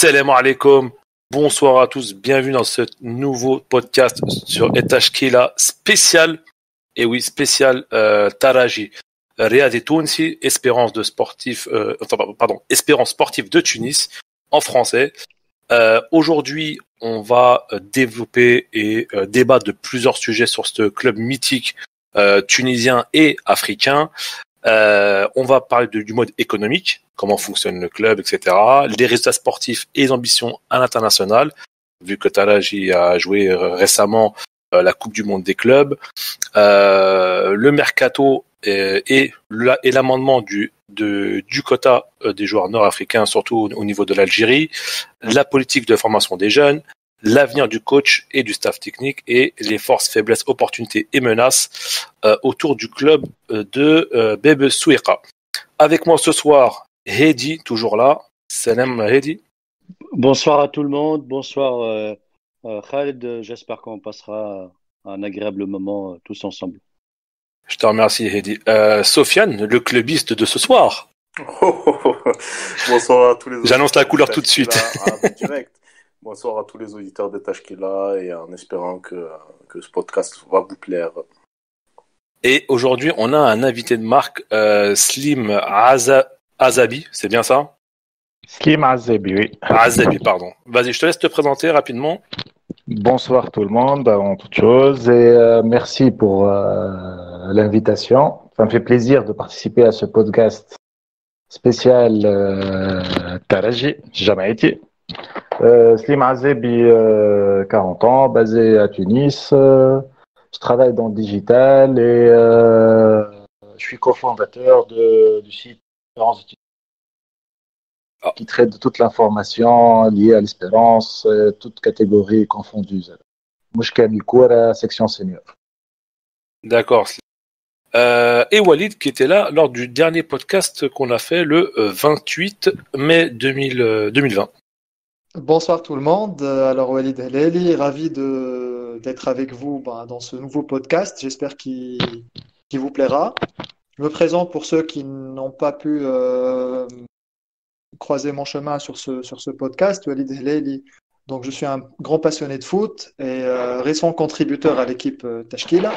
Salam alaikum, bonsoir à tous, bienvenue dans ce nouveau podcast sur Etashkila spécial, et oui spécial Taraji Riyad et Tounsi, Espérance sportive de Tunis en français. Aujourd'hui, on va développer et débattre de plusieurs sujets sur ce club mythique tunisien et africain. On va parler du mode économique, comment fonctionne le club, etc. Les résultats sportifs et les ambitions à l'international, vu que Taraji a joué récemment la Coupe du Monde des clubs. Le mercato et l'amendement du quota des joueurs nord-africains, surtout au niveau de l'Algérie, la politique de formation des jeunes, l'avenir du coach et du staff technique et les forces, faiblesses, opportunités et menaces autour du club de Bebe Souiqa. Avec moi ce soir, Hedi, toujours là. Salam Hedi. Bonsoir à tout le monde, bonsoir Khaled, j'espère qu'on passera un agréable moment tous ensemble. Je te remercie Hedi. Sofiane, le clubiste de ce soir. Bonsoir à tous les auditeurs. J'annonce la couleur tout de suite. Direct. Bonsoir à tous les auditeurs de Tashkila et en espérant que ce podcast va vous plaire. Et aujourd'hui, on a un invité de marque, Slim Azabi, c'est bien ça? Slim Azabi, oui. Azabi, pardon. Vas-y, je te laisse te présenter rapidement. Bonsoir tout le monde, avant toute chose, et merci pour l'invitation. Ça me fait plaisir de participer à ce podcast spécial Taraji, Jamaïti. Slim Azabi, 40 ans, basé à Tunis. Je travaille dans le digital et je suis cofondateur du site Espérance de Tunis, qui traite de toute l'information liée à l'espérance, toute catégorie confondue. Mouchkam Koura, section senior. D'accord. Et Walid qui était là lors du dernier podcast qu'on a fait le 28 mai 2020. Bonsoir tout le monde. Alors Walid Helali, ravi d'être avec vous dans ce nouveau podcast. J'espère qu'il vous plaira. Je me présente pour ceux qui n'ont pas pu croiser mon chemin sur ce podcast. Walid Helali. Donc je suis un grand passionné de foot et récent contributeur à l'équipe Tashkila.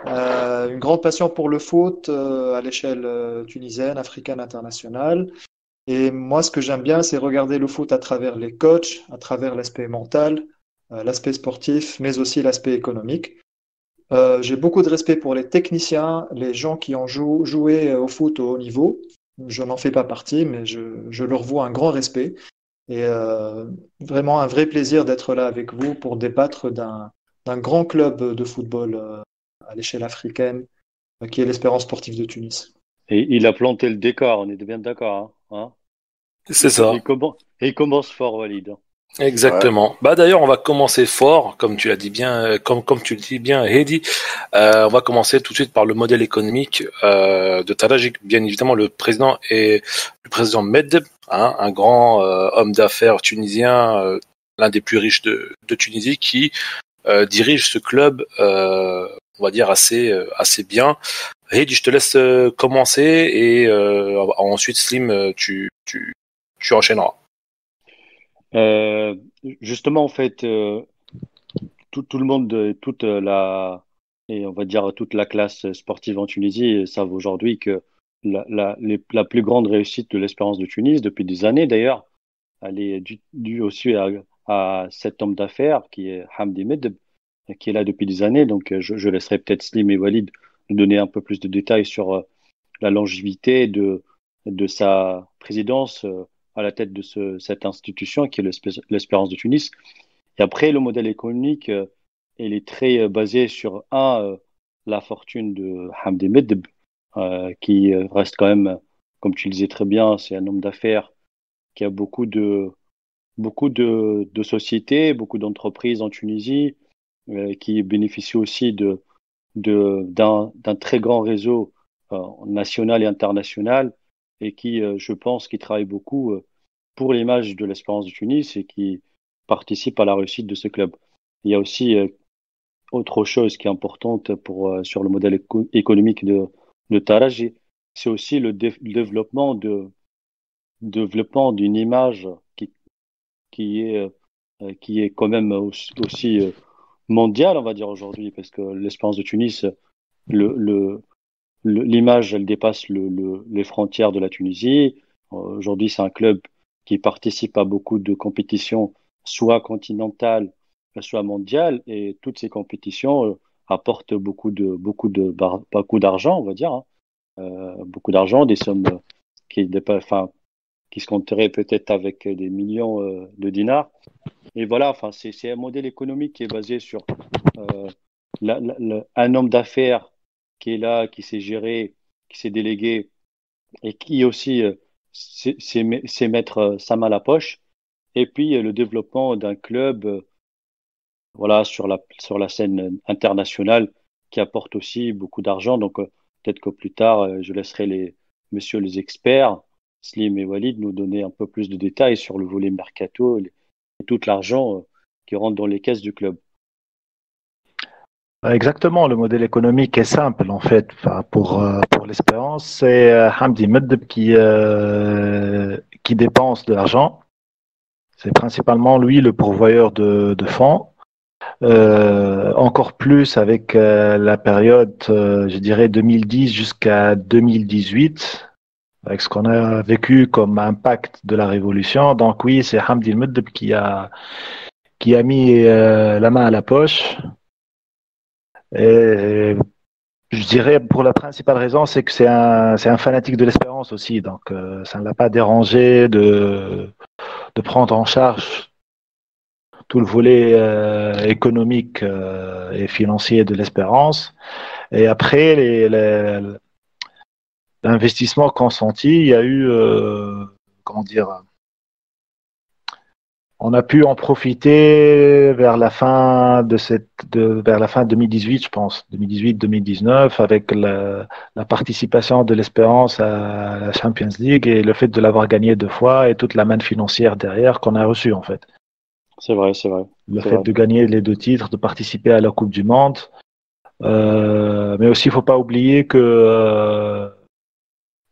Une grande passion pour le foot à l'échelle tunisienne, africaine, internationale. Et moi, ce que j'aime bien, c'est regarder le foot à travers les coachs, à travers l'aspect mental, l'aspect sportif, mais aussi l'aspect économique. J'ai beaucoup de respect pour les techniciens, les gens qui ont joué au foot au haut niveau. Je n'en fais pas partie, mais je leur voue un grand respect. Et vraiment un vrai plaisir d'être là avec vous pour débattre d'un grand club de football à l'échelle africaine, qui est l'Espérance sportive de Tunis. Et il a planté le décor, on est bien d'accord. Hein. C'est ça. Et il commence fort, Walid. Exactement. Ouais. D'ailleurs, on va commencer fort, comme tu l'as dit bien, comme tu le dis bien, Hedi. On va commencer tout de suite par le modèle économique de Taraji. Bien évidemment, le président est le président Medeb, un grand homme d'affaires tunisien, l'un des plus riches de Tunisie, qui dirige ce club, on va dire assez bien. Hedi, je te laisse commencer et ensuite Slim, tu enchaîneras. Justement, en fait, tout le monde, et on va dire toute la classe sportive en Tunisie savent aujourd'hui que la plus grande réussite de l'Espérance de Tunis depuis des années, d'ailleurs, elle est due aussi à cet homme d'affaires qui est Hamdi Medeb, qui est là depuis des années. Donc, je laisserai peut-être Slim et Walid nous donner un peu plus de détails sur la longévité de sa présidence à la tête de cette institution qui est l'Espérance de Tunis. Et après, le modèle économique, il est très basé sur la fortune de Hamdi Medeb, qui reste quand même, comme tu le disais très bien, c'est un homme d'affaires qui a beaucoup de sociétés, beaucoup d'entreprises en Tunisie, qui bénéficient aussi d'un très grand réseau national et international, et qui, je pense, qui travaille beaucoup pour l'image de l'Espérance de Tunis et qui participe à la réussite de ce club. Il y a aussi autre chose qui est importante sur le modèle économique de Taraji, c'est aussi le développement d'une image qui est quand même aussi mondiale, on va dire aujourd'hui, parce que l'Espérance de Tunis, l'image, elle dépasse les frontières de la Tunisie. Aujourd'hui, c'est un club qui participe à beaucoup de compétitions, soit continentales, soit mondiales, et toutes ces compétitions apportent beaucoup d'argent, on va dire, hein. Beaucoup d'argent, des sommes qui se compteraient peut-être avec des millions de dinars. Et voilà, enfin, c'est un modèle économique qui est basé sur euh, un homme d'affaires qui est là, qui s'est géré, qui s'est délégué et qui aussi sait mettre sa main à la poche. Et puis le développement d'un club voilà, sur la scène internationale qui apporte aussi beaucoup d'argent. Donc peut-être que plus tard, je laisserai messieurs les experts, Slim et Walid, nous donner un peu plus de détails sur le volet mercato et tout l'argent qui rentre dans les caisses du club. Exactement, le modèle économique est simple en fait. Enfin, pour l'Espérance, c'est Hamdi Meddeb qui dépense de l'argent. C'est principalement lui le pourvoyeur de fonds. Encore plus avec la période, je dirais 2010 jusqu'à 2018, avec ce qu'on a vécu comme impact de la révolution. Donc oui, c'est Hamdi Meddeb qui a mis la main à la poche. Et je dirais pour la principale raison, c'est que c'est un fanatique de l'Espérance aussi. Donc ça ne l'a pas dérangé de prendre en charge tout le volet économique et financier de l'Espérance. Et après, l'investissement consenti, il y a eu, comment dire, on a pu en profiter vers la fin vers la fin 2018, je pense, 2018-2019, avec la participation de l'Espérance à la Champions League et le fait de l'avoir gagné 2 fois et toute la manne financière derrière qu'on a reçue en fait. C'est vrai, c'est vrai. Le fait de gagner les 2 titres, de participer à la Coupe du Monde. Mais aussi, il ne faut pas oublier que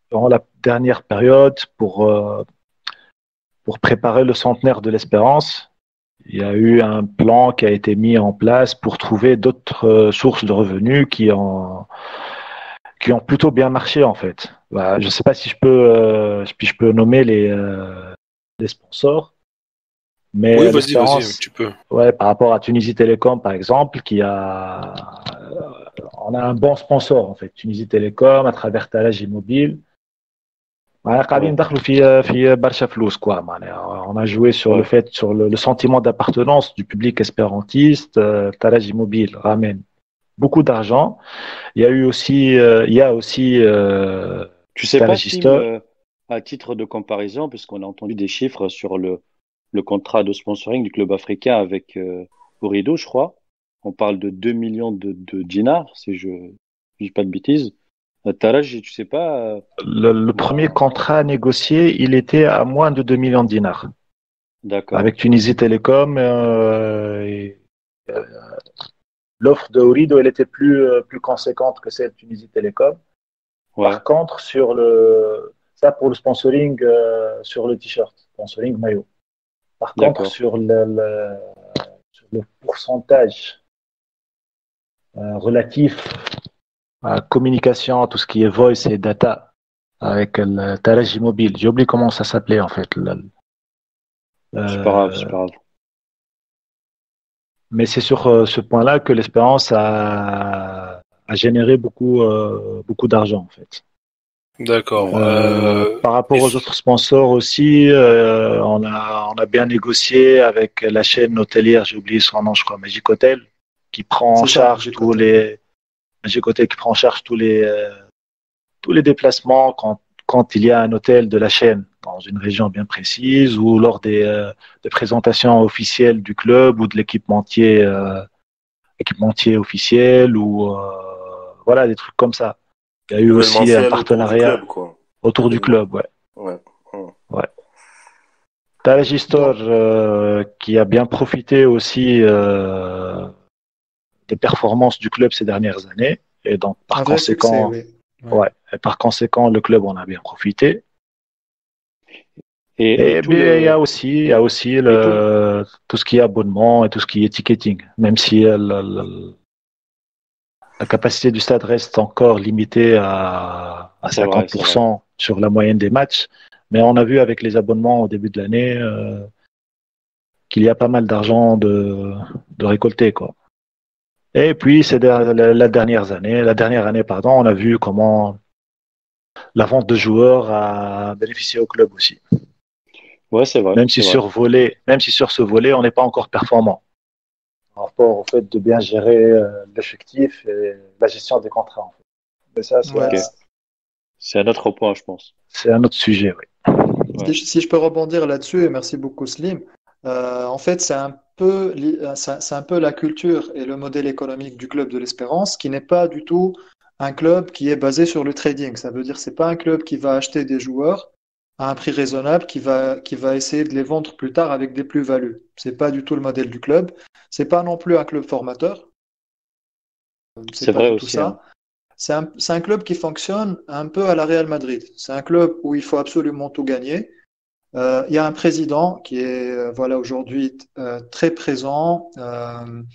durant la dernière période, pour préparer le centenaire de l'Espérance, il y a eu un plan qui a été mis en place pour trouver d'autres sources de revenus qui ont plutôt bien marché en fait. Voilà, je ne sais pas si je peux nommer les sponsors. Mais oui, vas-y, tu peux. Ouais, par rapport à Tunisie Télécom, par exemple, on a un bon sponsor, en fait. Tunisie Télécom, à travers Talaj Immobile. On a joué sur le fait, sur le sentiment d'appartenance du public espérantiste. Talaj Immobile ramène beaucoup d'argent. Il y a aussi tu sais pas, Slim, à titre de comparaison, puisqu'on a entendu des chiffres sur le contrat de sponsoring du club africain avec Ooredoo, je crois. On parle de 2 millions de dinars, si je ne dis pas de bêtises. Talaj, tu sais pas. Le premier contrat négocié, il était à moins de 2 millions de dinars. D'accord. Avec Tunisie Télécom, l'offre de Ooredoo, elle était plus conséquente que celle de Tunisie Télécom. Ouais. Par contre, ça pour le sponsoring sur le t-shirt, sponsoring maillot. Par contre, sur le pourcentage relatif à la communication, tout ce qui est voice et data avec le Talaj Immobile, j'ai oublié comment ça s'appelait en fait. C'est pas grave, c'est pas grave. Mais c'est sur ce point-là que l'Espérance a généré beaucoup d'argent en fait. D'accord. Par rapport aux autres sponsors aussi, on a bien négocié avec la chaîne hôtelière, j'ai oublié son nom, je crois, Magic Hotel, qui prend en charge tous les déplacements quand il y a un hôtel de la chaîne dans une région bien précise ou lors des présentations officielles du club ou de l'équipementier officiel ou voilà des trucs comme ça. Il y a eu aussi un partenariat autour du club, ouais. Talaj Store qui a bien profité aussi des performances du club ces dernières années et donc par conséquent, le club en a bien profité. Et tout bien, il y le, a aussi, et tout le- tout ce qui est abonnement et tout ce qui est ticketing, même si la capacité du stade reste encore limitée à c'est vrai, c'est vrai. 50% sur la moyenne des matchs. Mais on a vu avec les abonnements au début de l'année qu'il y a pas mal d'argent de récolter, quoi. Et puis, la dernière année, pardon, on a vu comment la vente de joueurs a bénéficié au club aussi. Ouais, c'est vrai, c'est vrai. Même si sur ce volet, on n'est pas encore performant par rapport au fait de bien gérer l'effectif et la gestion des contrats, en fait. Mais ça, Ouais. Ok. C'est un autre point, je pense. c'est un autre sujet, oui. Ouais. Si je peux rebondir là-dessus, et merci beaucoup Slim, en fait c'est un peu la culture et le modèle économique du club de l'Espérance qui n'est pas du tout un club qui est basé sur le trading. Ça veut dire que c'est pas un club qui va acheter des joueurs à un prix raisonnable, qui va essayer de les vendre plus tard avec des plus-values. C'est pas du tout le modèle du club. C'est pas non plus un club formateur. C'est C'est pas vrai du tout aussi, hein. ça. C'est un club qui fonctionne un peu à la Real Madrid. C'est un club où il faut absolument tout gagner. Il y a un président qui est voilà aujourd'hui très présent. Il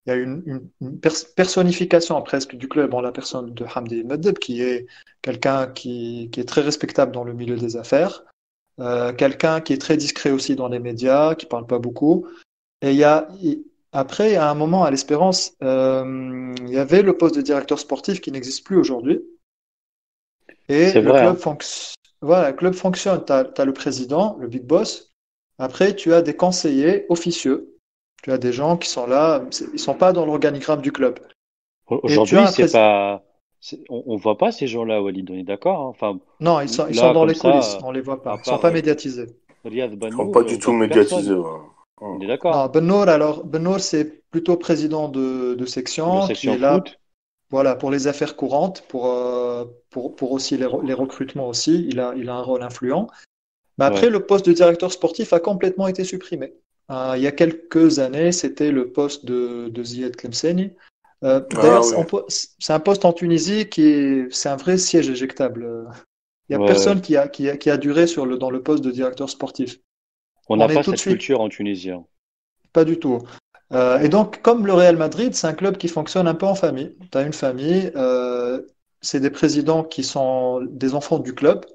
y a personnification presque du club en la personne de Hamdi Medeb, qui est quelqu'un qui est très respectable dans le milieu des affaires, quelqu'un qui est très discret aussi dans les médias, qui parle pas beaucoup. Et après, à un moment à l'Espérance, il y avait le poste de directeur sportif qui n'existe plus aujourd'hui. Et C'est vrai, hein. Voilà, le club fonctionne. Tu as le président, le big boss. Après, tu as des conseillers officieux. Tu as des gens qui sont là, ils sont pas dans l'organigramme du club. Et tu as Aujourd'hui, un président. on voit pas ces gens-là, Walid, on est d'accord, hein. Enfin, Non, ils sont là, dans comme les coulisses. ça, On les voit à pas. Ils sont part pas médiatisés. Riyad Ils sont Bannour, pas on du tout voit personne. médiatisés. Ouais. On Hum. est d'accord. Non, Benoît, c'est plutôt président de La section qui section est là, foot, voilà, pour les affaires courantes, pour aussi les recrutements aussi. Il a un rôle influent. Mais après, ouais. le poste de directeur sportif a complètement été supprimé. Il y a quelques années, c'était le poste de Ziad Tlemceni. Ah D'ailleurs, oui. c'est un poste en Tunisie c'est un vrai siège éjectable. Il n'y a Ouais, ouais. personne qui a duré dans le poste de directeur sportif. On On n'a est pas tout de cette suite, culture en Tunisie, hein. pas du tout. Et donc, comme le Real Madrid, c'est un club qui fonctionne un peu en famille. Tu as une famille, c'est des présidents qui sont des enfants du club.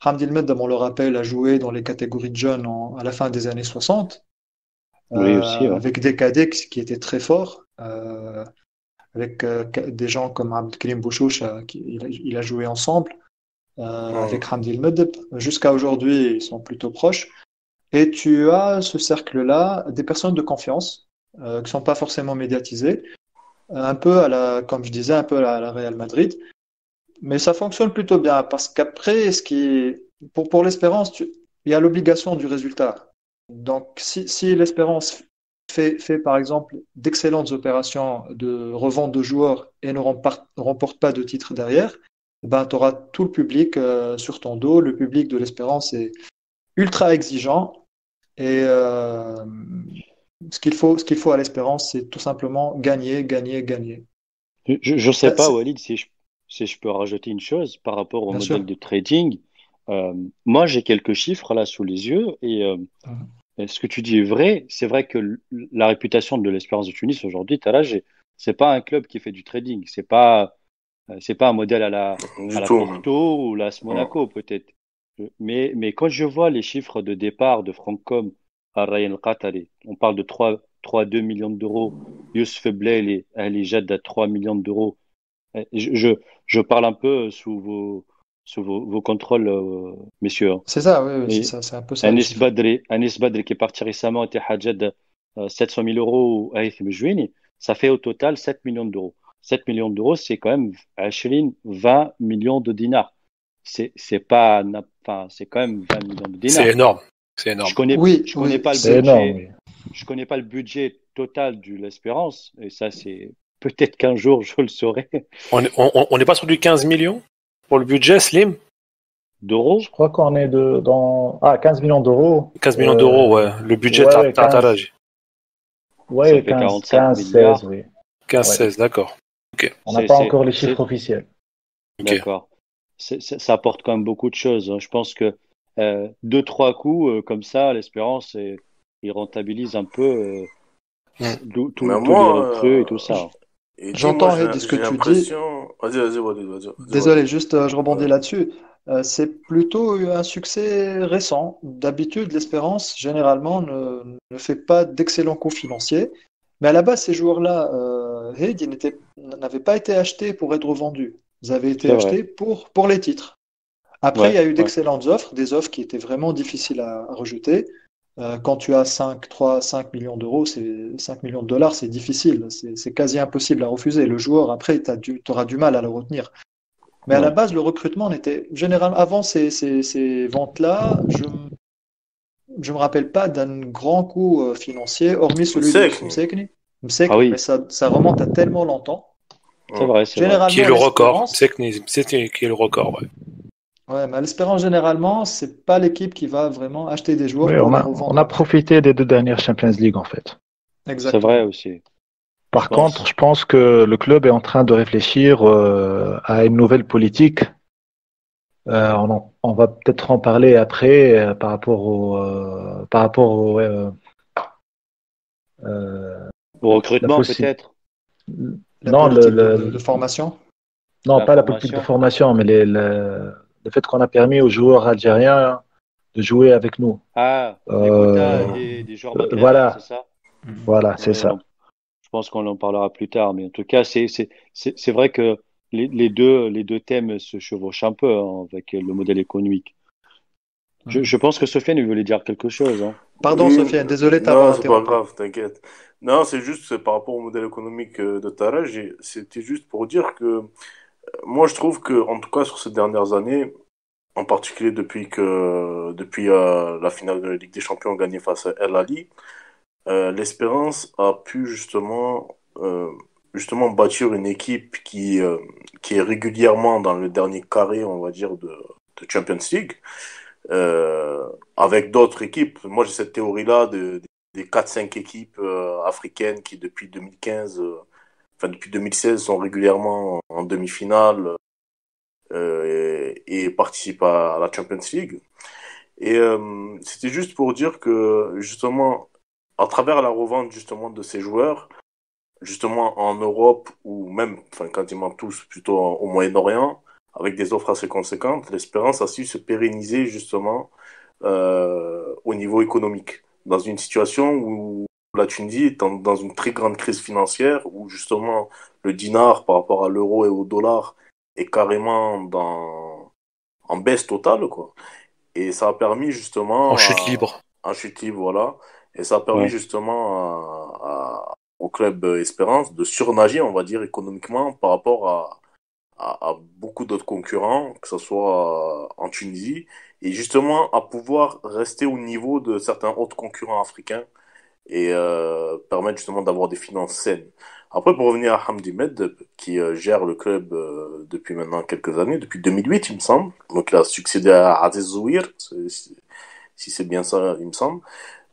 Hamdi Medam, on le rappelle, a joué dans les catégories de jeunes à la fin des années 60, Oui, aussi, ouais. avec des cadets qui étaient très forts, avec des gens comme Abdelkrim Bouchouch, il a joué ensemble Hum. avec Hamdi Medem. Jusqu'à aujourd'hui, ils sont plutôt proches. Et tu as ce cercle-là, des personnes de confiance qui ne sont pas forcément médiatisées, un peu comme je disais, un peu à la Real Madrid. Mais ça fonctionne plutôt bien parce qu'après, pour l'Espérance, il y a l'obligation du résultat. Donc, si l'Espérance fait, par exemple d'excellentes opérations de revente de joueurs et ne remporte pas de titre derrière, ben, tu auras tout le public sur ton dos. Le public de l'Espérance est ultra exigeant et ce qu'il faut à l'Espérance, c'est tout simplement gagner, gagner, gagner. Je sais pas, C'est- Walid, si je peux rajouter une chose par rapport au Bien modèle sûr. de trading. Moi, j'ai quelques chiffres là sous les yeux et ce que tu dis est vrai. C'est vrai que la réputation de l'Espérance de Tunis aujourd'hui, c'est pas un club qui fait du trading. C'est pas un modèle à Du la tout. Même. Porto ou l'AS Hum. Monaco peut-être. Mais quand je vois les chiffres de départ de Francom à Rayan Qatari, on parle de 2 millions d'euros. Youssef Blay, Ali Jad à 3 millions d'euros. Je parle un peu vos contrôles, messieurs, hein. C'est ça, oui, oui, c'est Et ça, c'est un peu ça les chiffres. Anis Badri qui est parti récemment était Hadjad 700 000 euros à Aït Mejouini, ça fait au total 7 millions d'euros. 7 millions d'euros, c'est quand même 20 millions de dinars. Enfin, c'est quand même 20 millions de C'est dinars. énorme. C'est énorme. Oui, Je connais oui, pas le C'est énorme, budget, oui. je connais pas le budget total de l'Espérance, et ça, c'est peut-être qu'un jour je le saurai, On n'est pas sur du 15 millions pour le budget, Slim? Je d'euros. crois qu'on est dans 15 millions d'euros. 15 millions d'euros, ouais. Le budget Ouais, 15, Tartaraji. Ça ouais, fait 15, 45 15, 16, milliards. oui. 15, Ouais. 16, d'accord. Ok. On n'a pas encore les chiffres C'est, officiels. Ok. d'accord. Ça apporte quand même beaucoup de choses, hein. Je pense que deux, trois coups comme ça, l'Espérance, il rentabilise un peu Mais tous les moi, recrues et tout ça. et dis, moi, J'entends, Heidi, ce que j'ai tu dis. l'impression. Vas-y, Désolé, vas-y. juste je rebondis là-dessus. C'est plutôt un succès récent. D'habitude, l'Espérance, généralement, ne fait pas d'excellents coups financiers. Mais à la base, ces joueurs-là, Heidi, n'avaient pas été achetés pour être vendus. Ils avaient été C'est vrai. achetés pour les titres. Après, il y Ouais, a eu ouais, d'excellentes offres, des offres qui étaient vraiment difficiles à rejeter. Quand tu as 5 millions d'euros, 5 millions de dollars, c'est difficile. C'est quasi impossible à refuser. Le joueur, après, tu auras du mal à le retenir. Mais à la ouais. base, le recrutement n'était généralement avant ces ventes-là, je me rappelle pas d'un grand coup financier, hormis celui de Sec. Msekni. Ah Msekni, mais oui, ça remonte à tellement longtemps. c'est Hum. vrai, c'est vrai. Qui est Généralement, le record. l'Espérance, C'est qui est le record, ouais. ouais, mais l'Espérance, généralement, c'est pas l'équipe qui va vraiment acheter des joueurs Oui, pour les on revendre a après. profité des 2 dernières Champions League, en fait. C'est vrai Exactement. aussi. Je Par contre, pense. je pense que le club est en train de réfléchir à une nouvelle politique. On va peut-être en parler après par rapport au, euh, Au la recrutement, possible. peut-être. La Non, politique de formation. non, La pas la politique de formation. formation, mais le fait qu'on a permis aux joueurs algériens de jouer avec nous. Ah, les quotas Euh, des joueurs maghrébins, c'est voilà, ça? Mhm. voilà, c'est Ouais, ça. je pense qu'on en parlera plus tard. Mais en tout cas, c'est vrai que les deux thèmes se chevauchent un peu hein, avec le modèle économique. Mhm. Je pense que Sofiane voulait dire quelque chose. Hein. Pardon, Oui, Sofiane, désolé de t'avoir non, c'est pas interrompu. grave, t'inquiète. Non, c'est juste par rapport au modèle économique de Tarek, c'était juste pour dire que moi je trouve que, en tout cas sur ces dernières années, en particulier depuis la finale de la Ligue des Champions gagnée face à El Ali, l'Espérance a pu justement bâtir une équipe qui est régulièrement dans le dernier carré, on va dire, de Champions League, avec d'autres équipes. Moi, j'ai cette théorie-là des 4-5 équipes africaines qui, depuis 2015, depuis 2016, sont régulièrement en demi-finale et participent à la Champions League. Et c'était juste pour dire que, justement, à travers la revente justement de ces joueurs, justement en Europe ou même, enfin quasiment tous, plutôt au Moyen-Orient, avec des offres assez conséquentes, l'Espérance a su se pérenniser justement au niveau économique, dans une situation où la Tunisie est dans une très grande crise financière, où justement le dinar par rapport à l'euro et au dollar est carrément en baisse totale, quoi. Et ça a permis En justement chute libre. à chute libre, voilà. Et ça a permis Ouais. justement au club Espérance de surnager, on va dire, économiquement par rapport à beaucoup d'autres concurrents, que ce soit en Tunisie, et justement à pouvoir rester au niveau de certains autres concurrents africains et permettre justement d'avoir des finances saines. Après, pour revenir à Hamdi Med, qui gère le club depuis maintenant quelques années, depuis 2008, il me semble. Donc, il a succédé à Aziz Zouir, si c'est bien ça, il me semble.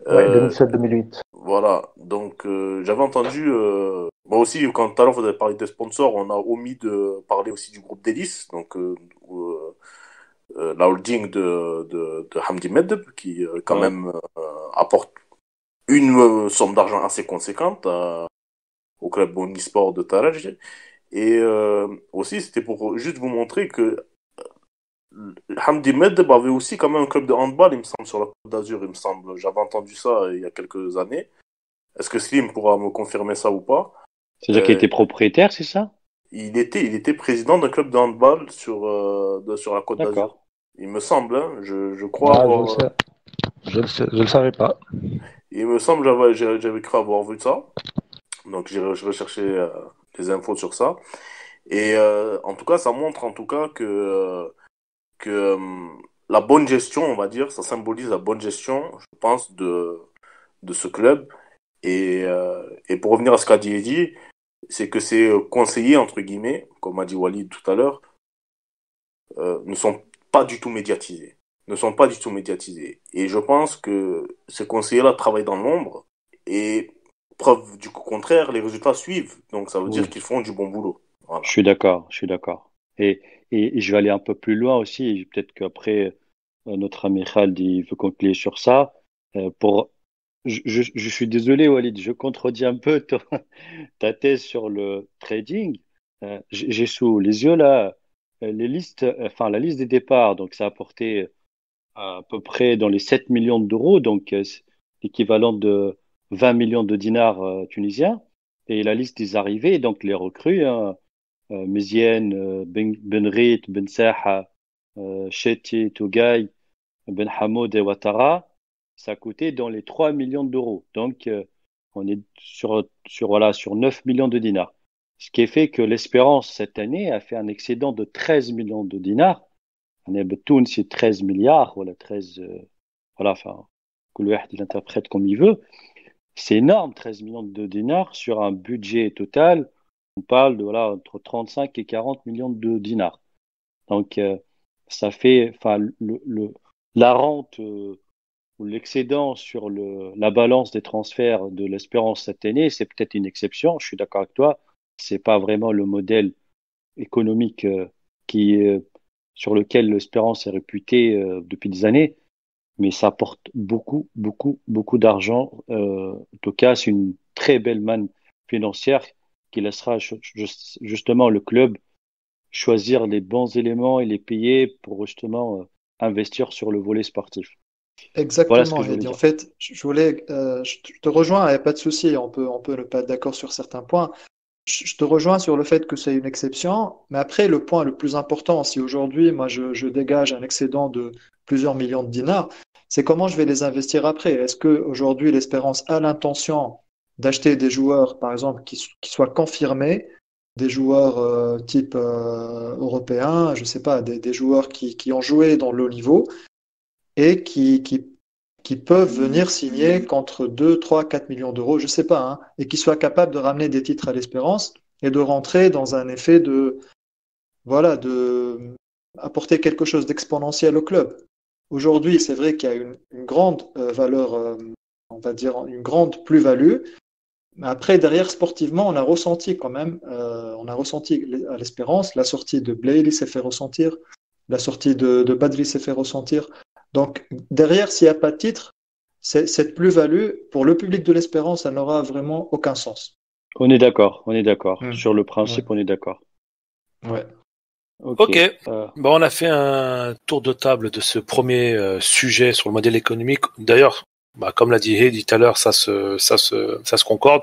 Ouais, Euh, 2007-2008. voilà, donc j'avais entendu, moi aussi, quand tout à l'heure vous avez parlé des sponsors, on a omis de parler aussi du groupe d'hélice, donc la holding de Hamdi Med, qui quand Ouais. même apporte une somme d'argent assez conséquente au club omnisport de Taraj. Et aussi, c'était pour juste vous montrer que Hamdi Medeb avait aussi quand même un club de handball, il me semble, sur la Côte d'Azur, il me semble. J'avais entendu ça il y a quelques années. Est-ce que Slim pourra me confirmer ça ou pas? C'est-à-dire qu'il Euh, était propriétaire, c'est ça? il était président d'un club de handball sur la Côte d'Azur. D'accord. Il me semble, hein, je crois Ah, je le avoir. sais. Je le savais pas. Il me semble j'avais cru avoir vu ça. Donc j'ai recherché des infos sur ça. Et en tout cas, ça montre en tout cas que la bonne gestion, on va dire, ça symbolise la bonne gestion, je pense, de ce club. Et pour revenir à ce qu'a dit Eddie, c'est que ces conseillers, entre guillemets, comme a dit Walid tout à l'heure, ne sont pas du tout médiatisés. Ne sont pas du tout médiatisés. Et je pense que ces conseillers-là travaillent dans l'ombre et preuve du contraire, les résultats suivent. Donc ça veut dire Oui. qu'ils font du bon boulot. Je Voilà. suis d'accord, je suis d'accord. Et je vais aller un peu plus loin aussi. Peut-être qu'après, notre ami Khalid il veut conclure sur ça. Pour, je suis désolé, Walid, je contredis un peu ta thèse sur le trading. J'ai sous les yeux là les listes, enfin la liste des départs. Donc ça a porté à peu près dans les 7 millions d'euros, donc c'est l'équivalent de 20 millions de dinars tunisiens. Et la liste des arrivées, donc les recrues, hein, Mézienne, Benrit, Ben Saha, Chetty, Tougaï, Ben Hamoud et Ouattara, ça a coûté dans les 3 millions d'euros. Donc, on est voilà, sur 9 millions de dinars. Ce qui est fait que l'Espérance, cette année, a fait un excédent de 13 millions de dinars. On est Betoun, c'est 13 milliards, voilà, 13, voilà, enfin, que le il interprète comme il veut. C'est énorme, 13 millions de dinars sur un budget total. On parle de, voilà, entre 35 et 40 millions de dinars. Donc, ça fait, enfin, la rente ou l'excédent sur la balance des transferts de l'Espérance cette année, c'est peut-être une exception. Je suis d'accord avec toi. C'est pas vraiment le modèle économique qui, sur lequel l'Espérance est réputée depuis des années, mais ça apporte beaucoup, beaucoup, beaucoup d'argent. En tout cas, c'est une très belle manne financière qui laissera justement le club choisir les bons éléments et les payer pour justement investir sur le volet sportif. Voilà ce que Exactement, je voulais Heidi. En dire. fait, je voulais, je te rejoins, il n'y a pas de souci, on peut ne pas être d'accord sur certains points. Je te rejoins sur le fait que c'est une exception, mais après, le point le plus important, si aujourd'hui, moi, je dégage un excédent de plusieurs millions de dinars, c'est comment je vais les investir après. Est-ce que aujourd'hui, l'Espérance a l'intention d'acheter des joueurs, par exemple, qui soient confirmés, des joueurs type européens, je sais pas, des joueurs qui ont joué dans le haut niveau et qui peuvent venir signer contre 2, 3, 4 millions d'euros, je sais pas, hein, et qui soient capables de ramener des titres à l'Espérance et de rentrer dans un effet de, voilà, de apporter quelque chose d'exponentiel au club. Aujourd'hui, c'est vrai qu'il y a une grande valeur, on va dire une grande plus-value, mais après, derrière, sportivement, on a ressenti quand même, on a ressenti à l'Espérance, la sortie de Blayley s'est fait ressentir, la sortie de Badri s'est fait ressentir. Donc, derrière, s'il n'y a pas de titre, cette plus-value, pour le public de l'Espérance, ça n'aura vraiment aucun sens. On est d'accord, on est d'accord. Hmm. Sur le Ouais. principe, on est d'accord. Ouais. Ok. Ok. Bon, on a fait un tour de table de ce premier sujet sur le modèle économique. D'ailleurs, comme l'a dit Heidi tout à l'heure, ça se concorde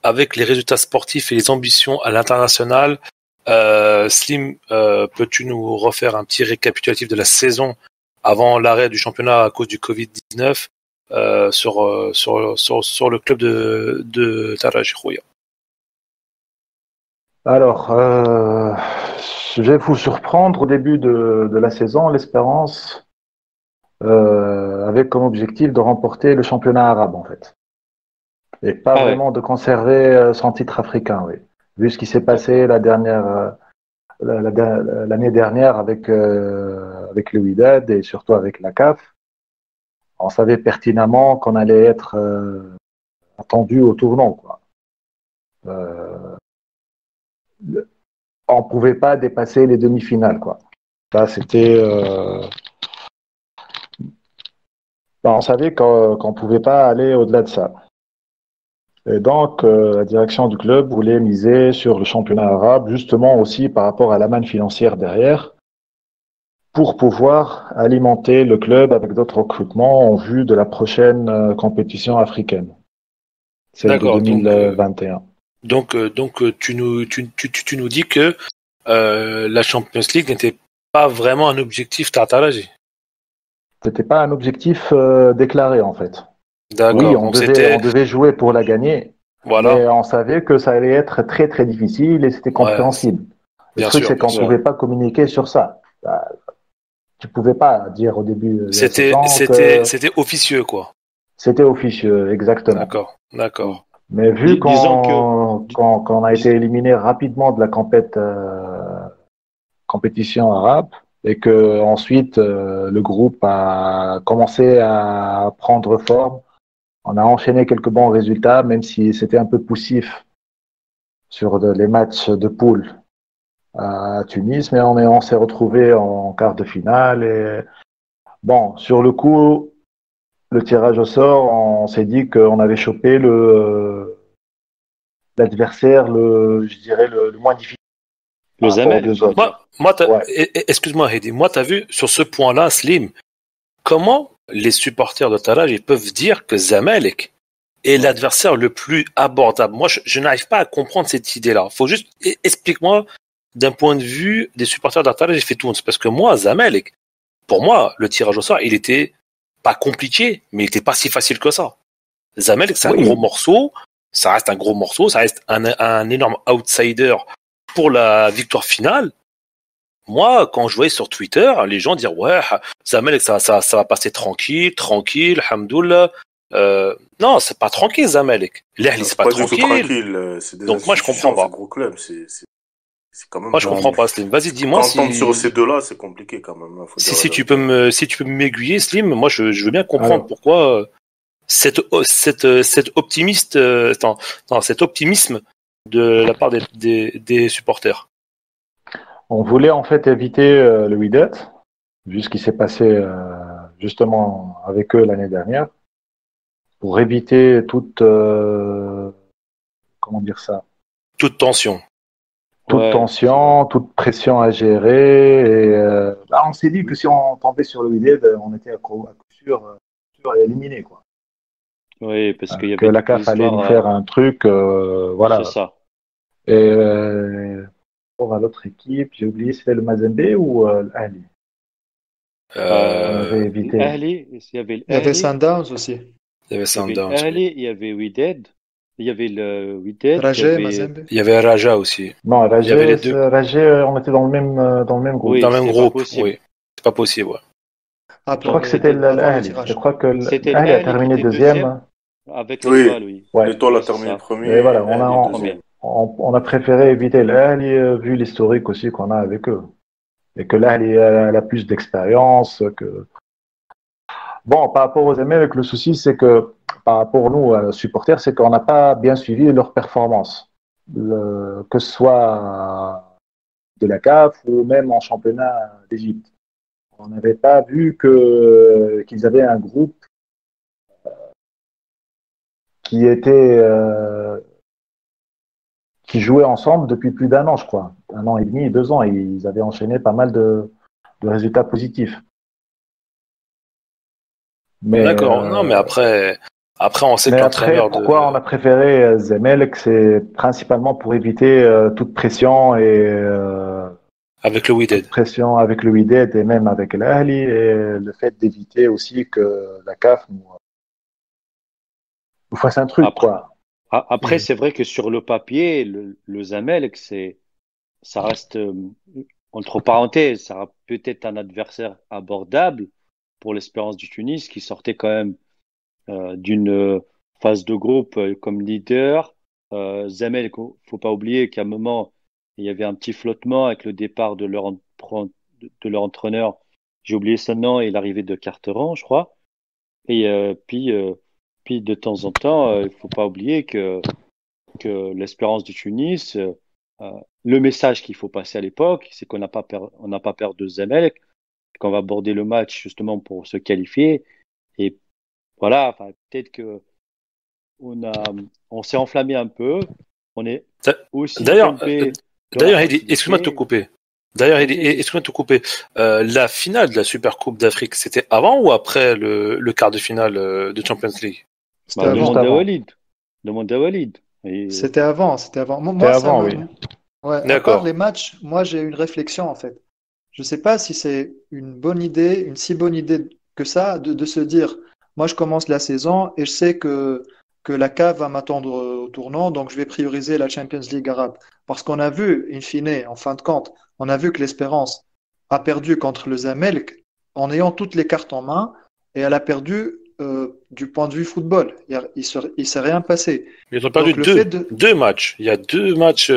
avec les résultats sportifs et les ambitions à l'international. Slim, peux-tu nous refaire un petit récapitulatif de la saison avant l'arrêt du championnat à cause du Covid-19 sur le club de Taraji Khouya? Alors, je vais vous surprendre au début de la saison. L'Espérance avait comme objectif de remporter le championnat arabe, en fait. Et pas Ah ouais, vraiment de conserver son titre africain, oui. Vu ce qui s'est passé d'accord. l'année dernière avec le Wydad et surtout avec la CAF, on savait pertinemment qu'on allait être attendu au tournant, quoi. Euh, on pouvait pas dépasser les demi-finales, quoi. Ça, c'était, on savait qu'on pouvait pas aller au-delà de ça. Et donc, la direction du club voulait miser sur le championnat arabe, justement aussi par rapport à la manne financière derrière, pour pouvoir alimenter le club avec d'autres recrutements en vue de la prochaine compétition africaine, celle de D'accord. 2021. Donc, tu nous dis que la Champions League n'était pas vraiment un objectif Tartaraji. C'était pas un objectif déclaré en fait. Oui, D'accord. on Donc c'était devait jouer pour la gagner, voilà. mais on savait que ça allait être très très difficile et c'était Ouais, compréhensible. Le bien truc, sûr, c'est bien qu'on ne sûr. Ouais. pouvait pas communiquer sur ça. Bah, tu pouvais pas dire au début de la C'était saison c'était que c'était officieux quoi. c'était officieux, exactement. D'accord, Hmm. d'accord. Mais vu Disons que, qu'on a été éliminé rapidement de la compétition arabe et que ensuite le groupe a commencé à prendre forme, on a enchaîné quelques bons résultats, même si c'était un peu poussif sur les matchs de poule à Tunis, mais on s'est retrouvé en quart de finale et Bon, sur le coup, le tirage au sort, on s'est dit qu'on avait chopé l'adversaire, je dirais, le moins difficile Le par rapport aux Zamalek, deux tu veux autres. dire. Moi, Ouais. excuse-moi, Heidi. Moi, t'as vu, sur ce point-là, Slim, comment les supporters de Taraj, ils peuvent dire que Zamalek est l'adversaire le plus abordable? Moi, je n'arrive pas à comprendre cette idée-là. Faut juste, explique-moi, d'un point de vue des supporters de Taraj, j'ai fait tout. Parce que moi, Zamalek, pour moi, le tirage au sort, il était pas compliqué, mais il était pas si facile que ça. Zamalek, c'est un gros morceau. Ça reste un gros morceau. Ça reste un énorme outsider pour la victoire finale. Moi, quand je voyais sur Twitter, les gens dire ouais, Zamalek, ça va passer tranquille, hamdoullah. Non, c'est pas tranquille, Zamalek. L'Ahli, c'est pas pas du tout tranquille. tranquille. C'est des Donc moi, je comprends institutions, pas. c'est gros club. C'est quand même. Moi, je comprends pas, Slim. Vas-y, dis-moi T'entendre sur si ces deux-là, c'est compliqué quand même. Faut dire la si tu vérité. peux m'aiguiller, Slim. Moi, je veux bien comprendre Alors. pourquoi cet optimisme de la part des supporters. On voulait en fait éviter le Wydad, vu ce qui s'est passé justement avec eux l'année dernière, pour éviter toute, comment dire ça, Toute tension. toute Ouais, tension, toute pression à gérer. Et, on s'est dit que si on tombait sur le Wydad, on était à coup sûr éliminé, quoi. oui, parce qu'il y Que avait la toute CAF allait nous l'histoire. faire un truc, voilà. C'est ça. Et pour l'autre équipe, j'ai oublié, c'était le Mazembe ou l'Ahli. On avait évité. L'Ahli, il y avait Il y avait l'Ahli, Sundowns aussi. Il y avait il y avait Sundowns. l'Ahli, il y avait Wydad, il y avait le Wydad, il y Raja, avait. Mazembe. Il y avait Raja aussi. Non, Il y avait les deux. Rajé, on était dans le même groupe. Oui, Dans le même c'est pas groupe, possible. oui. C'est pas possible, ouais. Ah, Je crois que c'était avant le l'Ahli. tirage. Je crois que C'était l'Ahli a l'Ahli qui terminé était deuxième. avec Oui. l'étoile, oui. Ouais. L'étoile a C'est terminé ça. premier. Et voilà, L'Ahli deuxième. on a préféré éviter l'Ahli vu l'historique aussi qu'on a avec eux. Et que l'Ahli a plus d'expérience. Bon, par rapport aux Zamalek, le souci, c'est que par rapport à nous, supporters, c'est qu'on n'a pas bien suivi leur performance. Que ce soit de la CAF ou même en championnat d'Égypte. On n'avait pas vu qu'ils avaient un groupe qui était qui jouait ensemble depuis plus d'un an, je crois. 1 an et demi, 2 ans. Et ils avaient enchaîné pas mal de résultats positifs. Mais, D'accord. Non, mais après, on sait que l'entraîneur pourquoi on a préféré Zamalek, c'est principalement pour éviter toute pression et avec le Wydad. pression avec le Wydad et même avec l'Ahli et le fait d'éviter aussi que la CAF nous fasse un truc, Après, quoi. après, c'est vrai que sur le papier, le Zamalek, ça reste, entre parenthèses, ça sera peut-être un adversaire abordable pour l'Espérance du Tunis qui sortait quand même d'une phase de groupe comme leader. Zamalek, faut pas oublier qu'à un moment, il y avait un petit flottement avec le départ de leur entraîneur. J'ai oublié son nom et l'arrivée de Carteran, je crois. Et puis de temps en temps, il faut pas oublier que l'Espérance du Tunis, le message qu'il faut passer à l'époque, c'est qu'on n'a pas peur de Zamalek, qu'on va aborder le match justement pour se qualifier. Et voilà, enfin, peut-être que on s'est enflammé un peu. On est aussi D'ailleurs, tombé dans la d'ailleurs, Heidi, facilité. excuse-moi de te couper. D'ailleurs, Heidi, Vas-y. excuse-moi de te couper. La finale de la Super Coupe d'Afrique, c'était avant ou après le quart de finale de Champions League? C'était Bah, avant. demande à avant. Walid. Demande à Walid. Et, C'était avant. Moi, C'était ça avant, me- oui. Ouais, à D'accord. part les matchs, moi j'ai une réflexion en fait. Je sais pas si c'est une bonne idée, une si bonne idée que ça, de se dire, moi je commence la saison et je sais que la CAF va m'attendre au tournant, donc je vais prioriser la Champions League arabe. Parce qu'on a vu, in fine, en fin de compte, on a vu que l'Espérance a perdu contre le Zamalek en ayant toutes les cartes en main et elle a perdu du point de vue football. Il s'est rien passé. Ils ont perdu Donc le fait de... deux matchs. Il y a deux matchs,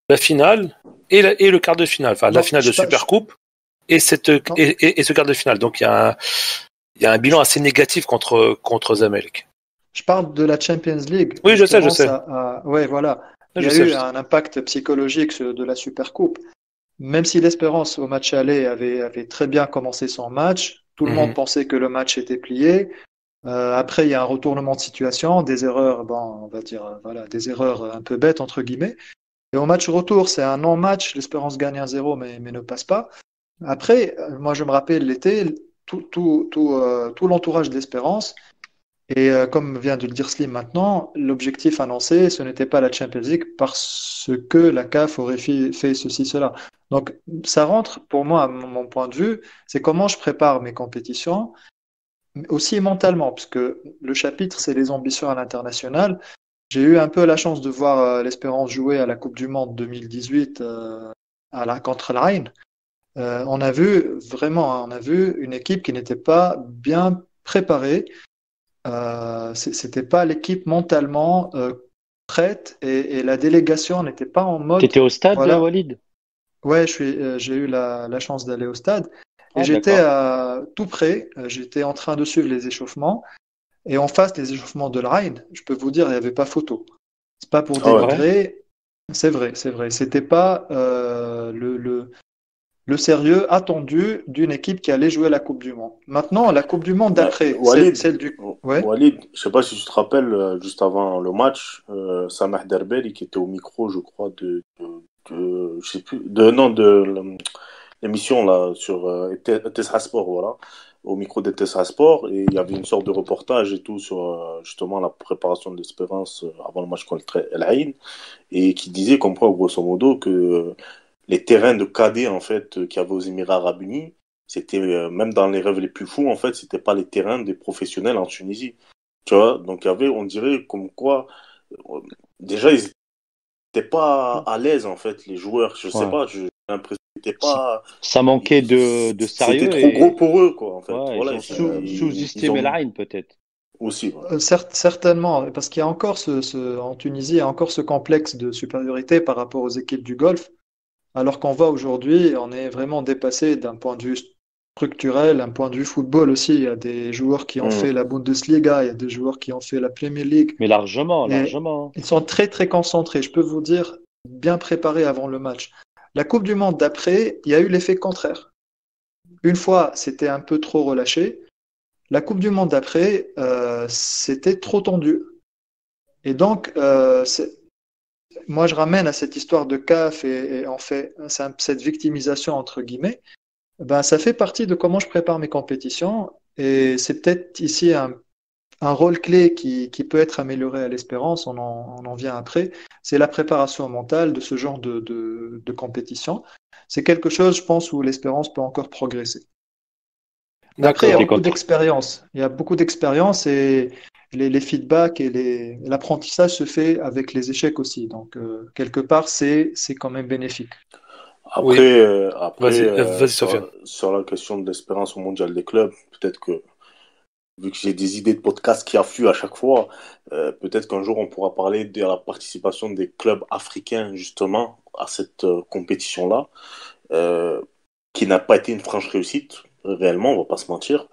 la finale et le quart de finale. Enfin, la Non, finale de Super Coupe et Non. et ce quart de finale. Donc, il y a un bilan assez négatif contre Zamalek. Je parle de la Champions League. Oui, je sais. Ouais, voilà. Il y Je a sais, eu je sais. un impact psychologique de la Super Coupe. Même si l'Espérance au match aller avait très bien commencé son match, Tout le monde pensait que le match était plié. Après, il y a un retournement de situation, des erreurs, on va dire, voilà, des erreurs un peu bêtes, entre guillemets. Et au match retour, c'est un non-match. L'Espérance gagne 1-0, mais ne passe pas. Après, moi, je me rappelle l'été, tout l'entourage de l'Espérance. Et comme vient de le dire Slim maintenant, l'objectif annoncé, ce n'était pas la Champions League parce que la CAF aurait fait ceci, cela. Donc, ça rentre, pour moi, à mon point de vue, c'est comment je prépare mes compétitions, mais aussi mentalement, parce que le chapitre, c'est les ambitions à l'international. J'ai eu un peu la chance de voir l'Espérance jouer à la Coupe du Monde 2018 contre l'Ain. On a vu vraiment, on a vu une équipe qui n'était pas bien préparée. C'était pas l'équipe mentalement prête et la délégation n'était pas en mode. T'étais au stade, Voilà. Walid? Ouais, j'ai eu la chance d'aller au stade et Ah, j'étais d'accord. tout près. J'étais en train de suivre les échauffements et en face des échauffements de l'Ain, je peux vous dire, il n'y avait pas photo. C'est pas pour Ah ouais. dénigrer, c'est vrai, c'est vrai. C'était pas le sérieux attendu d'une équipe qui allait jouer la Coupe du Monde. Maintenant, la Coupe du Monde d'après, Walid, celle du. Ouais. Walid, je sais pas si tu te rappelles, juste avant le match, Samah Derberi qui était au micro, je crois, je sais plus, non, l'émission là sur Tesra Sport, voilà, au micro de Tesra Sport, et il y avait une sorte de reportage et tout sur justement la préparation de l'Espérance avant le match contre El Ain, et qui disait comme quoi, grosso modo, que les terrains de cadets en fait qu'il y avait aux Émirats Arabes Unis, c'était même dans les rêves les plus fous en fait, c'était pas les terrains des professionnels en Tunisie. Tu vois, donc il y avait, on dirait comme quoi, euh, déjà ils étaient pas à l'aise en fait, les joueurs. Je sais Ouais. pas, j'ai l'impression qu'ils étaient pas, Ça manquait de c'était sérieux trop gros et pour eux quoi en fait. ouais, ils Voilà, ont ils sous-estimé ont la haine peut-être. aussi. Ouais. Certainement, parce qu'il y a encore en Tunisie, il y a encore ce complexe de supériorité par rapport aux équipes du Golfe, alors qu'on voit aujourd'hui, on est vraiment dépassé d'un point de vue structurel, un point de vue football aussi. Il y a des joueurs qui ont Hmm. fait la Bundesliga, il y a des joueurs qui ont fait la Premier League, Mais largement, et largement. ils sont très très concentrés. Je peux vous dire, bien préparés avant le match. La Coupe du Monde d'après, il y a eu l'effet contraire. Une fois, c'était un peu trop relâché. La Coupe du Monde d'après, c'était trop tendu. Et donc, moi, je ramène à cette histoire de CAF et en fait, cette victimisation, entre guillemets, ben, ça fait partie de comment je prépare mes compétitions. Et c'est peut-être ici un rôle clé qui peut être amélioré à l'Espérance, on en vient après, c'est la préparation mentale de ce genre de compétition. C'est quelque chose, je pense, où l'Espérance peut encore progresser. Après, il y a D'accord. beaucoup d'expérience. Il y a beaucoup d'expérience et les feedbacks et l'apprentissage se fait avec les échecs aussi. Donc, quelque part, c'est quand même bénéfique. Après, Oui, vas-y, Sofiane. sur la question de l'espérance au mondial des clubs, peut-être que vu que j'ai des idées de podcast qui affluent à chaque fois, peut-être qu'un jour on pourra parler de la participation des clubs africains justement à cette compétition-là, euh, qui n'a pas été une franche réussite, réellement, on va pas se mentir.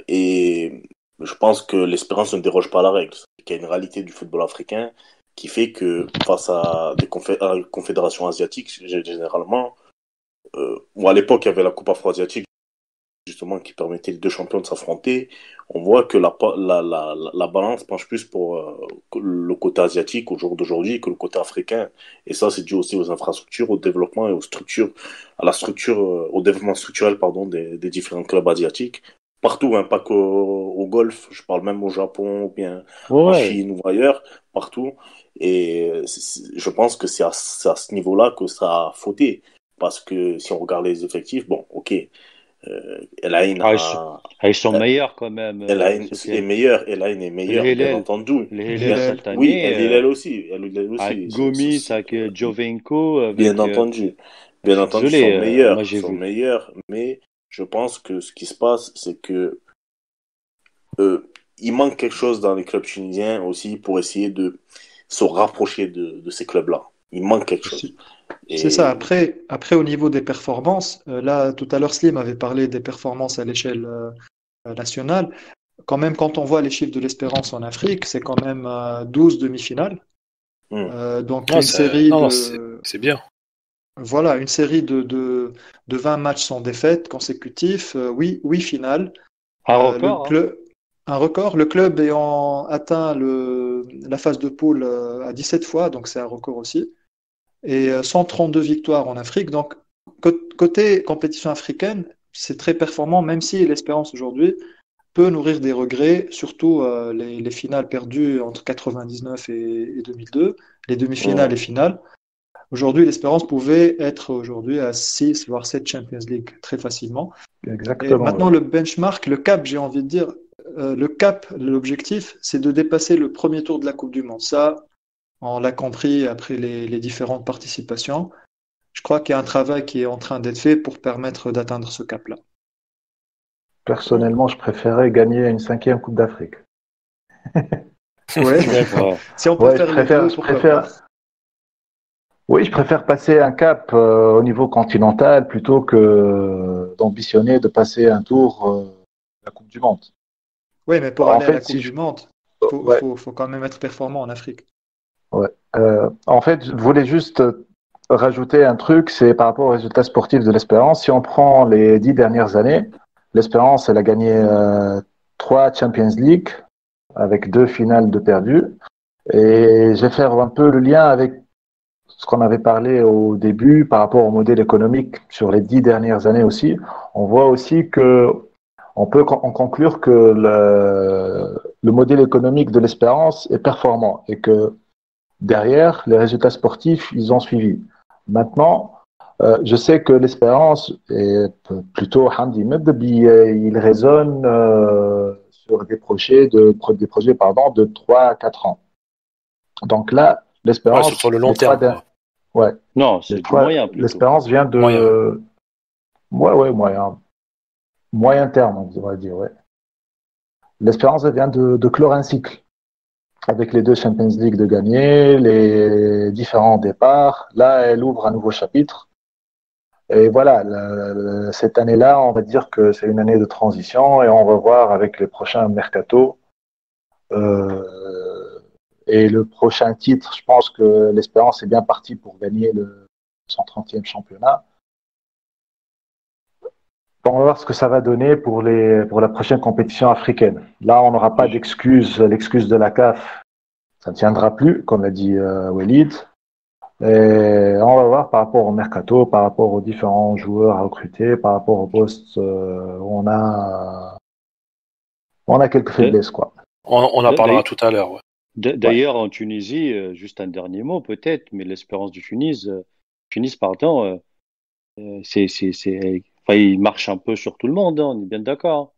Et je pense que l'espérance ne déroge pas à la règle. Il y a une réalité du football africain qui fait que face à à une confédération asiatique, généralement, ou à l'époque il y avait la Coupe afro-asiatique, justement qui permettait les deux champions de s'affronter, on voit que la balance penche plus pour le côté asiatique au jour d'aujourd'hui que le côté africain. Et ça, c'est dû aussi aux infrastructures, au développement et aux structures, à la structure, au développement structurel, pardon, des différents clubs asiatiques. Partout, hein, pas qu'au Golfe, je parle même au Japon, ou bien en Ouais, Chine ou ailleurs, partout. Et je pense que c'est à ce niveau-là que ça a fauté. Parce que si on regarde les effectifs, bon, ok, Elaine ah, a, ils sont meilleurs quand même, Elaine est Sofiane. meilleur, Elaine est Le meilleur, bien Hillel, entendu. le Hillel Bien, L'Hilal. cette oui, année, El Hilal aussi, El Hilal avec aussi, Gomis, avec Jovenko, bien avec. entendu. Je Bien suis entendu, désolé, moi ils j'ai sont vu. meilleurs, mais je pense que ce qui se passe, c'est que il manque quelque chose dans les clubs tunisiens aussi pour essayer de se rapprocher de ces clubs-là. Il manque quelque chose. C'est ça. Et Après, au niveau des performances, là, tout à l'heure, Slim avait parlé des performances à l'échelle nationale. Quand même, quand on voit les chiffres de l'Espérance en Afrique, c'est quand même 12 demi-finales. hmm, Donc, Non, une série non, de. c'est bien. Voilà, une série de 20 matchs sans défaite consécutifs, oui finales. Un Le record, hein. club, un record, le club ayant atteint la phase de poule à 17 fois, donc c'est un record aussi. Et 132 victoires en Afrique. Donc, côté compétition africaine, c'est très performant, même si l'Espérance aujourd'hui peut nourrir des regrets, surtout les finales perdues entre 99 et 2002, les demi-finales Ouais. et finales. Aujourd'hui, l'Espérance pouvait être aujourd'hui à 6 voire 7 Champions League très facilement. Et Exactement, maintenant, oui. le benchmark, le cap, j'ai envie de dire, le cap, l'objectif, c'est de dépasser le premier tour de la Coupe du Monde. Ça, on l'a compris après les différentes participations. Je crois qu'il y a un travail qui est en train d'être fait pour permettre d'atteindre ce cap-là. Personnellement, je préférais gagner une 5e Coupe d'Afrique. Ouais, D'accord. Ouais. si on peut Ouais, faire les deux, pourquoi pas? oui, je préfère passer un cap au niveau continental plutôt que d'ambitionner de passer un tour la Coupe du Monde. Oui, mais pour En aller à la fait, Coupe si du je, Monde, ouais, faut quand même être performant en Afrique. ouais. En fait, je voulais juste rajouter un truc, c'est par rapport aux résultats sportifs de l'Espérance. Si on prend les 10 dernières années, l'Espérance, elle a gagné 3 Champions League avec 2 finales de perdues. Et je vais faire un peu le lien avec ce qu'on avait parlé au début par rapport au modèle économique sur les 10 dernières années aussi. On voit aussi que on peut en conclure que le modèle économique de l'Espérance est performant et que derrière, les résultats sportifs, ils ont suivi. Maintenant, je sais que l'Espérance est plutôt Hamdi Medbi, il raisonne sur des projets de 3 à 4 ans. Donc là, Ouais, sur l'Espérance, le long terme, quoi. ouais, Non, c'est du moyen plutôt. l'Espérance vient Moyen. de, ouais, moyen terme, on va dire, ouais. L'Espérance vient de clore un cycle avec les 2 Champions League de gagner, les différents départs. Là, elle ouvre un nouveau chapitre. Et voilà, cette année-là, on va dire que c'est une année de transition et on va voir avec les prochains mercato. Euh, et le prochain titre, je pense que l'Espérance est bien partie pour gagner le 130e championnat. On va voir ce que ça va donner pour la prochaine compétition africaine. Là, on n'aura pas d'excuse, l'excuse de la CAF, ça ne tiendra plus, comme l'a dit Walid. Et on va voir par rapport au mercato, par rapport aux différents joueurs à recruter, par rapport au poste où on a quelques D- faiblesses, quoi. On en parlera d'ailleurs, tout à l'heure, ouais. Ouais. D'ailleurs, en Tunisie, juste un dernier mot peut-être, mais l'Espérance du Tunis, pardon, enfin, il marche un peu sur tout le monde, hein, on est bien d'accord.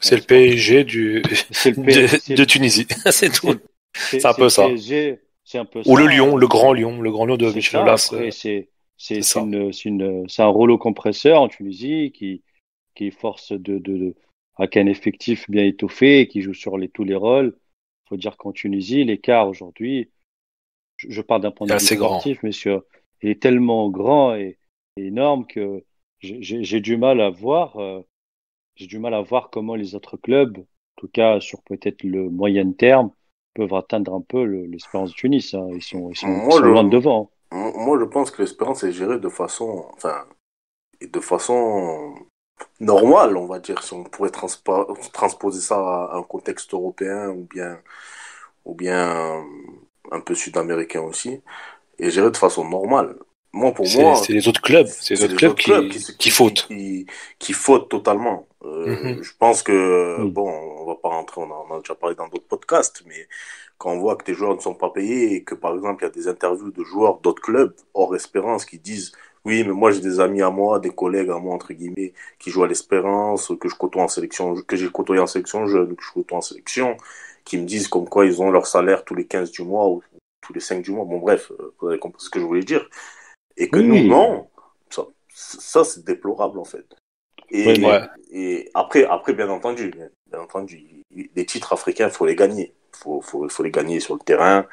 C'est le Sportif. PSG C'est le, P- c'est de le, Tunisie. C'est c'est tout. le, C'est un c'est peu le ça. PSG, c'est un peu Ou ça, le hein, Lion, le grand Lion de c'est Michel ça. Aulas, Après, c'est ça. c'est un rouleau compresseur en Tunisie qui force avec un effectif bien étoffé et qui joue sur tous les rôles. Il faut dire qu'en Tunisie, l'écart aujourd'hui, je parle d'un point C'est de vue assez grand. sportif, mais il est tellement grand et énorme que j'ai du mal à voir, j'ai du mal à voir comment les autres clubs, en tout cas sur peut-être le moyen terme, peuvent atteindre un peu l'Espérance de Tunis, hein. Ils Moi, sont loin de devant. moi, je pense que l'espérance est gérée de façon, enfin, de façon normale, on va dire, si on pourrait transposer ça à un contexte européen ou bien un peu sud-américain aussi, et gérée de façon normale. Moi, pour moi, C'est les autres clubs. C'est les c'est autres les clubs autres clubs qui fautent. qui fautent totalement. Mhm. Je pense que, Oui. bon, on va pas rentrer, on en a déjà parlé dans d'autres podcasts, mais quand on voit que tes joueurs ne sont pas payés et que, par exemple, il y a des interviews de joueurs d'autres clubs hors Espérance qui disent, oui, mais moi, j'ai des amis à moi, des collègues à moi, entre guillemets, qui jouent à l'Espérance, que je côtoie en sélection, que j'ai côtoyé en sélection jeune, que je côtoie en sélection, qui me disent comme quoi ils ont leur salaire tous les 15 du mois ou tous les 5 du mois. Bon, bref, vous avez compris ce que je voulais dire. Et que Oui, nous, oui. non. Ça c'est déplorable, en fait. Ouais, mais Ouais. Et après, bien entendu, les titres africains, il faut les gagner. Faut les gagner sur le terrain.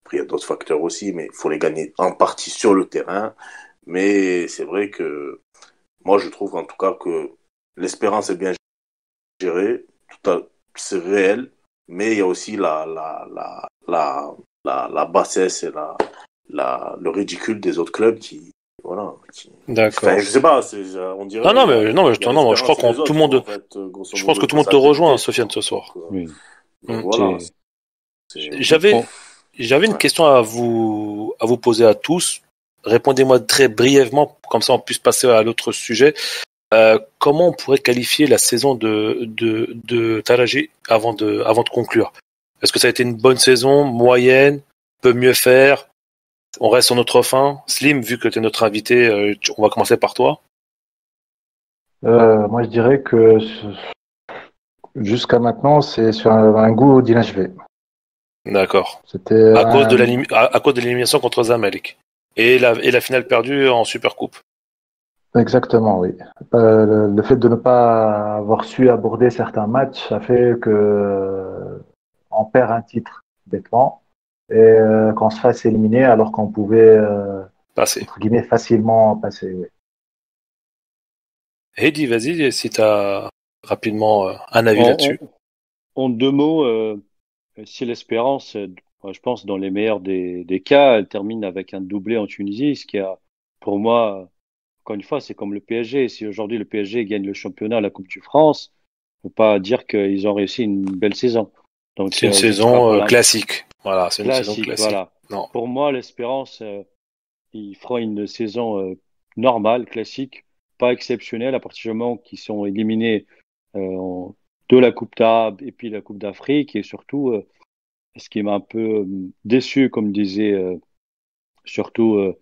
Après, il y a d'autres facteurs aussi, mais il faut les gagner en partie sur le terrain. Mais c'est vrai que moi, je trouve en tout cas que l'espérance est bien gérée. C'est réel. Mais il y a aussi la bassesse et le ridicule des autres clubs qui, voilà, voilà. D'accord. Enfin, je sais pas, on dirait. Non, mais je crois que tout le monde, en fait, grosso je pense modo, que tout de le monde sa te rejoint, activité, Sofiane, tu ce vois. soir. Oui. Donc Hmm. voilà. J'avais On- une Ouais. question à vous poser à tous. Répondez-moi très brièvement, comme ça on puisse passer à l'autre sujet. Comment on pourrait qualifier la saison de Taraji avant de conclure? Est-ce que ça a été une bonne saison, moyenne, peut mieux faire? On reste sur notre fin. Slim, vu que tu es notre invité, on va commencer par toi. Moi, je dirais que jusqu'à maintenant, c'est sur un goût d'inachevé. D'accord. C'était À cause à cause de l'élimination contre Zamalek. Et la finale perdue en Supercoupe. exactement, oui. Le fait de ne pas avoir su aborder certains matchs a fait que on perd un titre bêtement et qu'on se fasse éliminer alors qu'on pouvait, Passé. entre guillemets, facilement passer. Oui. Heidi, vas-y, si tu as rapidement un avis en, là-dessus. en 2 mots, si l'Espérance, moi, je pense, dans les meilleurs des cas, elle termine avec un doublé en Tunisie, ce qui a, pour moi, encore une fois, c'est comme le PSG. Si aujourd'hui le PSG gagne le championnat, la Coupe de France, faut pas dire qu'ils ont réussi une belle saison. Donc, C'est une saison j'extrapole un classique. Voilà, c'est une saison classique, classique. voilà. Non. Pour moi, l'Espérance, ils feront une saison normale, classique, pas exceptionnelle à partir du moment qu'ils sont éliminés de la Coupe d'Arabe et puis la Coupe d'Afrique. Et surtout, ce qui m'a un peu déçu, comme disait surtout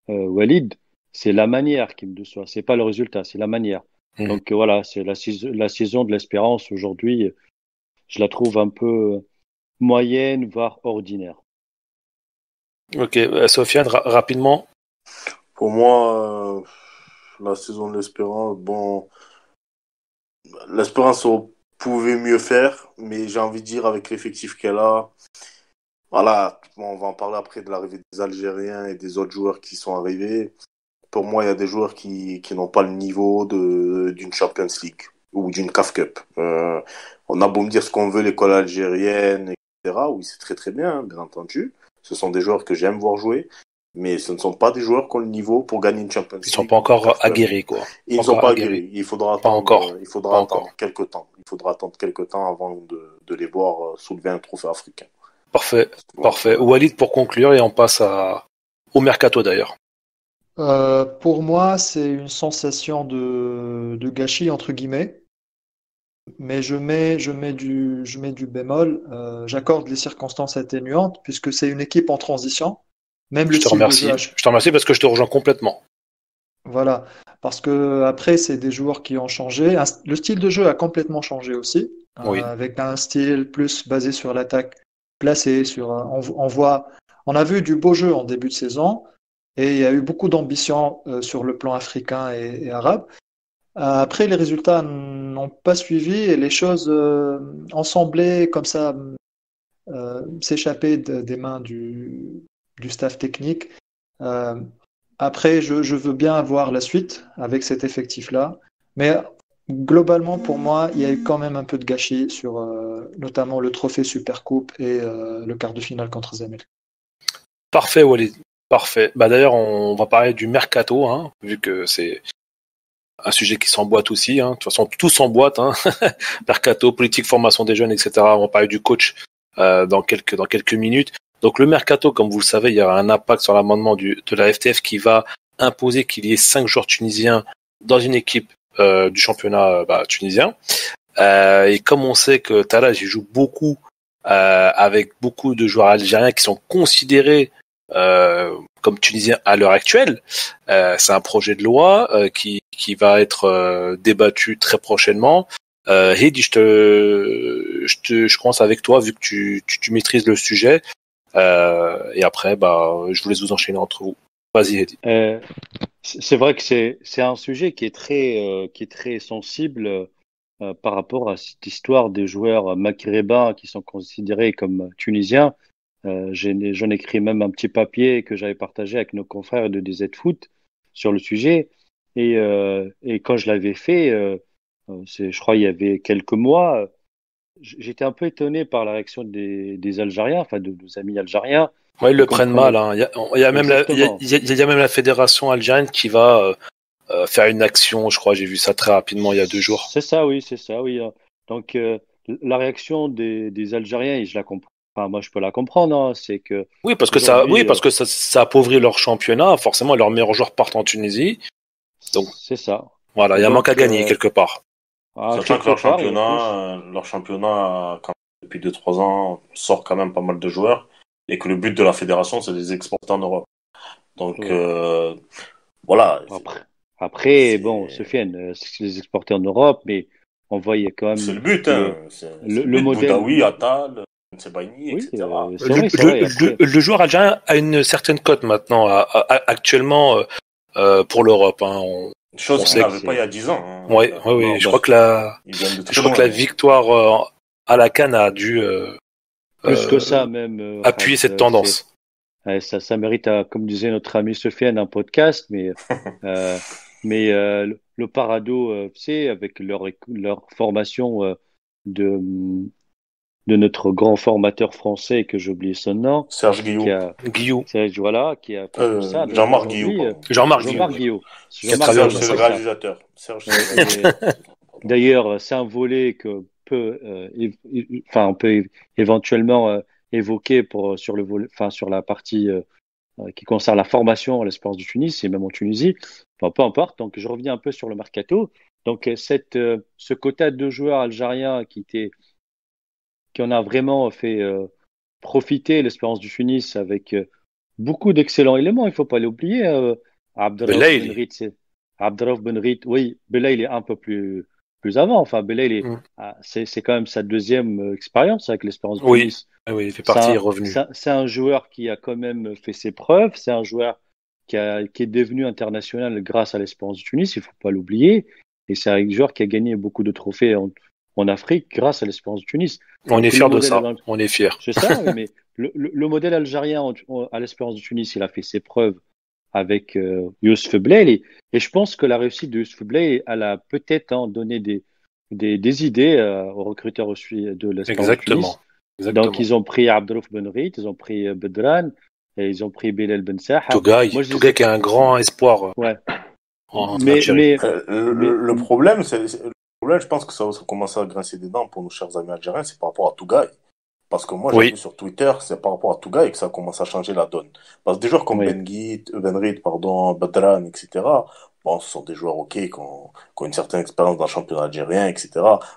Walid, c'est la manière qui me déçoit. C'est pas le résultat, c'est la manière. Mhm. Donc voilà, c'est la saison de l'Espérance aujourd'hui. Je la trouve un peu moyenne, voire ordinaire. Ok, Sofiane, rapidement. Pour moi, la saison de l'Espérance, bon, l'Espérance pouvait mieux faire, mais j'ai envie de dire avec l'effectif qu'elle a, voilà, bon, on va en parler après de l'arrivée des Algériens et des autres joueurs qui sont arrivés. Pour moi, il y a des joueurs qui n'ont pas le niveau d'une Champions League ou d'une CAF Cup. On a beau me dire ce qu'on veut, l'école algérienne, etc. Oui, c'est très très bien, bien entendu. Ce sont des joueurs que j'aime voir jouer, mais ce ne sont pas des joueurs qui ont le niveau pour gagner une Champions Ils sont League pas ou une encore CAF Cup. aguerris, quoi. Ils Pas ne sont encore pas aguerris. aguerris. Il faudra Pas encore. attendre, Pas encore. quelques temps. Il faudra attendre quelques temps avant de les voir soulever un trophée africain. Parfait. Donc, Parfait. Walid, pour conclure, et on passe au mercato d'ailleurs. Pour moi, c'est une sensation de gâchis, entre guillemets, mais je mets du bémol. J'accorde les circonstances atténuantes, puisque c'est une équipe en transition. Même Je le te style de jeu remercie. Je te remercie parce que je te rejoins complètement. voilà. Parce que après, c'est des joueurs qui ont changé. Le style de jeu a complètement changé aussi, Oui. avec un style plus basé sur l'attaque placée, on a vu du beau jeu en début de saison, et il y a eu beaucoup d'ambition sur le plan africain et arabe. Après, les résultats n'ont pas suivi et les choses ont semblé comme ça s'échapper des mains du staff technique. Euh, Après, je veux bien avoir la suite avec cet effectif-là, mais globalement, pour moi, il y a eu quand même un peu de gâchis sur notamment le trophée Supercoupe et le quart de finale contre Zamalek. Parfait, Walid. Parfait. Bah d'ailleurs, on va parler du mercato, hein, vu que c'est un sujet qui s'emboîte aussi. Hein. De toute façon, tout s'emboîte. Hein. Mercato, politique, formation des jeunes, etc. On va parler du coach dans quelques minutes. Donc le mercato, comme vous le savez, il y aura un impact sur l'amendement de la FTF qui va imposer qu'il y ait 5 joueurs tunisiens dans une équipe du championnat tunisien. Et comme on sait que Talaj joue beaucoup avec beaucoup de joueurs algériens qui sont considérés comme tunisiens à l'heure actuelle, c'est un projet de loi qui va être débattu très prochainement. Heidi, je commence avec toi vu que tu maîtrises le sujet. Et après, je vous laisse vous enchaîner entre vous. Vas-y, Heidi. C'est vrai que c'est un sujet qui est très sensible par rapport à cette histoire des joueurs maghrébins qui sont considérés comme tunisiens. J'en ai écrit même un petit papier que j'avais partagé avec nos confrères de DZ Foot sur le sujet. Et quand je l'avais fait, je crois il y avait quelques mois, j'étais un peu étonné par la réaction des Algériens, enfin de nos amis algériens, Ouais, ils le Vous prennent comprenez? mal. Hein. Il y a même Exactement. il y a même la fédération algérienne qui va faire une action. Je crois, j'ai vu ça très rapidement il y a 2 jours. C'est ça, oui, c'est ça, oui. Donc, la réaction des Algériens, et je la comprends. Enfin, moi, je peux la comprendre, hein, c'est que Oui, aujourd'hui, parce que ça appauvrit leur championnat. Forcément, leurs meilleurs joueurs partent en Tunisie. Donc c'est ça. voilà, il Et y a un manque à donc, gagner quelque part. Sachant que quelque part, et en plus, leur championnat, depuis 2 3 ans, sort quand même pas mal de joueurs et que le but de la fédération, c'est de les exporter en Europe. Donc, ouais. voilà, Après, après, bon, c'est Sofiane, c'est les exporter en Europe, mais on voit il y a quand c'est même le but, le, hein. C'est le, le le but. modèle. Boudaoui, Attal, Sebaini, Oui, etc. c'est vrai. Après, Le joueur algérien a une certaine cote maintenant, actuellement pour l'Europe. Hein. Chose On qu'il sait ouais, que n'avait pas il y c'est a 10 ans. Hein. ouais, ouais, Non, oui. bah, ils viennent de Je très crois que loin. la Hein. victoire à la CAN a dû plus que ça même, appuyer Khaled, cette tendance. ça mérite, comme disait notre ami Sofiane, un podcast, euh, le Parado, tu sais, avec leur formation de, de notre grand formateur français, que j'ai oublié son nom, Serge qui Guillou. a, Guillaume, voilà, qui a fait tout ça. Donc Jean-Marc Guillou, aujourd'hui, pardon. Jean-Marc Guillou, Guillaume, Jean-Marc oui. Guillaume, qui a Jean-Marc travaillé en Serge, Guillaume, c'est le c'est Jugoslavie. ça. réalisateur. Serge, c'est le Et, réalisateur. Pardon. d'ailleurs, c'est un volet que enfin, on peut éventuellement évoquer sur le volet, enfin, sur la partie qui concerne la formation à l'Espérance du Tunis et même en Tunisie. Enfin, peu importe. Donc, je reviens un peu sur le mercato. Donc, ce quota de joueurs algériens qui en a vraiment fait profiter l'Espérance du Tunis avec beaucoup d'excellents éléments. Il ne faut pas l'oublier. Abderraouf Belaïli. Benrit, Abderraouf Benrit, oui, Bela, il est un peu plus avant. Enfin, Bela, Mm. c'est quand même sa deuxième expérience avec l'Espérance du Oui, Tunis. ah oui, il fait partie, il est revenu. C'est un joueur qui a quand même fait ses preuves. C'est un joueur qui est devenu international grâce à l'Espérance du Tunis. Il ne faut pas l'oublier. Et c'est un joueur qui a gagné beaucoup de trophées en Afrique grâce à l'Espérance du Tunis. On est Donc, le fiers de modèle, ça. On est fiers. c'est ça, oui, mais le modèle algérien à l'Espérance du Tunis, il a fait ses preuves avec Youssouf Blay. Et je pense que la réussite de Youssouf Blay, elle a peut-être donné des idées aux recruteurs de l'Espérance du Tunis. Exactement. Donc, Exactement. ils ont pris Abdelouf Benrit, ils ont pris Bedran, et ils ont pris Bilal Ben Saha. Moi, Tougaï, je les Tougaï ai. qui est un grand espoir Ouais. en Mais, Algérie. mais, mais, Le problème, le problème, je pense que ça commence à grincer des dents pour nos chers amis algériens, c'est par rapport à Tougaï. Parce que moi, j'ai vu Oui, sur Twitter, c'est par rapport à Tougaï que ça commence à changer la donne. Parce que des joueurs comme oui. Benrit, pardon, Badran, etc., bon, ce sont des joueurs, ok, qui ont une certaine expérience dans le championnat algérien, etc.,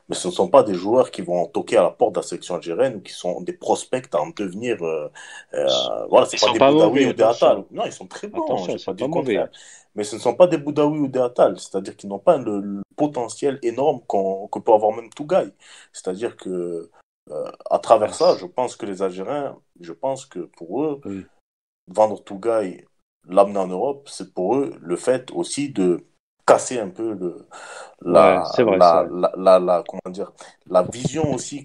mais ce ne sont pas des joueurs qui vont toquer à la porte de la sélection algérienne ou qui sont des prospects à en devenir, voilà, Ils c'est pas sont des pas Boudaoui mauvais, ou des Attal. attention. Non, ils sont très bons, Attention, j'ai ils pas sont dit pas le mauvais. contraire. Mais ce ne sont pas des Boudaoui ou des Attal, c'est-à-dire qu'ils n'ont pas le potentiel énorme que peut avoir même Tougaï. C'est-à-dire que, à travers ça, je pense que les Algériens, je pense que pour eux, Oui. vendre Tougaï, l'amener en Europe, c'est pour eux le fait aussi de casser un peu Ouais, c'est vrai, c'est vrai. comment dire, la vision aussi,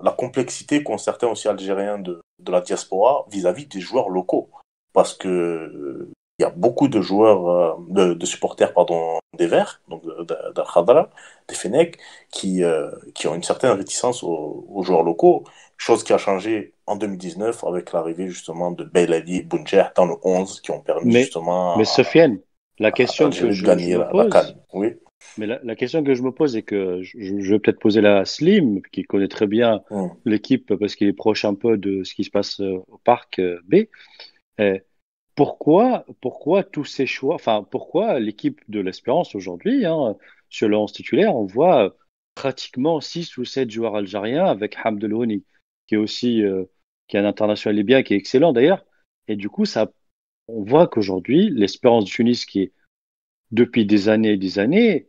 la complexité qu'ont certains aussi Algériens de la diaspora vis-à-vis des joueurs locaux. Parce que il y a beaucoup de joueurs, de supporters, pardon, des Verts, donc d'Al Khadra, des Fennecs, qui ont une certaine réticence aux joueurs locaux, chose qui a changé en 2019 avec l'arrivée justement de Belali et Bounjer dans le 11, qui ont permis Mais, justement mais Sofiane, la à question que l'Algérie de je gagner me la CAN. pose, Oui. mais la question que je me pose et que je vais peut-être poser la Slim, qui connaît très bien Mm. l'équipe parce qu'il est proche un peu de ce qui se passe au parc B. Euh, pourquoi tous ces choix, enfin, pourquoi l'équipe de l'Espérance aujourd'hui, sur le 11 titulaire, on voit pratiquement 6 ou 7 joueurs algériens avec Hamdelouni, qui est aussi, qui est un international libyen, qui est excellent d'ailleurs. Et du coup, on voit qu'aujourd'hui, l'Espérance de Tunis, qui est depuis des années et des années,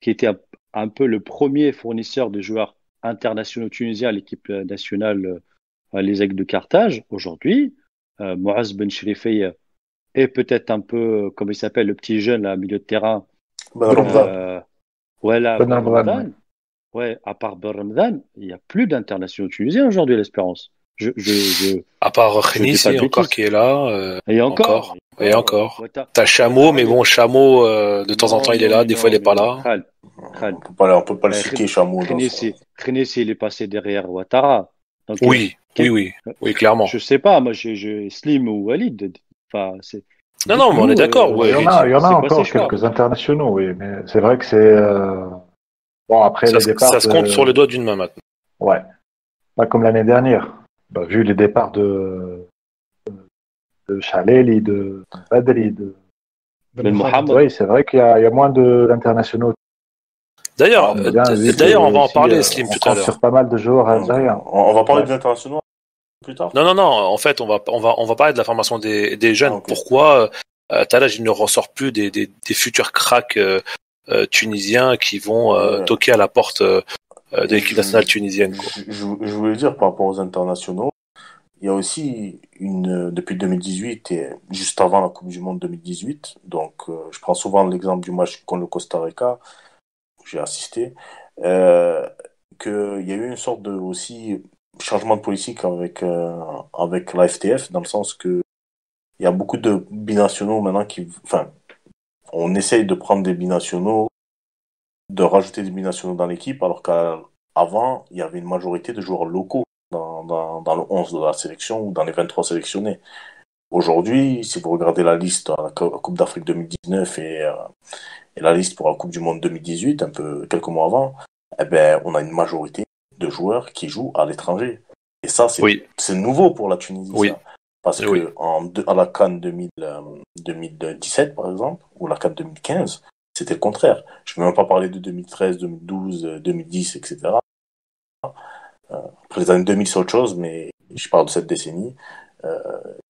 qui était un peu le premier fournisseur de joueurs internationaux tunisiens à l'équipe nationale, les Aigles de Carthage, aujourd'hui, Mouaz Ben Cherifi et peut-être un peu, comme il s'appelle, le petit jeune, là, milieu de terrain, Ben Ramadan. euh, ouais, là, Ben Ben Ramadan, ouais. Ramadan. Ouais, à part Ben Ramadan, il n'y a plus d'internationaux tunisiens aujourd'hui à l'Espérance. à part Je dis pas Khenissi de encore bêtises. qui est là, Et encore, encore, et encore. T'as Chameau, Ouattara, mais bon, Chameau, de temps en temps, non, il est non, là, mais des fois, il non, est mais pas non. là. Khal, Khal. On peut pas le citer, Chamou, dans son... Khenesi, il est passé derrière Ouattara. Donc, Oui, oui, clairement. je sais pas, moi, Slim ou Walid. Enfin, Non, mais on est d'accord. Il Ouais, y en a, il y en a c'est quoi ces encore choix? quelques internationaux, oui, mais c'est vrai que c'est bon après les départs ça se compte sur les doigts d'une main maintenant. ouais, pas comme l'année dernière. Bah, vu les départs de Chaleli, de Badri, Ben Mohamed. oui, c'est vrai qu'il y a moins d'internationaux. D'ailleurs, On a bien vu d'ailleurs, on que va en aussi, parler, Slim, on tout à compte l'heure. sur pas mal de joueurs algériens. On va parler Ouais. des internationaux plus tard. Non. En fait, on va parler de la formation des jeunes. Ah, ok. Pourquoi Talaj il ne ressort plus des futurs cracks tunisiens qui vont Ouais. toquer à la porte de l'équipe nationale tunisienne, quoi. Je voulais dire par rapport aux internationaux, il y a aussi depuis 2018 et juste avant la Coupe du Monde 2018, donc je prends souvent l'exemple du match contre le Costa Rica, où j'ai assisté, euh, qu'il y a eu une sorte de aussi changement de politique avec la FTF, dans le sens que il y a beaucoup de binationaux maintenant enfin, on essaye de prendre des binationaux, de rajouter des binationaux dans l'équipe, alors qu'avant, il y avait une majorité de joueurs locaux dans le 11 de la sélection ou dans les 23 sélectionnés. Aujourd'hui, si vous regardez la liste à la Coupe d'Afrique 2019 et la liste pour la Coupe du Monde 2018, un peu quelques mois avant, eh ben, on a une majorité de joueurs qui jouent à l'étranger. Et ça, c'est nouveau pour la Tunisie. Oui. Ça. Parce que à la CAN 2017, par exemple, ou la CAN 2015, c'était le contraire. Je ne vais même pas parler de 2013, 2012, 2010, etc. Après les années 2000, c'est autre chose, mais je parle de cette décennie.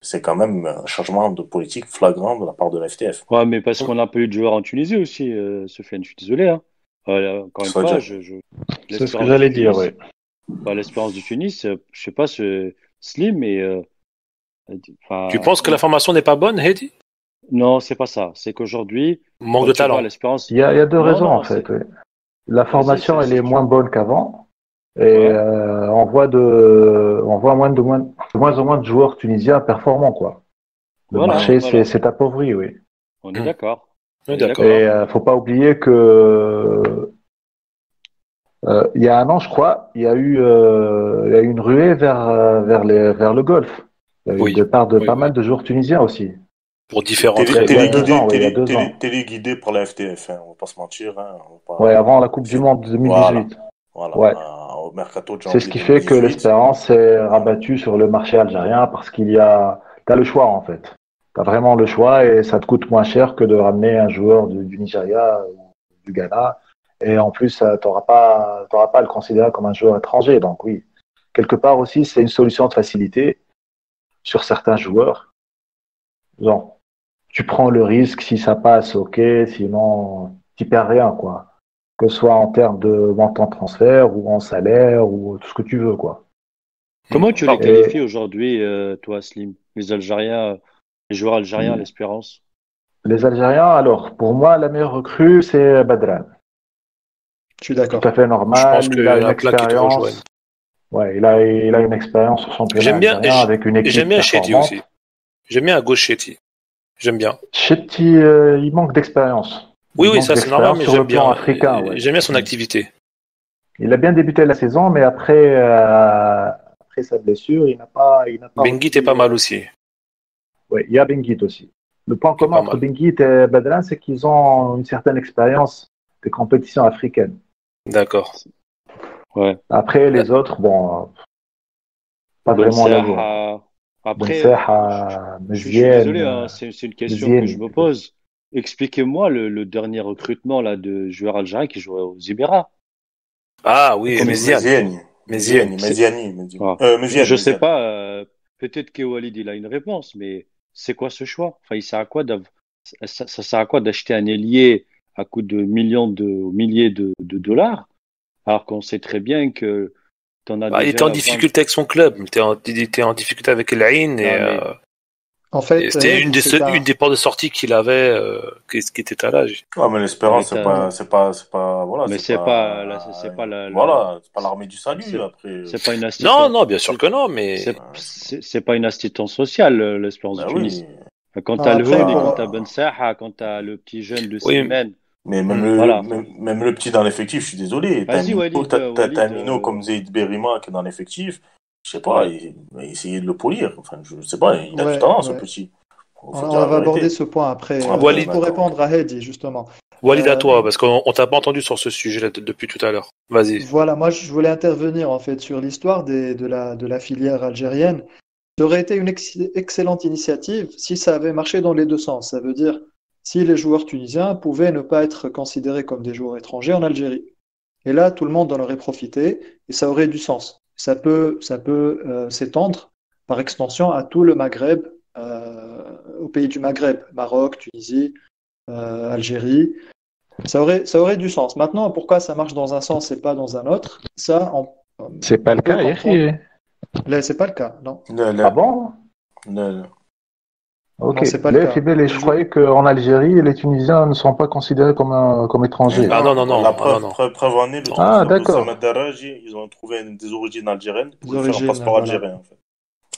C'est quand même un changement de politique flagrant de la part de la FTF. Ouais, mais parce qu'on n'a pas eu de joueurs en Tunisie aussi, Sofiane, je suis désolé. Hein. Encore une fois, c'est ce que j'allais dire, oui. L'espérance du Tunis, je sais pas, Slim, mais tu penses que la formation n'est pas bonne, Hedi? Non, c'est pas ça. C'est qu'aujourd'hui, manque de talent. Il y a deux raisons en fait. Oui. La formation, elle est moins bonne qu'avant. Et on voit de moins en moins de joueurs tunisiens performants, quoi. Le marché s'est appauvri, oui. On est d'accord. Et faut pas oublier que il y a un an, je crois, il y a eu une ruée vers le golf. Il y a eu le départ de pas mal de joueurs tunisiens aussi. Pour différents téléguidé par la FTF, hein, on va pas se mentir. Hein, ouais, avant la Coupe du Monde 2018. Voilà. Ouais. Au mercato de c'est ce qui fait que l'Espérance est rabattue sur le marché algérien parce t'as le choix en fait. T'as vraiment le choix et ça te coûte moins cher que de ramener un joueur du Nigeria ou du Ghana. Et en plus, t'auras pas à le considérer comme un joueur étranger. Donc oui, quelque part aussi, c'est une solution de facilité sur certains joueurs. Genre, tu prends le risque, si ça passe, ok, sinon, tu perds rien, quoi. Que ce soit en termes de montant de transfert ou en salaire ou tout ce que tu veux, quoi. Comment tu les qualifies aujourd'hui, toi, Slim? Les Algériens, les joueurs algériens, l'Espérance? Les Algériens, alors, pour moi, la meilleure recrue, c'est Badran. Je suis d'accord. Tout à fait normal. Je pense il a une expérience. Ouais, il a une expérience sur son championnat algérien avec une équipe j'aime bien Chetty aussi. J'aime bien à gauche Chetty. J'aime bien. Chetty, il manque d'expérience. Oui, ça c'est normal, mais j'aime bien. Africain, j'aime bien son activité. Il a bien débuté la saison, mais après sa blessure, il n'a pas. Benguit est pas mal aussi. Oui, il y a Benguit aussi. Le point commun entre Benguit et Badran, c'est qu'ils ont une certaine expérience des compétitions africaines. D'accord. Ouais. Après, les autres, bon, pas vraiment la voix. Après, je suis désolé, hein, c'est une question que je me pose. Expliquez-moi le dernier recrutement là, de joueurs algériens qui jouaient aux Ibera. Ah oui, Méziani. Je sais pas, peut-être que Walid il a une réponse, mais c'est quoi ce choix? Enfin, il sert à quoi ça sert à quoi d'acheter un ailier à coût de milliers de dollars, alors qu'on sait très bien que il était en difficulté avec son club, il était en difficulté avec El Ain et en fait, c'était une des portes de sortie qu'il avait qui était à l'âge. Ouais, mais l'Espérance c'est pas voilà, mais c'est pas l'armée du salut après. C'est pas une assistance. Non, bien sûr que non, mais c'est pas une assistance sociale, l'Espérance du Tunis. Quand t'as le Houd, quand t'as Ben Saha, quand t'as le petit jeune de Simen. Mais même le petit dans l'effectif, je suis désolé. T'as un minot comme Zaid Berima qui est dans l'effectif. je sais pas, essayer de le polir. Enfin, je sais pas, il a du Ouais, talent, ce ouais. petit. On, Faut dire on la va aborder vérité. ce point après. Ah, Walid, Pour d'accord, ok. répondre à Heidi, justement. Walid à Euh, toi, parce qu'on t'a pas entendu sur ce sujet-là depuis tout à l'heure. Vas-y. voilà, moi je voulais intervenir en fait sur l'histoire de la filière algérienne. Ça aurait été une excellente initiative si ça avait marché dans les deux sens. Ça veut dire si les joueurs tunisiens pouvaient ne pas être considérés comme des joueurs étrangers en Algérie. Et là, tout le monde en aurait profité et ça aurait du sens. Ça peut s'étendre par extension à tout le Maghreb, aux pays du Maghreb, Maroc, Tunisie, Algérie. Ça aurait du sens. Maintenant, pourquoi ça marche dans un sens et pas dans un autre, ça, C'est pas on le peut cas, comprendre. Yahya. Là, c'est pas le cas, non. Là, Ah là, bon? là, là. Non, Ok. c'est pas le Là, cas. Fidèle, je croyais qu'en Algérie, les Tunisiens ne sont pas considérés comme étrangers. Ah non, non, Non, non. la Ah non, preuve, non. preuve en est, le Non. Ah, transfert de Samed d'accord. Darraji, ils ont trouvé des origines algériennes Les pour lui faire un origines, passeport voilà. algérien, en fait.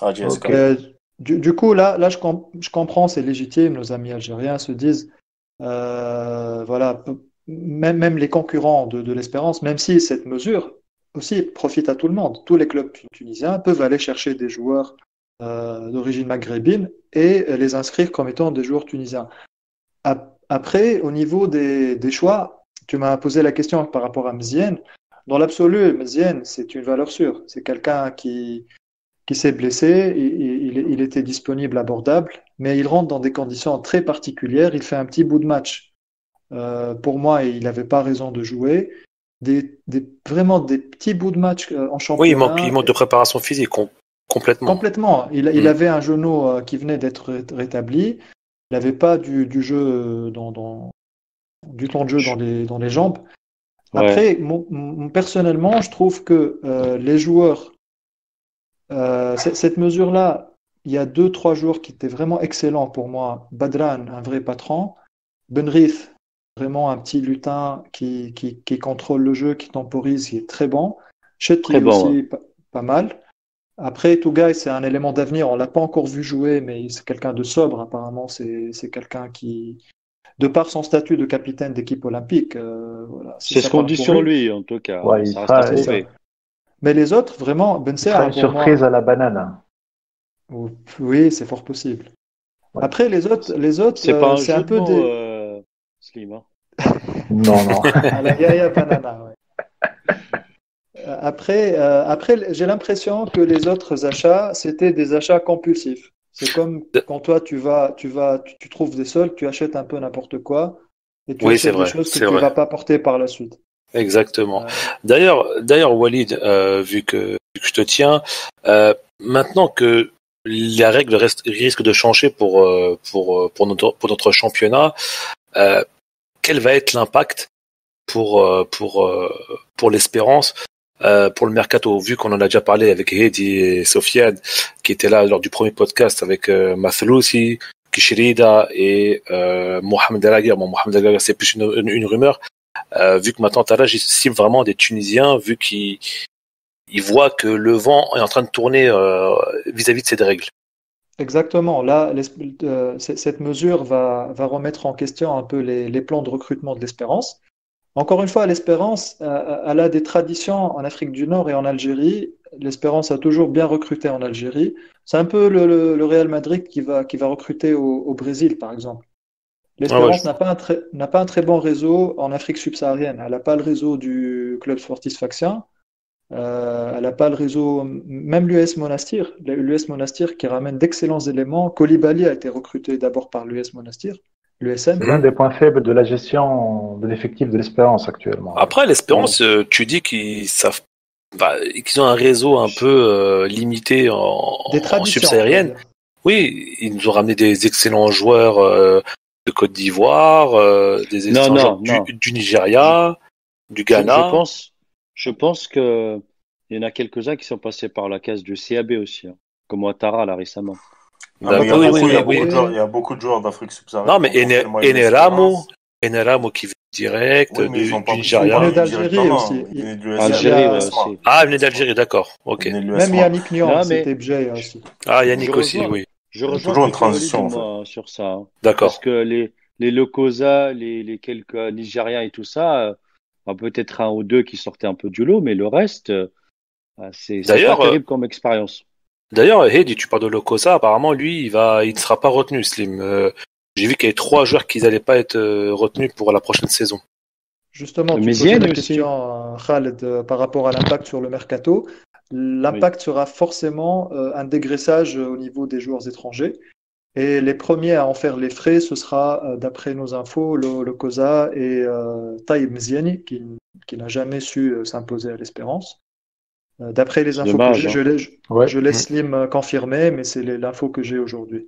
Ah, Ok. GSK. Du coup, là je comprends, c'est légitime. Nos amis algériens se disent, voilà, même les concurrents de l'Espérance, même si cette mesure aussi profite à tout le monde. Tous les clubs tunisiens peuvent aller chercher des joueurs d'origine maghrébine et les inscrire comme étant des joueurs tunisiens. Après, au niveau des choix, tu m'as posé la question par rapport à Mzien. Dans l'absolu, Mzien, c'est une valeur sûre. C'est quelqu'un qui s'est blessé, il était disponible, abordable, mais il rentre dans des conditions très particulières. Il fait un petit bout de match. Pour moi, il n'avait pas raison de jouer. Vraiment des petits bouts de match en Oui, il championnat. manque de préparation physique, complètement. Complètement. Il Hmm. avait un genou qui venait d'être rétabli. Il n'avait pas du jeu du temps de jeu dans les jambes. Ouais, Après, personnellement, je trouve que les joueurs, cette mesure-là, il y a deux, trois joueurs qui étaient vraiment excellents pour moi. Badran, un vrai patron. Benrith, vraiment un petit lutin qui contrôle le jeu, qui temporise, qui est très bon. très Chetli bon. Ouais. aussi, pas mal. Après, Tougaï, c'est un élément d'avenir. On l'a pas encore vu jouer, mais c'est quelqu'un de sobre. Apparemment, c'est quelqu'un qui, de par son statut de capitaine d'équipe olympique, voilà, si C'est ça ce qu'on parle dit pour sur lui. lui, en tout cas. Ouais, Ça reste à C'est ça. prouver. Mais les autres, vraiment, il sera Benser, une pour surprise moi, à la banane. oui, c'est fort possible. Ouais. Après, les autres, C'est pas un c'est un jeu de peu mots, des. Slim, hein. Non, non. À la Yaya Banana, ouais. Après, j'ai l'impression que les autres achats, c'était des achats compulsifs. C'est comme quand toi, tu trouves des soldes, tu achètes un peu n'importe quoi et tu Oui, c'est achètes des vrai, choses que c'est tu vrai. vas pas porter par la suite. Exactement. Euh, D'ailleurs, Walid, vu que je te tiens, maintenant que la règle risque de changer pour notre championnat, euh, quel va être l'impact pour l'Espérance, pour le mercato, vu qu'on en a déjà parlé avec Hedi et Sofiane, qui étaient là lors du premier podcast avec Mathloussi, Kishirida et Mohamed Dalagir. Bon, Mohamed Dalagir, c'est plus une rumeur. Vu que maintenant Taraj cible vraiment des Tunisiens, vu qu'il voit que le vent est en train de tourner vis-à-vis de ces règles. Exactement. Là, cette mesure va remettre en question un peu les plans de recrutement de l'Espérance. Encore une fois, l'Espérance, elle a des traditions en Afrique du Nord et en Algérie. L'Espérance a toujours bien recruté en Algérie. C'est un peu le Real Madrid qui va recruter au Brésil, par exemple. Ah ouais, L'Espérance n'a pas un très bon réseau en Afrique subsaharienne. Elle n'a pas le réseau du club sportif Sfaxien. Elle n'a pas le réseau, même l'US Monastir. L'US Monastir qui ramène d'excellents éléments. Koulibaly a été recruté d'abord par l'US Monastir, C'est l'USM. l'un Mhm. des points faibles de la gestion de l'effectif de l'Espérance actuellement. Ouais. Après, Ouais. l'Espérance, tu dis qu'ils savent, bah, qu'ils ont un réseau un peu limité Des en traditions, on va subsaharienne. dire. Oui, ils nous ont ramené des excellents joueurs de Côte d'Ivoire, des Non, excellents joueurs non, non. du Je, Nigeria, du je, je Ghana. pense, je pense que il y en a quelques-uns qui sont passés par la case du CAB aussi, hein, comme Ouattara, là, récemment. Ah, mais D'accord, oui, oui, il y oui, a oui. beaucoup de joueurs, il CAB. y a beaucoup de joueurs d'Afrique Non, subsaharienne qui mais ont potentiellement aimé l'Espérance. Eneramo qui vient direct Oui, mais du ils sont Il pas Nigeria. venait venus d'Algérie directement. aussi. Il venait de Il y Algérie, l'USM, ouais, a, l'ESMA. aussi. Ah, il venait L'ESMA. d'Algérie, d'accord, Il ok. venait de même l'USMA. Yannick Niang, Non, c'était mais Bjay aussi. Ah, je Yannick aussi, rejoins, oui. je Il y a rejoins ce toujours que une dit Walid, transition, en fait. moi, sur ça, hein. Parce D'accord. que les Lokosa, les quelques Nigériens et tout ça, bah, peut-être un ou deux qui sortaient un peu du lot, mais le reste, C'est D'ailleurs, pas terrible comme expérience. D'ailleurs, Heidi, tu parles de Lokosa, apparemment, lui, il ne sera pas retenu, Slim. J'ai vu qu'il y avait 3 joueurs qui n'allaient pas être retenus pour la prochaine saison. Justement, tu posais Méziane la aussi. question, Khaled, par rapport à l'impact sur le mercato. L'impact sera forcément un dégraissage au niveau des joueurs étrangers. Et les premiers à en faire les frais, ce sera, d'après nos infos, le Koza et Taïb Mziani, qui n'a jamais su s'imposer à l'Espérance. D'après les C'est infos dommage, que j'ai, Ouais. je laisse Slim confirmer, mais c'est l'info que j'ai aujourd'hui.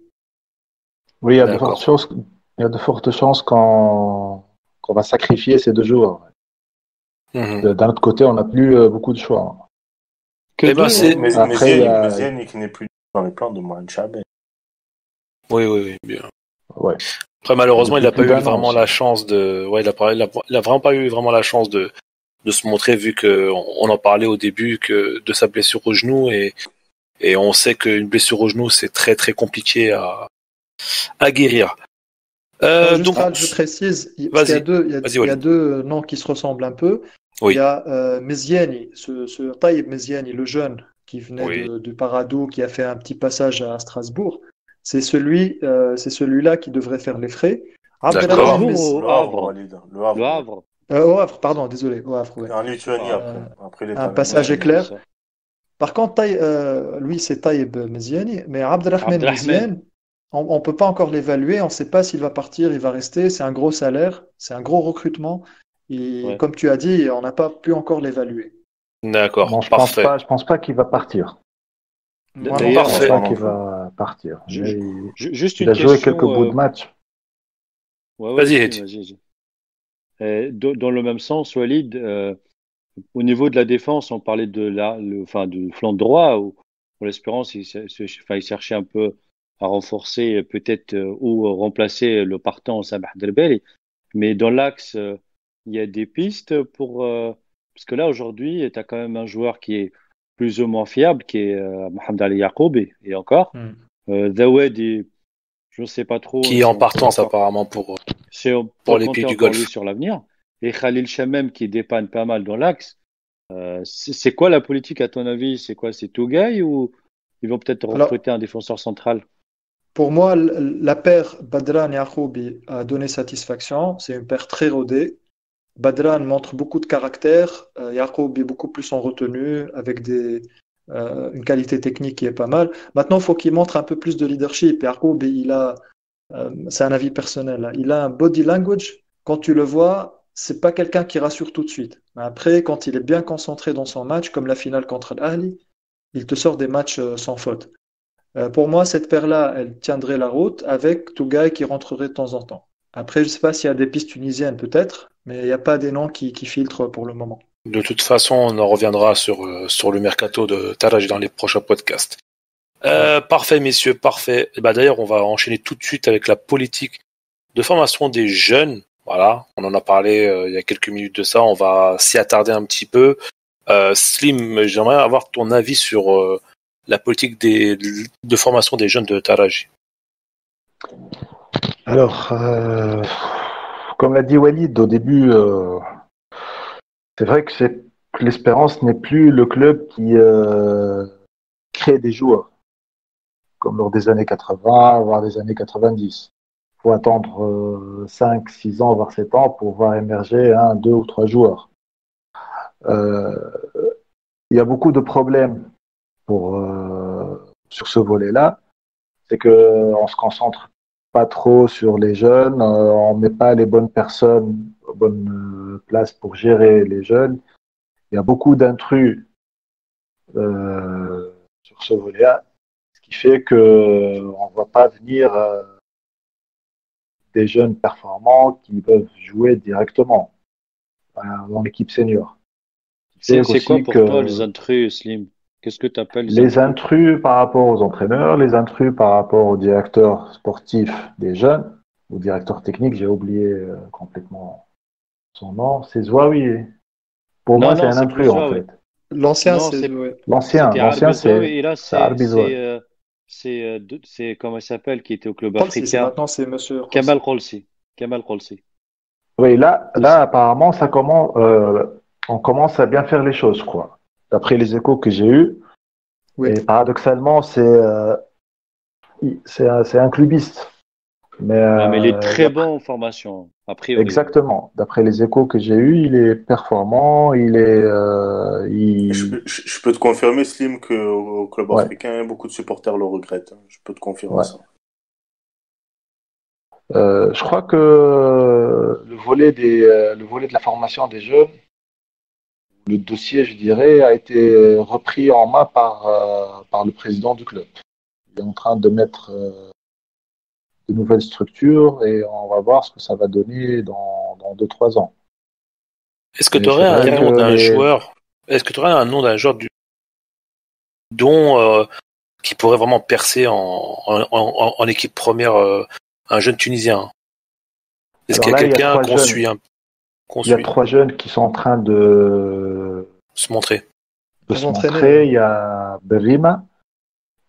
Oui, il y a de D'accord. fortes chances, il y a de fortes chances qu'on va sacrifier ces 2 joueurs. Mhm. D'un autre côté, on n'a plus beaucoup de choix. Eh ben, c'est- Mais Après, il y a- Méziane qui n'est plus dans les plans de Mohamed Chabé. Oui, bien. Ouais. Après, malheureusement, il n'a Depuis pas eu plus d'un an vraiment aussi. la chance de. Ouais, il a vraiment pas eu vraiment la chance de se montrer, vu qu'on en parlait au début de sa blessure au genou, et on sait qu'une blessure au genou, c'est très très compliqué à guérir. Juste, Donc, Khaled, je précise, parce qu'il y a vas-y, il y a Walid. deux noms qui se ressemblent un peu. Oui. Il y a Meziani, ce Taïb Meziani, le jeune qui venait Oui. du Paradou, qui a fait un petit passage à Strasbourg. C'est celui-là qui devrait faire les frais. Abdelrahman D'accord. Mez- Le Havre, Walid. Le Havre. Le Havre. Au Havre, pardon, désolé, au Havre, ouais. En Lituanie Ah, après. Après, il est Un allé en passage Ouais, Lituanie. éclair. c'est ça. Par contre, lui, c'est Taïb Meziani, mais Abdelrahman Abdelrahman. Meziane, on ne peut pas encore l'évaluer, on ne sait pas s'il va partir, il va rester, c'est un gros salaire, c'est un gros recrutement, et Ouais. comme tu as dit, on n'a pas pu encore l'évaluer. D'accord. Bon, je Parfait. pense pas qu'il va partir. Moi non D'ailleurs, Je Parfait. pense pas non qu'il plus. va partir. ju- Mais juste il une a joué quelques question. bouts de match. Ouais, Vas-y, Slim, Heidi. vas-y. Dans le même sens, Walid, au niveau de la défense, on parlait du flanc droit, où pour l'Espérance, il cherchait un peu à renforcer, peut-être, ou remplacer le partant Samah Delbel. Mais dans l'axe, il y a des pistes parce que là, aujourd'hui, tu as quand même un joueur qui est plus ou moins fiable, qui est Mohamed Ali Yacoub, et encore. Dawed, je ne sais pas trop Qui est si en on peut partance encore, apparemment pour si on peut les Pays compter du encore lui Golfe. sur l'avenir. Et Khalil Chamem qui dépanne pas mal dans l'axe. C'est quoi la politique à ton avis? C'est quoi? C'est Tougaï ou ils vont peut-être Alors, recruter un défenseur central? pour moi, la paire Badran et Yacoubi a donné satisfaction, c'est une paire très rodée. Badran montre beaucoup de caractère, Yacoubi beaucoup plus en retenue, avec une qualité technique qui est pas mal. Maintenant, il faut qu'il montre un peu plus de leadership. Yacoubi, c'est un avis personnel, hein. Il a un body language. Quand tu le vois, c'est pas quelqu'un qui rassure tout de suite. Mais après, quand il est bien concentré dans son match, comme la finale contre l'Ahli, il te sort des matchs sans faute. Pour moi, cette paire-là, elle tiendrait la route avec Tougaï qui rentrerait de temps en temps. Après, je ne sais pas s'il y a des pistes tunisiennes peut-être, mais il n'y a pas des noms qui filtrent pour le moment. De toute façon, on en reviendra sur le mercato de Taraj dans les prochains podcasts. Parfait, messieurs, parfait. Et d'ailleurs, on va enchaîner tout de suite avec la politique de formation des jeunes. Voilà, on en a parlé il y a quelques minutes de ça. On va s'y attarder un petit peu. Slim, j'aimerais avoir ton avis sur la politique de formation des jeunes de Taraj. Alors, comme l'a dit Walid au début, c'est vrai que l'Espérance n'est plus le club qui crée des joueurs, comme lors des années 80, voire des années 90. Il faut attendre 5, 6 ans, voire 7 ans pour voir émerger 1, 2 ou 3 joueurs. Il y a beaucoup de problèmes sur ce volet-là. C'est qu'on se concentre pas trop sur les jeunes, on met pas les bonnes personnes aux bonnes places pour gérer les jeunes. Il y a beaucoup d'intrus sur ce volet-là, ce qui fait que on voit pas venir des jeunes performants qui peuvent jouer directement dans l'équipe senior. C'est quoi pour toi les intrus, Slim? Qu'est-ce que tu appelles les intrus par rapport aux entraîneurs, les intrus par rapport au directeur sportif des jeunes, au directeur technique, j'ai oublié complètement son nom, c'est Zouaoui. Pour moi, c'est un intrus en fait. L'ancien, c'était L'ancien, et là, c'est c'est comment il s'appelle, qui était au club Kholsi, africain. maintenant, c'est monsieur Kamal Kholsi. Kamal Kholsi. Oui, là apparemment, on commence à bien faire les choses, je crois. d'après les échos que j'ai eus. Oui. Et paradoxalement, c'est un clubiste. Mais il est très D'après- bon en formation, a priori. exactement. D'après les échos que j'ai eus, il est performant, Je peux te confirmer, Slim, qu'au club ouais, africain, beaucoup de supporters le regrettent, hein. Je peux te confirmer ouais. ça. Je crois que le volet de la formation des jeunes, le dossier, je dirais, a été repris en main par le président du club. Il est en train de mettre de nouvelles structures et on va voir ce que ça va donner dans 2-3 ans. Est-ce que Et tu aurais c'est un vrai nom que d'un joueur? Est-ce que tu aurais un nom d'un joueur dont qui pourrait vraiment percer en équipe première, un jeune Tunisien? Est-ce alors qu'il y a là, il y a quelqu'un trois qu'on jeunes. suit, qu'on Il y a suit 3 jeunes qui sont en train se montrer? de Vous se entraînez. montrer. Il y a Berima,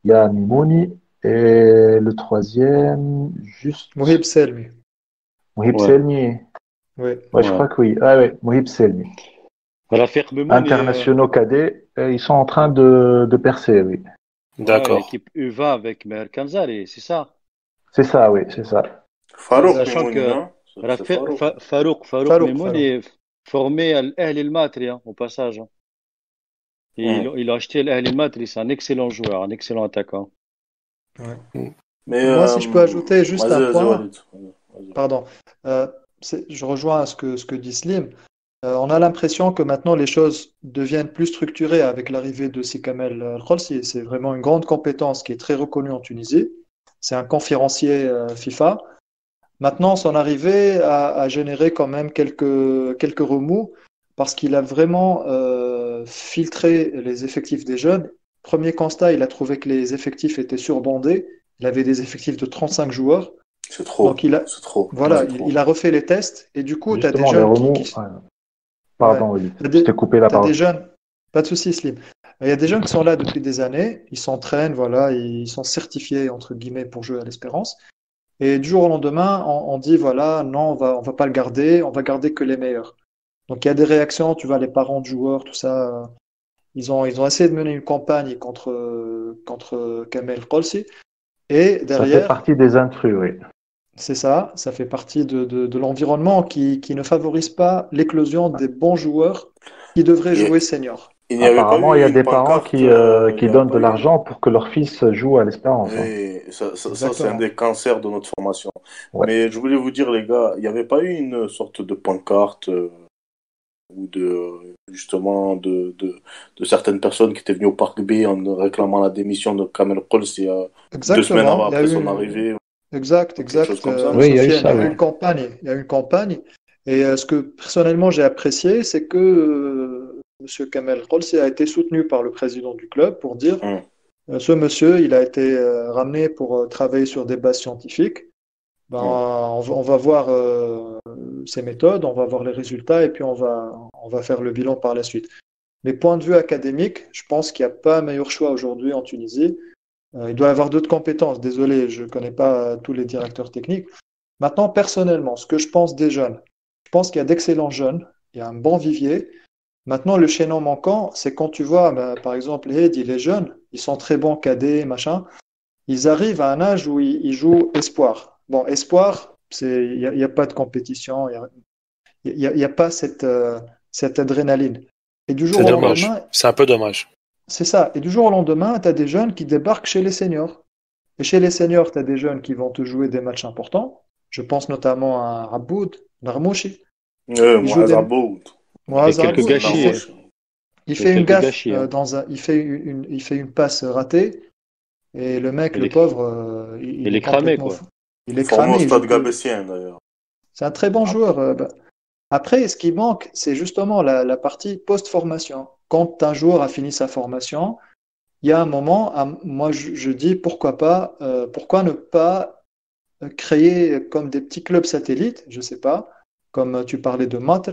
il y a Mimouni et le troisième, Mohib juste Selmi. Mohib Ouais, Selmi. Oui. Ouais, je ouais. crois que oui. Ah ouais, Mohib Selmi. Rafik Memoun Internationaux cadets, ils sont en train de percer, oui. ouais, D'accord. l'équipe U20 avec Meher Kanzari, c'est ça. C'est ça, oui, c'est ça. Farouk Sachant Mimouni, que non? C'est Farouk. Farouk Memoun Farouk. est formé à l'Ahl El-Matri, hein, au passage, hein. Hmm. Il a acheté l'Ahl El-Matri, c'est un excellent joueur, un excellent attaquant. Ouais. Mm. Mais, Moi, si je peux ajouter juste un vas-y, point, Walid. Vas-y. pardon, je rejoins ce que dit Slim. On a l'impression que maintenant les choses deviennent plus structurées avec l'arrivée de Sikamel Kholsi. C'est vraiment une grande compétence qui est très reconnue en Tunisie. C'est un conférencier FIFA. Maintenant, son arrivée a généré quand même quelques remous parce qu'il a vraiment filtré les effectifs des jeunes. Premier constat, il a trouvé que les effectifs étaient surbondés. Il avait des effectifs de 35 joueurs. C'est Donc, trop. C'est trop. voilà, C'est trop. il a refait les tests et du coup, tu as des Justement, les jeunes remous. ouais, Pardon, oui. t'as Je t'ai coupé la t'as des parole. jeunes, pas de souci, Slim. Il y a des jeunes qui sont là depuis des années, ils s'entraînent, voilà, ils sont certifiés, entre guillemets, pour jouer à l'Espérance. Et du jour au lendemain, on dit, voilà, non, on va pas le garder, on va garder que les meilleurs. Donc, il y a des réactions, tu vois, les parents de joueurs, tout ça, ils ont essayé de mener une campagne contre Kamel Kholsi. Et Ça fait derrière, partie des intrus, oui. c'est ça fait partie de l'environnement qui ne favorise pas l'éclosion des bons joueurs qui devraient Il y a- jouer senior. il n'y avait pas Apparemment, il y eu a une des parents pancarte. Il qui n'y avait donnent de pas eu. l'argent pour que leur fils joue à l'Espérance, hein. Et ça, c'est un Exactement. des cancers de notre formation. Ouais. Mais je voulais vous dire, les gars, il n'y avait pas eu une sorte de pancarte ou justement de certaines personnes qui étaient venues au Parc B en réclamant la démission de Kamel Kholsi 2 semaines Exactement. Il y a après son eu, arrivée, exact, quelque chose comme ça. Oui, il y a eu Sofiane, ça, oui. il y a eu une campagne. Et ce que personnellement j'ai apprécié, c'est que Monsieur Kamel Kholsi a été soutenu par le président du club pour dire, Hum. ce monsieur, il a été ramené pour travailler sur des bases scientifiques. Ben, Hum. on va voir ses méthodes, on va voir les résultats et puis on va faire le bilan par la suite. Mais point de vue académique, je pense qu'il n'y a pas meilleur choix aujourd'hui en Tunisie. Il doit y avoir d'autres compétences. Désolé, je ne connais pas tous les directeurs techniques. Maintenant, personnellement, ce que je pense des jeunes, je pense qu'il y a d'excellents jeunes, il y a un bon vivier. Maintenant, le chaînon manquant, c'est quand tu vois, ben, par exemple, les jeunes, ils sont très bons cadets, machin. Ils arrivent à un âge où ils jouent espoir. Bon, espoir, il y a pas de compétition, il y a pas cette adrénaline. Et du jour C'est au dommage. lendemain, C'est un peu dommage. c'est ça. Et du jour au lendemain, tu as des jeunes qui débarquent chez les seniors. Et chez les seniors, tu as des jeunes qui vont te jouer des matchs importants. Je pense notamment à Aboud, Narmouchi. Il joue Moaz des. Aboud. Il fait Moaz quelques Aboud, gâchis, hein. il Il fait fait une quelques gaffe gâchis, hein. il fait une passe ratée. Et le mec, Il le est, pauvre, il il est est cramé, complètement quoi. fou. Il est Formé au cramé, il joue stade que. Gabessien, d'ailleurs. C'est un très bon Ah, joueur. Après, ce qui manque, c'est justement la partie post-formation. Quand un joueur a fini sa formation, il y a un moment, moi je dis pourquoi ne pas créer comme des petits clubs satellites, je sais pas, comme tu parlais de Mater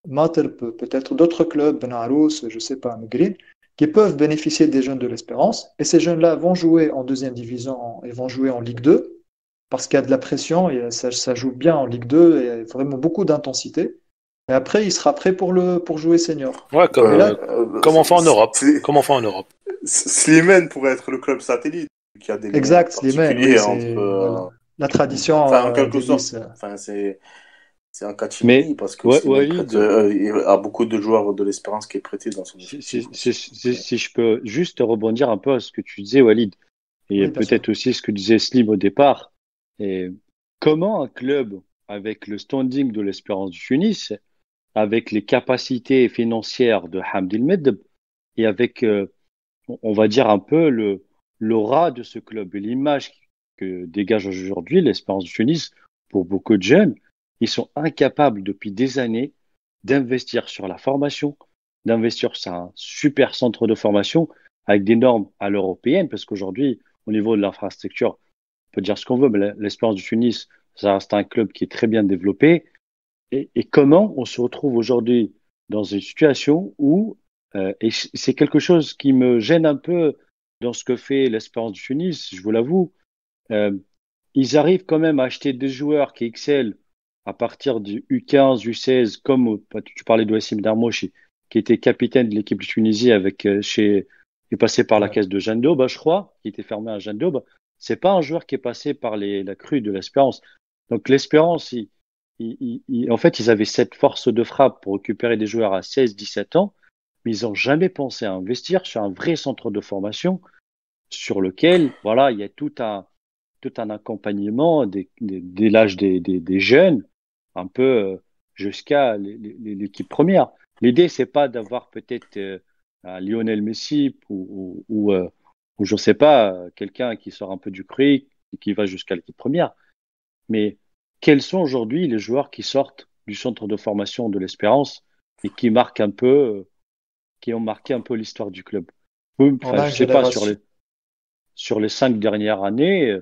peut-être d'autres clubs, Benarous, je sais pas, Green, qui peuvent bénéficier des jeunes de l'Espérance. Et ces jeunes-là vont jouer en deuxième division et vont jouer en Ligue 2 parce qu'il y a de la pression et ça joue bien en Ligue 2 et il y a vraiment beaucoup d'intensité. Et après, il sera prêt pour jouer senior. Ouais, Et là, comme on fait en Europe. Comme on fait en Europe. Slimane pourrait être le club satellite, qui a des liens exact, Slimane, oui, particuliers c'est voilà. La tradition enfin, en quelque d'Elis. sorte. Enfin, c'est un Mais catimini parce que Slimane Walid, il a beaucoup de joueurs de l'Espérance qui est prêté dans son effectif aussi. si je peux juste rebondir un peu à ce que tu disais, Walid, et Oui, bien sûr. peut-être aussi ce que disait Slim au départ. Et comment un club avec le standing de l'Espérance du Tunis, avec les capacités financières de Hamdi El Medeb et avec, on va dire un peu l'aura de ce club et l'image que dégage aujourd'hui l'Espérance du Tunis pour beaucoup de jeunes, ils sont incapables depuis des années d'investir sur la formation, d'investir sur un super centre de formation avec des normes à l'européenne, parce qu'aujourd'hui, au niveau de l'infrastructure, on peut dire ce qu'on veut, mais l'Espérance du Tunis, ça reste un club qui est très bien développé. Et comment on se retrouve aujourd'hui dans une situation où, et c'est quelque chose qui me gêne un peu dans ce que fait l'Espérance du Tunis, je vous l'avoue, euh, ils arrivent quand même à acheter des joueurs qui excellent à partir du U15, U16, comme tu parlais de Wassim Darmouchi, qui était capitaine de l'équipe de Tunisie avec est passé par la Ouais. caisse de Jeanne d'Aube, je crois, qui était fermé à Jeanne d'Aube. C'est pas un joueur qui est passé par la crue de l'Espérance. Donc l'Espérance, en fait, ils avaient cette force de frappe pour récupérer des joueurs à 16, 17 ans, mais ils n'ont jamais pensé à investir sur un vrai centre de formation sur lequel, voilà, il y a tout un accompagnement dès l'âge des jeunes, un peu jusqu'à l'équipe première. L'idée, c'est pas d'avoir peut-être un Lionel Messi ou je sais pas, quelqu'un qui sort un peu du cric et qui va jusqu'à l'équipe première. Mais quels sont aujourd'hui les joueurs qui sortent du centre de formation de l'Espérance et qui marquent un peu, qui ont marqué un peu l'histoire du club? Oui, On enfin, a je une sais pas, génération. sur les 5 dernières années,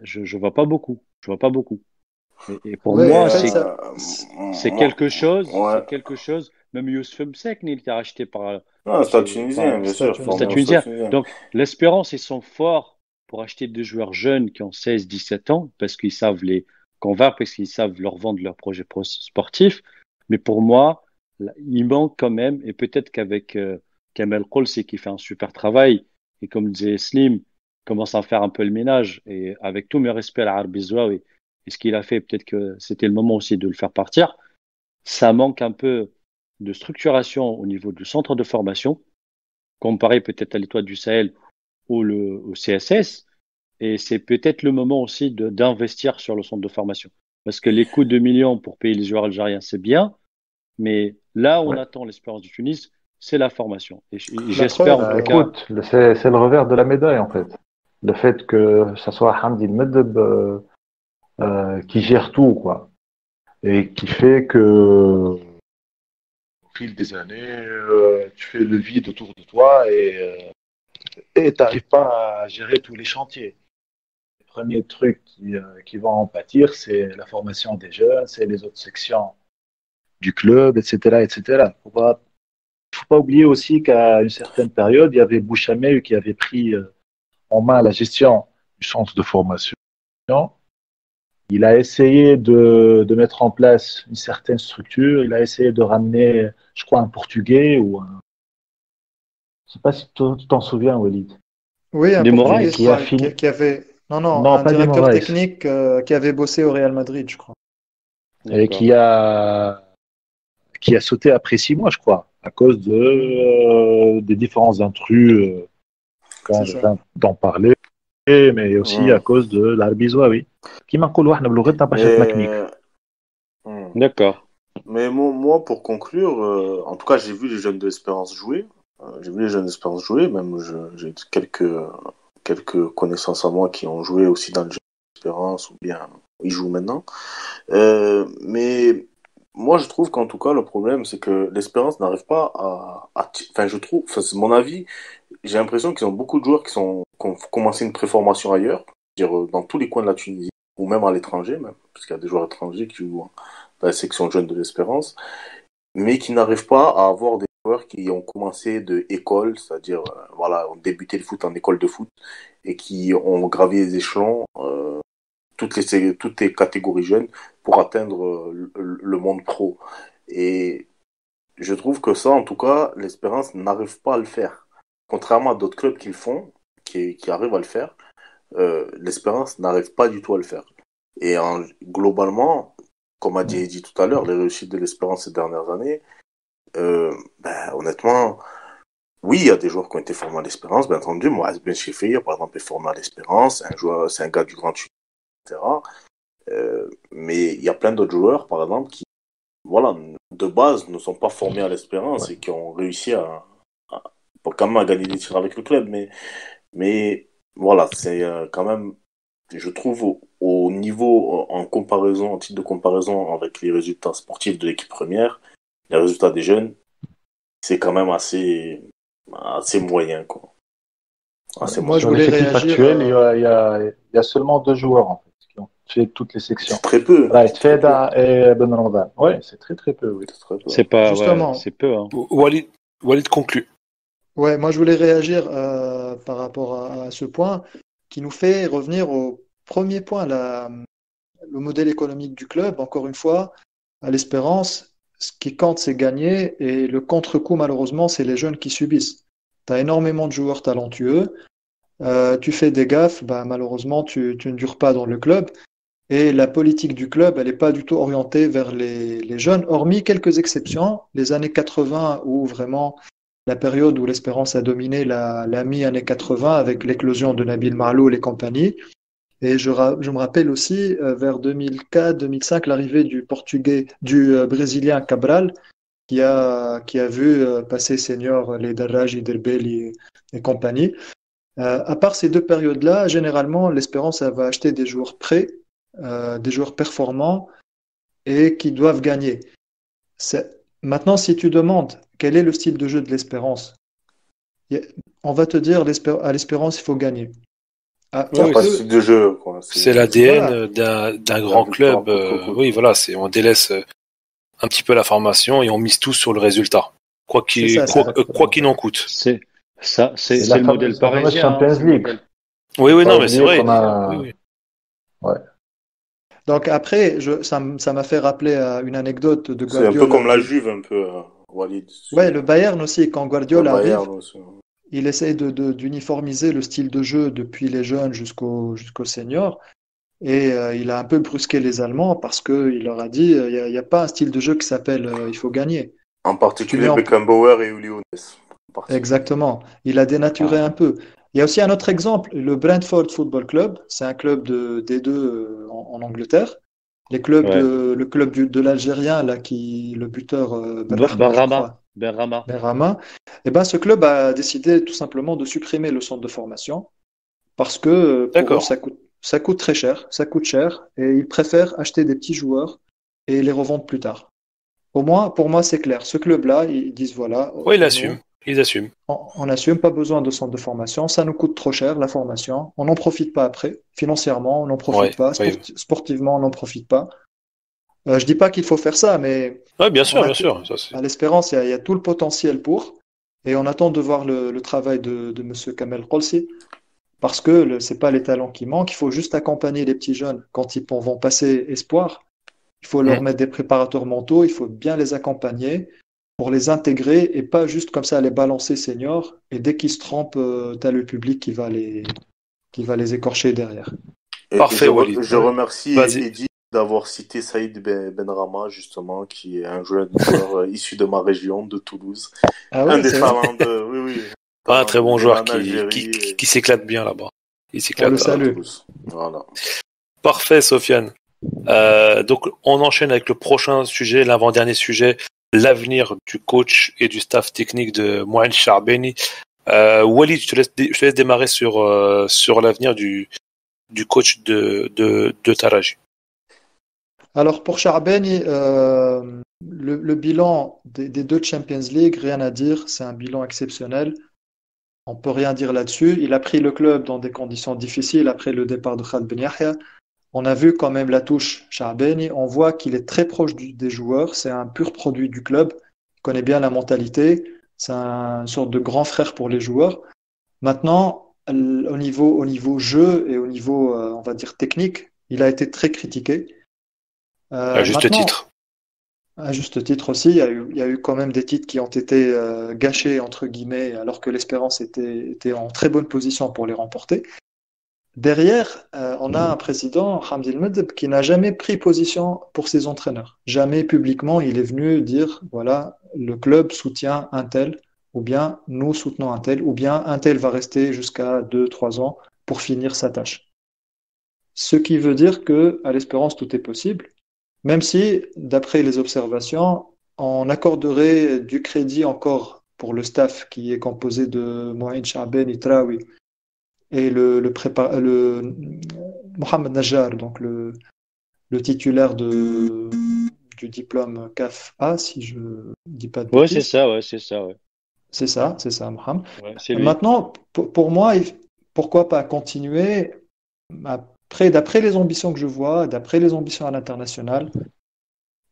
je vois pas beaucoup. Je vois pas beaucoup. Et pour Ouais, Mais en moi, fait, ça, moi, c'est ouais. quelque chose. Même Youssef Msek, il était racheté Non, c'est un enfin, Tunisien, bien c'est un sûr, le Stade formé Tunisien. au Stade tunisien. tunisien. Donc, l'Espérance, ils sont forts pour acheter des joueurs jeunes qui ont 16, 17 ans parce qu'ils savent les convaincre, parce qu'ils savent leur vendre leur projet sportif. Mais pour moi, il manque quand même, et peut-être qu'avec Kamel Kolsi qui fait un super travail, et comme disait Slim, commence à faire un peu le ménage, et avec tout mes respects à Arbi Zouaoui, et ce qu'il a fait, peut-être que c'était le moment aussi de le faire partir, ça manque un peu de structuration au niveau du centre de formation, comparé peut-être à l'Étoile du Sahel ou au CSS. Et c'est peut-être le moment aussi d'investir sur le centre de formation. Parce que les coûts de millions pour payer les joueurs algériens, c'est bien. Mais là où on Ouais. attend l'espérance du Tunis, c'est la formation. Et La j'espère en preuve, tout cas. Écoute, c'est le revers de la médaille en fait. Le fait que ça soit Hamdi Medeb qui gère tout, quoi. Et qui fait que, au fil des années, tu fais le vide autour de toi et tu n'arrives pas à gérer tous les chantiers. Les premiers trucs qui vont en pâtir, c'est la formation des jeunes, c'est les autres sections du club, etc., etc. Faut pas oublier aussi qu'à une certaine période, il y avait Bouchamel qui avait pris en main la gestion du centre de formation. Il a essayé de mettre en place une certaine structure. Il a essayé de ramener, je crois, un Portugais ou un. Je sais pas si tu t'en souviens, Walid. oui, un Des Portugais Moraes, Qui a fini. qui avait, non, non, Non, un pas des directeur Moraes. technique qui avait bossé au Real Madrid, je crois. Et d'accord. qui a sauté après 6 mois, je crois, à cause des différents intrus C'est quand je ça. viens d'en parler, mais aussi à Hmm. cause de l'Arbizoua, oui. Qui m'a dit, احنا بلغتنا باشا مكنيك. Mais, hmm. D'accord. Mais moi, pour conclure, en tout cas, j'ai vu les jeunes de l'Espérance jouer. J'ai vu les jeunes de l'Espérance jouer, même j'ai quelques connaissances à moi qui ont joué aussi dans le jeu de l'Espérance, ou bien ils jouent maintenant. Mais moi, je trouve qu'en tout cas, le problème, c'est que l'Espérance n'arrive pas enfin, je trouve, enfin, c'est mon avis, j'ai l'impression qu'ils ont beaucoup de joueurs qui ont commencé une préformation ailleurs, c'est-à-dire dans tous les coins de la Tunisie, ou même à l'étranger, même, parce qu'il y a des joueurs étrangers qui jouent dans la section jeune de l'Espérance, mais qui n'arrivent pas à avoir des joueurs qui ont commencé de école, c'est-à-dire, voilà, ont débuté le foot en école de foot, et qui ont gravi les échelons, toutes les catégories jeunes pour atteindre le monde pro. Et je trouve que ça, en tout cas, l'Espérance n'arrive pas à le faire. Contrairement à d'autres clubs qui le font, qui arrivent à le faire, l'Espérance n'arrive pas du tout à le faire. Et globalement, comme a dit tout à l'heure, les réussites de l'Espérance ces dernières années, honnêtement, oui, il y a des joueurs qui ont été formés à l'Espérance, bien entendu. Moaz Ben Chifir, par exemple, est formé à l'Espérance, c'est un gars du Grand Tunis, etc. Mais il y a plein d'autres joueurs, par exemple, qui, voilà, de base, ne sont pas formés à l'Espérance et qui ont réussi pour quand même à gagner des tirs avec le club. Mais voilà, c'est quand même, je trouve, au niveau, en comparaison, en titre de comparaison avec les résultats sportifs de l'équipe première, les résultats des jeunes, c'est quand même assez moyen, quoi. Assez Moi, moyen. je Sur voulais l'effectif réagir. actuel, il y a seulement 2 joueurs en fait, qui ont fait toutes les sections. C'est très peu. Right, Feda et Ben Ramadan. Oui, c'est très très peu, oui. C'est très peu. C'est pas, Justement. c'est peu. Hein. Walid conclut. Ouais, moi je voulais réagir par rapport à ce point qui nous fait revenir au premier point, le modèle économique du club. Encore une fois, à l'Espérance, ce qui compte, c'est gagner et le contre-coup, malheureusement, c'est les jeunes qui subissent. Tu as énormément de joueurs talentueux, tu fais des gaffes, bah, malheureusement, tu ne dures pas dans le club. Et la politique du club, elle n'est pas du tout orientée vers les jeunes, hormis quelques exceptions. Les années 80, où vraiment la période où l'Espérance a dominé la mi-année 80 avec l'éclosion de Nabil Marloul et compagnie. Et je me rappelle aussi, vers 2004-2005, l'arrivée du Brésilien Cabral, qui a vu passer senior les Darraji, Derbeli et compagnie. À part ces deux périodes-là, généralement, l'Espérance elle va acheter des joueurs prêts, des joueurs performants et qui doivent gagner. Maintenant, si tu demandes quel est le style de jeu de l'Espérance, on va te dire à l'Espérance, il faut gagner. Il n'y a pas ce type de jeu, quoi. C'est l'ADN Voilà. d'un grand club. Oui, voilà, on délaisse un petit peu la formation et on mise tout sur le résultat. Quoi qu'il en coûte. C'est C'est le modèle la fameuse parisien. Champions League. Oui, Faut non, pas mais c'est oublier vrai. qu'on a- Oui, oui. Ouais. Donc après, ça m'a fait rappeler à une anecdote de C'est un peu Guardiola. comme la Juve, un peu, Walid. Ouais, le Bayern aussi, quand Le Guardiola arrive, Bayern aussi. il essaie d'uniformiser le style de jeu depuis les jeunes jusqu'aux seniors. Et il a un peu brusqué les Allemands parce qu'il leur a dit, il y a pas un style de jeu qui s'appelle il faut gagner. En Tu mets particulier en... Beckenbauer et Uli Hoeneß. Exactement. Il a dénaturé un peu. Il y a aussi un autre exemple, le Brentford Football Club. C'est un club D2 en Angleterre. Le club de l'Algérien, là, le buteur Benrahma, je crois. Benrahma. Et ben, ce club a décidé tout simplement de supprimer le centre de formation parce que pour eux, ça coûte très cher. Ça coûte cher et ils préfèrent acheter des petits joueurs et les revendre plus tard. Au moins, pour moi, c'est clair. Ce club-là, ils disent voilà, Oui, nous, ils assument. on n'assume pas besoin de centre de formation, ça nous coûte trop cher la formation, on n'en profite pas après, financièrement, on n'en profite pas, sportivement, on n'en profite pas. Je dis pas qu'il faut faire ça, mais bien sûr. Ça, à l'Espérance, il y a tout le potentiel pour, et on attend de voir le travail de M. Kamel Kolsi, parce que c'est pas les talents qui manquent, il faut juste accompagner les petits jeunes quand ils vont passer espoir. Il faut leur mettre des préparateurs mentaux, il faut bien les accompagner pour les intégrer et pas juste comme ça les balancer seniors. Et dès qu'ils se trompent, tu as le public qui va les écorcher derrière. Parfait, Walid. Je remercie Eddy d'avoir cité Saïd Benrahma, justement, qui est un joueur issu de ma région, de Toulouse. Un des talents de... Oui. Un très bon joueur qui s'éclate bien là-bas. Il s'éclate. On le salue. Toulouse. Voilà. Parfait, Sofiane. Donc, on enchaîne avec le prochain sujet, l'avant-dernier sujet, l'avenir du coach et du staff technique de Mouaïn Charbeni. Walid, je te laisse démarrer sur l'avenir du coach de Taraji. Alors, pour Charbeni, le bilan des deux Champions League, rien à dire, c'est un bilan exceptionnel. On peut rien dire là-dessus. Il a pris le club dans des conditions difficiles après le départ de Khaled Ben Yahya. On a vu quand même la touche Charbeni. On voit qu'il est très proche des joueurs. C'est un pur produit du club. Il connaît bien la mentalité. C'est une sorte de grand frère pour les joueurs. Maintenant, au niveau jeu et au niveau, on va dire, technique, il a été très critiqué. À juste titre. À juste titre aussi, il y a eu quand même des titres qui ont été gâchés, entre guillemets, alors que l'Espérance était en très bonne position pour les remporter. Derrière, on a un président, Hamdi El Medeb, qui n'a jamais pris position pour ses entraîneurs. Jamais publiquement, il est venu dire, voilà, le club soutient un tel, ou bien nous soutenons un tel, ou bien un tel va rester jusqu'à 2, 3 ans pour finir sa tâche. Ce qui veut dire que à l'Espérance, tout est possible, même si, d'après les observations, on accorderait du crédit encore pour le staff qui est composé de Mohamed Chaben Itraoui et le Mohamed Najjar, donc le titulaire du diplôme CAF-A, si je ne dis pas de Ouais, c'est bêtises. ça, ouais, c'est ça, ouais. C'est ça, Mohamed. Ouais, c'est lui. Maintenant, pour moi, pourquoi pas continuer d'après les ambitions que je vois, d'après les ambitions à l'international,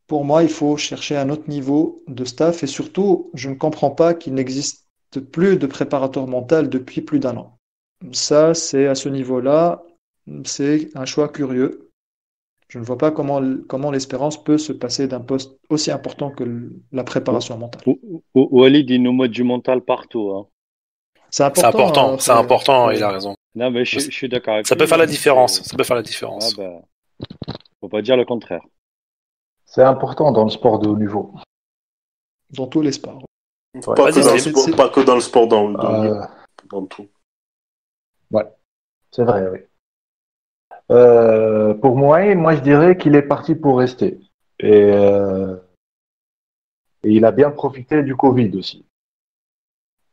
pour moi, il faut chercher un autre niveau de staff et surtout, je ne comprends pas qu'il n'existe plus de préparateur mental depuis plus d'1 an. Ça, c'est à ce niveau-là, c'est un choix curieux. Je ne vois pas comment l'Espérance peut se passer d'un poste aussi important que la préparation mentale. Walid, il nous met du mental partout, hein. C'est C'est important. c'est important, il a raison. Non, mais je suis d'accord avec Ça lui, peut faire la hein. différence. Ça peut faire la différence. Ah bah, faut pas dire le contraire. C'est important dans le sport de haut niveau. Dans tous les sports. Pas que Vas-y, dans le Slim. sport, pas que dans le sport, dans tout. Ouais, c'est vrai, oui. Pour moi, je dirais qu'il est parti pour rester. Et il a bien profité du Covid aussi.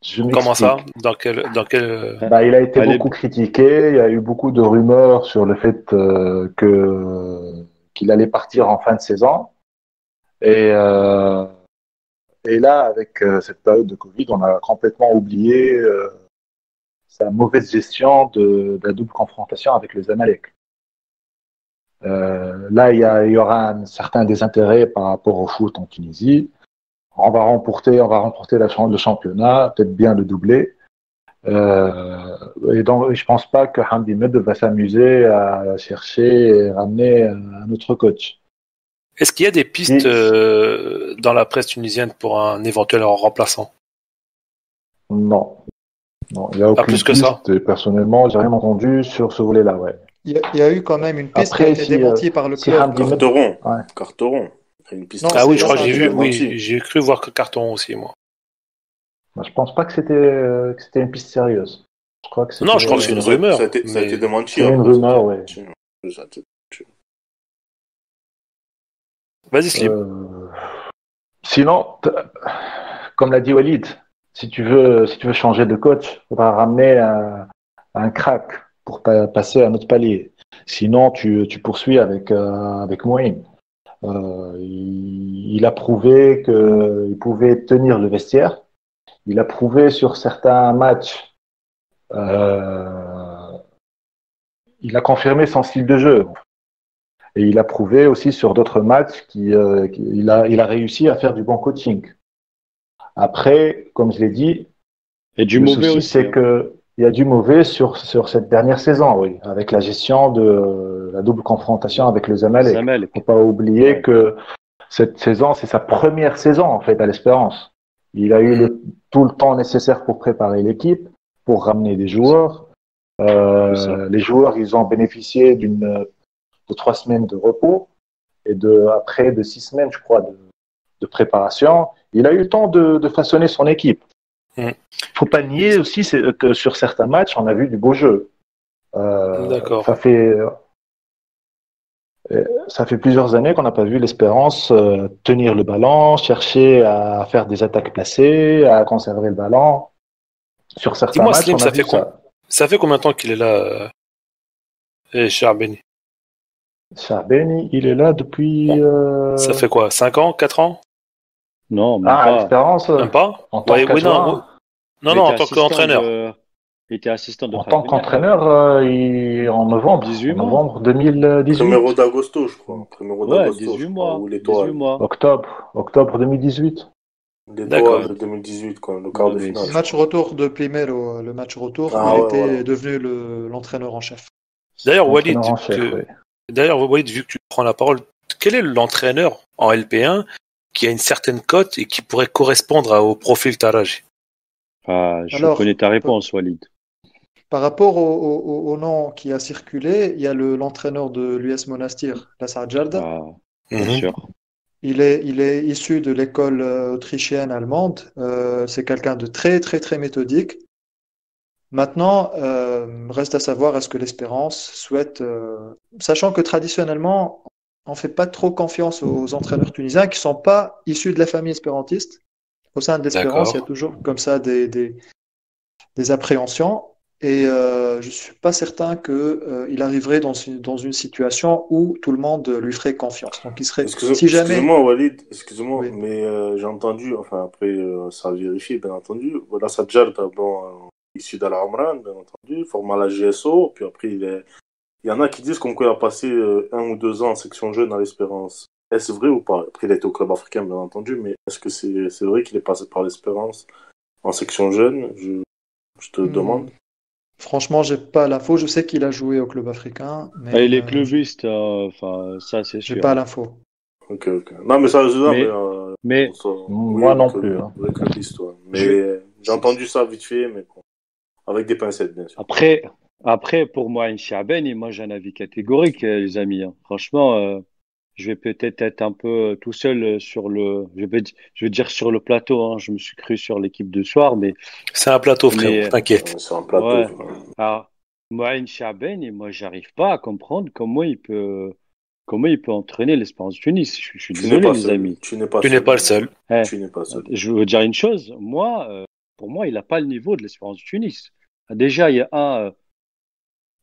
Je Comment ça? m'explique. Dans quel... Il a été Allez. beaucoup critiqué. Il y a eu beaucoup de rumeurs sur le fait qu'il allait partir en fin de saison. Et là, avec cette période de Covid, on a complètement oublié sa mauvaise gestion de la double confrontation avec le Zamalek. Là, il y aura un certain désintérêt par rapport au foot en Tunisie. On va remporter le championnat, peut-être bien le doubler. Et donc, je pense pas que Hamdi Med va s'amuser à chercher et ramener un autre coach. Est-ce qu'il y a des pistes dans la presse tunisienne pour un éventuel remplaçant? Non, il n'y a aucune plus que piste. ça. Et personnellement, j'ai rien entendu sur ce volet-là. Ouais. Il y a eu quand même une piste Après, qui a été démentie par le club. Hamdi Med- Ouais. Carteron. Une piste Non, Ah oui, c'est je crois que ça, j'ai c'est vu. ça. Oui, j'ai cru voir que Carton aussi, moi. Je pense pas que c'était une piste sérieuse. Je crois que Non, je crois que c'est une rumeur. Ça a été mais- démenti. C'est une après, rumeur, ouais. Ça a été- Vas-y, Slim. Sinon, comme l'a dit Walid, si tu veux changer de coach, il faudra ramener un crack pour passer à un autre palier. Sinon, tu poursuis avec Moïne. Il a prouvé qu'il pouvait tenir le vestiaire. Il a prouvé sur certains matchs. Il a confirmé son style de jeu. Et il a prouvé aussi sur d'autres matchs qu'il a réussi à faire du bon coaching. Après, comme je l'ai dit, Et du le mauvais souci, aussi, c'est hein. que il y a du mauvais sur cette dernière saison, oui, avec la gestion de la double confrontation avec le Zamalek. Zamalek. Faut pas oublier Ouais. que cette saison, c'est sa première saison en fait à l'Espérance. Il a eu tout le temps nécessaire pour préparer l'équipe, pour ramener des joueurs. C'est ça. Les joueurs, ils ont bénéficié de 3 semaines de repos et après de 6 semaines, je crois, de préparation. Il a eu le temps de façonner son équipe. Faut pas nier aussi que sur certains matchs, on a vu du beau jeu. D'accord. Ça fait plusieurs années qu'on n'a pas vu l'Espérance tenir le ballon, chercher à faire des attaques placées, à conserver le ballon. Sur certains Dis-moi, matchs, Slim, on a vu ça. Ça fait combien de temps qu'il est là, Charbeni? Charbeni, il est là depuis. Ça fait quoi? 5 ans? 4 ans? Non, même à pas. l'Espérance. Même pas? En tant Oui, qu'adjoint. non. Non, en tant qu'entraîneur. Il était assistant de En tant Khalid qu'entraîneur, en novembre. 18 En mois. novembre 2018. Primero d'agosto, je crois. Primero Ouais, d'agosto, 18 je mois. crois. Ou 18 l'étoile. mois. Octobre 2018. D'accord. L'étoile de 2018, quoi. Le quart de Ouais, finale. Le match retour de Primero, le match retour, Ah il ouais, était voilà. devenu l'entraîneur en chef. D'ailleurs, Walid, Entraîneur en chef, oui. vu que tu prends la parole, quel est l'entraîneur en LP1 qui a une certaine cote et qui pourrait correspondre au profil Taraji? Je Alors, connais ta réponse, Walid. par rapport au nom qui a circulé, il y a l'entraîneur de l'US Monastir, Lassar Jarda. Bien Mhm. sûr. Il est issu de l'école autrichienne allemande. C'est quelqu'un de très, très, très méthodique. Maintenant, reste à savoir est-ce que l'Espérance souhaite, sachant que traditionnellement, on ne fait pas trop confiance aux entraîneurs tunisiens qui ne sont pas issus de la famille espérantiste. Au sein de l'Espérance, il y a D'accord. toujours comme ça des appréhensions. Et je ne suis pas certain qu'il arriverait dans une situation où tout le monde lui ferait confiance. Donc, il serait, si jamais, Excuse-moi, Walid, excuse-moi, oui, mais j'ai entendu, enfin après, ça a vérifié, bien entendu. Voilà, Sadjar, bon, issu d'Al Amran, bien entendu, formé à la GSO, puis après, il y en a qui disent comme quoi il a passé 1 ou 2 ans en section jeune à l'Espérance. Est-ce vrai ou pas? Après, il a été au club africain, bien entendu, mais est-ce que c'est vrai qu'il est passé par l'Espérance en section jeune? Je te demande. franchement, j'ai pas l'info. Je sais qu'il a joué au club africain, mais Il est clubiste, enfin, ça c'est j'ai sûr. pas l'info. Ok, ok. Non, mais sérieusement, Mais, mais oui, Moi non plus. Hein. vrai clubiste, ouais. Je vais- Mais j'ai entendu ça vite fait, mais bon, avec des pincettes, bien sûr. après, après, pour moi, Chaben, moi j'ai un avis catégorique, les amis. Hein. Franchement, je vais peut-être être un peu tout seul sur je vais dire sur le plateau. Hein. Je me suis cru sur l'équipe de soir, C'est un plateau, frérot, mais t'inquiète. C'est un plateau. ouais. Alors, moi, Chaben, moi, j'arrive pas à comprendre comment il peut entraîner l'Espérance de Tunis. Je suis Tu n'es désolé, pas les seul. amis. Tu n'es pas Tu n'es seul. pas le seul. Eh, Tu n'es pas seul. je veux dire une chose. Moi, pour moi, il n'a pas le niveau de l'Espérance de Tunis. Déjà, il y a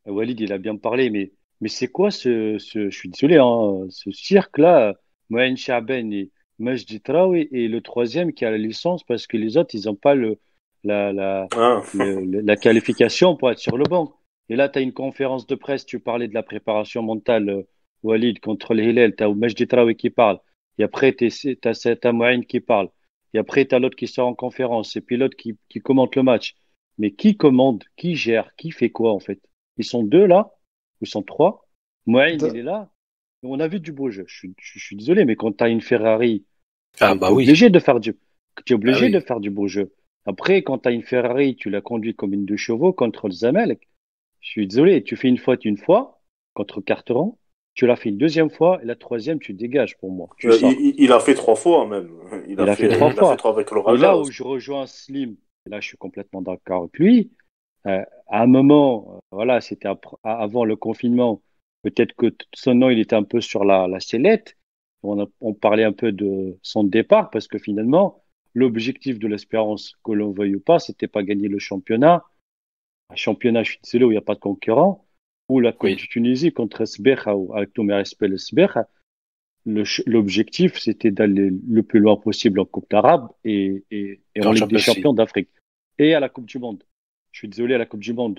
Walid, il a bien parlé, mais c'est quoi je suis désolé, hein, ce cirque-là, Mohamed Chaben et Majdi Traoui et le troisième qui a la licence parce que les autres, ils n'ont pas la, la, Ah. la qualification pour être sur le banc. Et là, tu as une conférence de presse, tu parlais de la préparation mentale, Walid, contre le Hillel, tu as Majdi Traoui qui parle, et après, tu as Mohamed qui parle, et après, tu as l'autre qui sort en conférence, et puis l'autre qui commente le match. Mais qui commande, qui gère, qui fait quoi en fait? Ils sont deux là, ils sont trois. Mohamed, il De- est là. On a vu du beau jeu. Je suis désolé, mais quand tu as une Ferrari, Ah tu bah es oui. obligé de faire t'es Ah obligé de oui. faire du beau jeu. Après, quand tu as une Ferrari, tu la conduis comme une 2 chevaux contre le Zamalek. Je suis désolé, tu fais une fois contre Carteron, tu l'as fait une deuxième fois et la troisième, tu dégages pour moi. Tu sors. Il a fait 3 fois même. Il a fait trois Mhm. Il a fait fois. 3 avec le Et Raja là où aussi. je rejoins Slim, et là je suis complètement d'accord avec lui, à un moment, voilà, c'était avant le confinement, peut-être que son nom, il était un peu sur la sellette. On parlait un peu de son départ parce que finalement, l'objectif de l'Espérance, que l'on veuille ou pas, c'était pas gagner le championnat. Un championnat, je suis désolé, où il n'y a pas de concurrent, ou la Coupe Oui. du Tunisie contre Sbeha, ou avec tous mes respects, le Sbeha. L'objectif, c'était d'aller le plus loin possible en Coupe d'Arabe et Et en en Ligue des Champions League. Champions d'Afrique. Et à la Coupe du Monde. Je suis désolé, à la Coupe du Monde,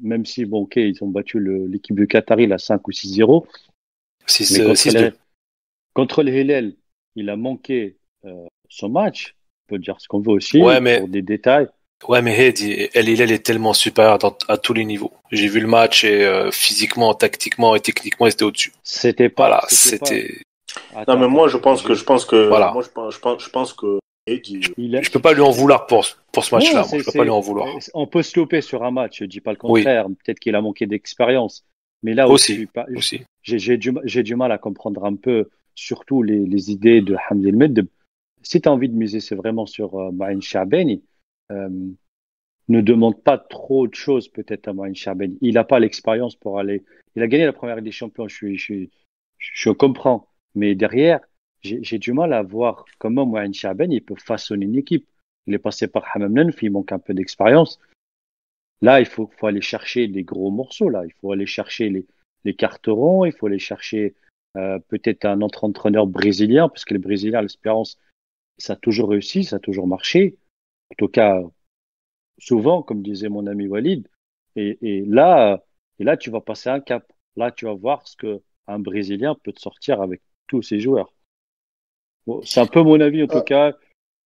même si, bon, ok, ils ont battu l'équipe de Qatari, là, 5 ou 6-0, mais 6-2. contre les Hillel, il a manqué son match. On peut dire ce qu'on veut aussi, Ouais, mais pour des détails. Head, elle est tellement supérieure à tous les niveaux. J'ai vu le match et physiquement, tactiquement et techniquement, ils étaient au-dessus. C'était pas, Voilà, c'était pas. c'était. Non, mais Attends. Voilà. Je pense que Eddie, Il a, Je peux pas lui en vouloir pour ce non, match-là. Moi, je peux pas lui en vouloir. on peut se louper sur un match, je dis pas le Oui, contraire. Peut-être qu'il a manqué d'expérience. Mais là où je aussi, suis pas, aussi. j'ai du mal à comprendre un peu, surtout les idées de Hamdi El Medeb. Si tu as envie de miser, c'est vraiment sur Ma'in Chabeni. Euh, ne demande pas trop de choses peut-être à Ma'in Chabeni. Il n'a pas l'expérience pour aller. Il a gagné la première Ligue des Champions, je comprends. Mais derrière, j'ai du mal à voir comment Ma'in Chabeni il peut façonner une équipe. Il est passé par Hammam Nenf, il manque un peu d'expérience. Là, faut aller chercher les gros morceaux. Là, il faut aller chercher les carterons, il faut aller chercher peut-être un autre entraîneur brésilien, parce que les Brésiliens, l'Espérance, ça a toujours réussi, ça a toujours marché. En tout cas, souvent, comme disait mon ami Walid. Et là, tu vas passer un cap. Là, tu vas voir ce que un Brésilien peut te sortir avec tous ses joueurs. Bon, c'est un peu mon avis en tout ah, cas.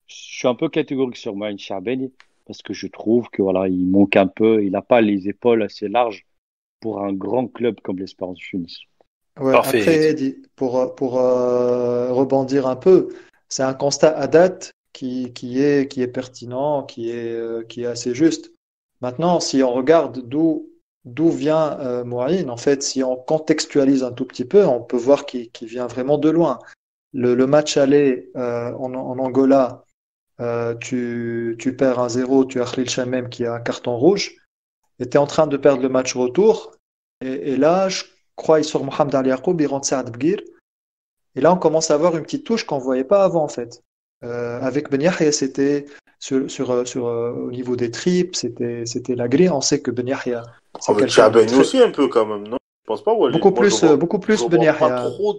Je suis un peu catégorique sur Marine Charbel parce que je trouve que voilà, il manque un peu, il n'a pas les épaules assez larges pour un grand club comme l'Espérance de Tunis. ouais, Parfait, après, Head. Eddie, pour rebondir un peu, c'est un constat à date qui est pertinent, qui est assez juste. Maintenant, si on regarde d'où vient Mouaïn, en fait, si on contextualise un tout petit peu, on peut voir qu'il vient vraiment de loin. Le match aller en Angola, tu perds 1-0, tu as Khalil Chamem qui a un carton rouge, et tu es en train de perdre le match retour. Et là, je crois, il sort Mohamed Ali Yacoub, il rentre Saad Bguir. Et là, on commence à avoir une petite touche qu'on ne voyait pas avant, en fait. Avec Ben Yahya, c'était au niveau des tripes, c'était la grille. On sait que Ben Yahya, c'est Avec quelqu'un de Chabani très. aussi un peu quand même, non? Je pense pas, Walid. Moi, Beaucoup je plus Ben vois pas Yahya. trop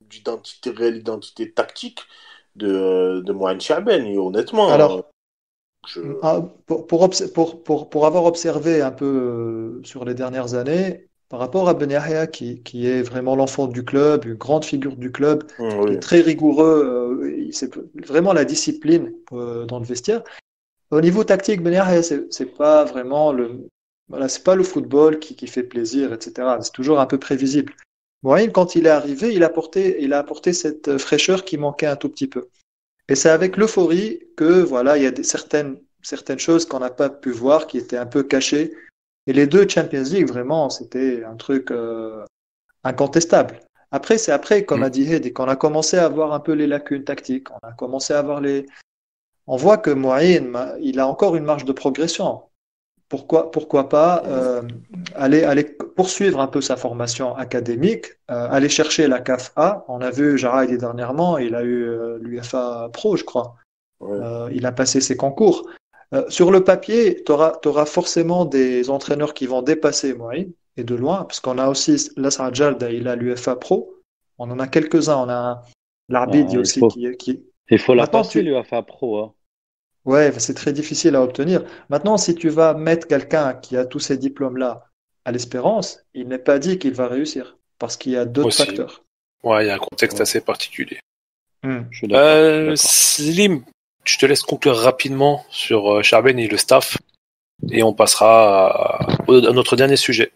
d'identité, réelle identité tactique de Mohamed Chabani, honnêtement. Alors, pour avoir observé un peu sur les dernières années, par rapport à Ben Yahya, qui est vraiment l'enfant du club, une grande figure du club, qui Oui. est très rigoureux, c'est vraiment la discipline dans le vestiaire. Au niveau tactique, Ben Yahya, c'est pas vraiment voilà, c'est pas le football qui fait plaisir, etc. C'est toujours un peu prévisible. Moïse, quand il est arrivé, il a apporté cette fraîcheur qui manquait un tout petit peu. Et c'est avec l'euphorie que voilà, il y a certaines choses qu'on n'a pas pu voir, qui étaient un peu cachées. Et les deux Champions League, vraiment, c'était un truc incontestable. Après, c'est après, comme Mm. a dit Head, et qu'on a commencé à voir un peu les lacunes tactiques. On a commencé à voir On voit que Moïse, il a encore une marge de progression. Pourquoi pas aller poursuivre un peu sa formation académique, aller chercher la CAF A. On a vu Jarrah dernièrement, il a eu l'UFA Pro, je crois. Ouais. Il a passé ses concours. Sur le papier, tu auras forcément des entraîneurs qui vont dépasser Moïse, et de loin, parce qu'on a aussi Lasra Jalda, il a l'UFA Pro. On en a quelques-uns. On a l'Arbidi Ah, aussi qui. il faut la Maintenant, passer, l'UEFA Pro. Hein. ouais, c'est très difficile à obtenir. Maintenant, si tu vas mettre quelqu'un qui a tous ces diplômes-là à l'Espérance, il n'est pas dit qu'il va réussir, parce qu'il y a d'autres Aussi. facteurs. Ouais, il y a un contexte Ouais. assez particulier. Je suis d'accord. Slim, je te laisse conclure rapidement sur Charben et le staff, et on passera à notre dernier sujet.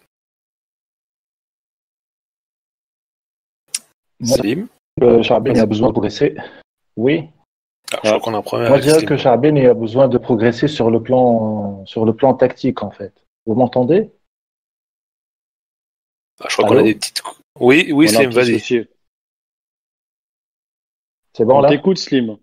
Moi, Slim, Charbel a besoin de progresser. Oui. alors, je crois qu'on a un problème Moi, je avec dirais Slim. que Charbel a besoin de progresser sur le plan tactique, en fait. Vous m'entendez? Ah, je crois qu'on a Allô? des petites. Oui, On a un Slim, petit vas-y. souci. C'est bon On là? t'écoute, Slim.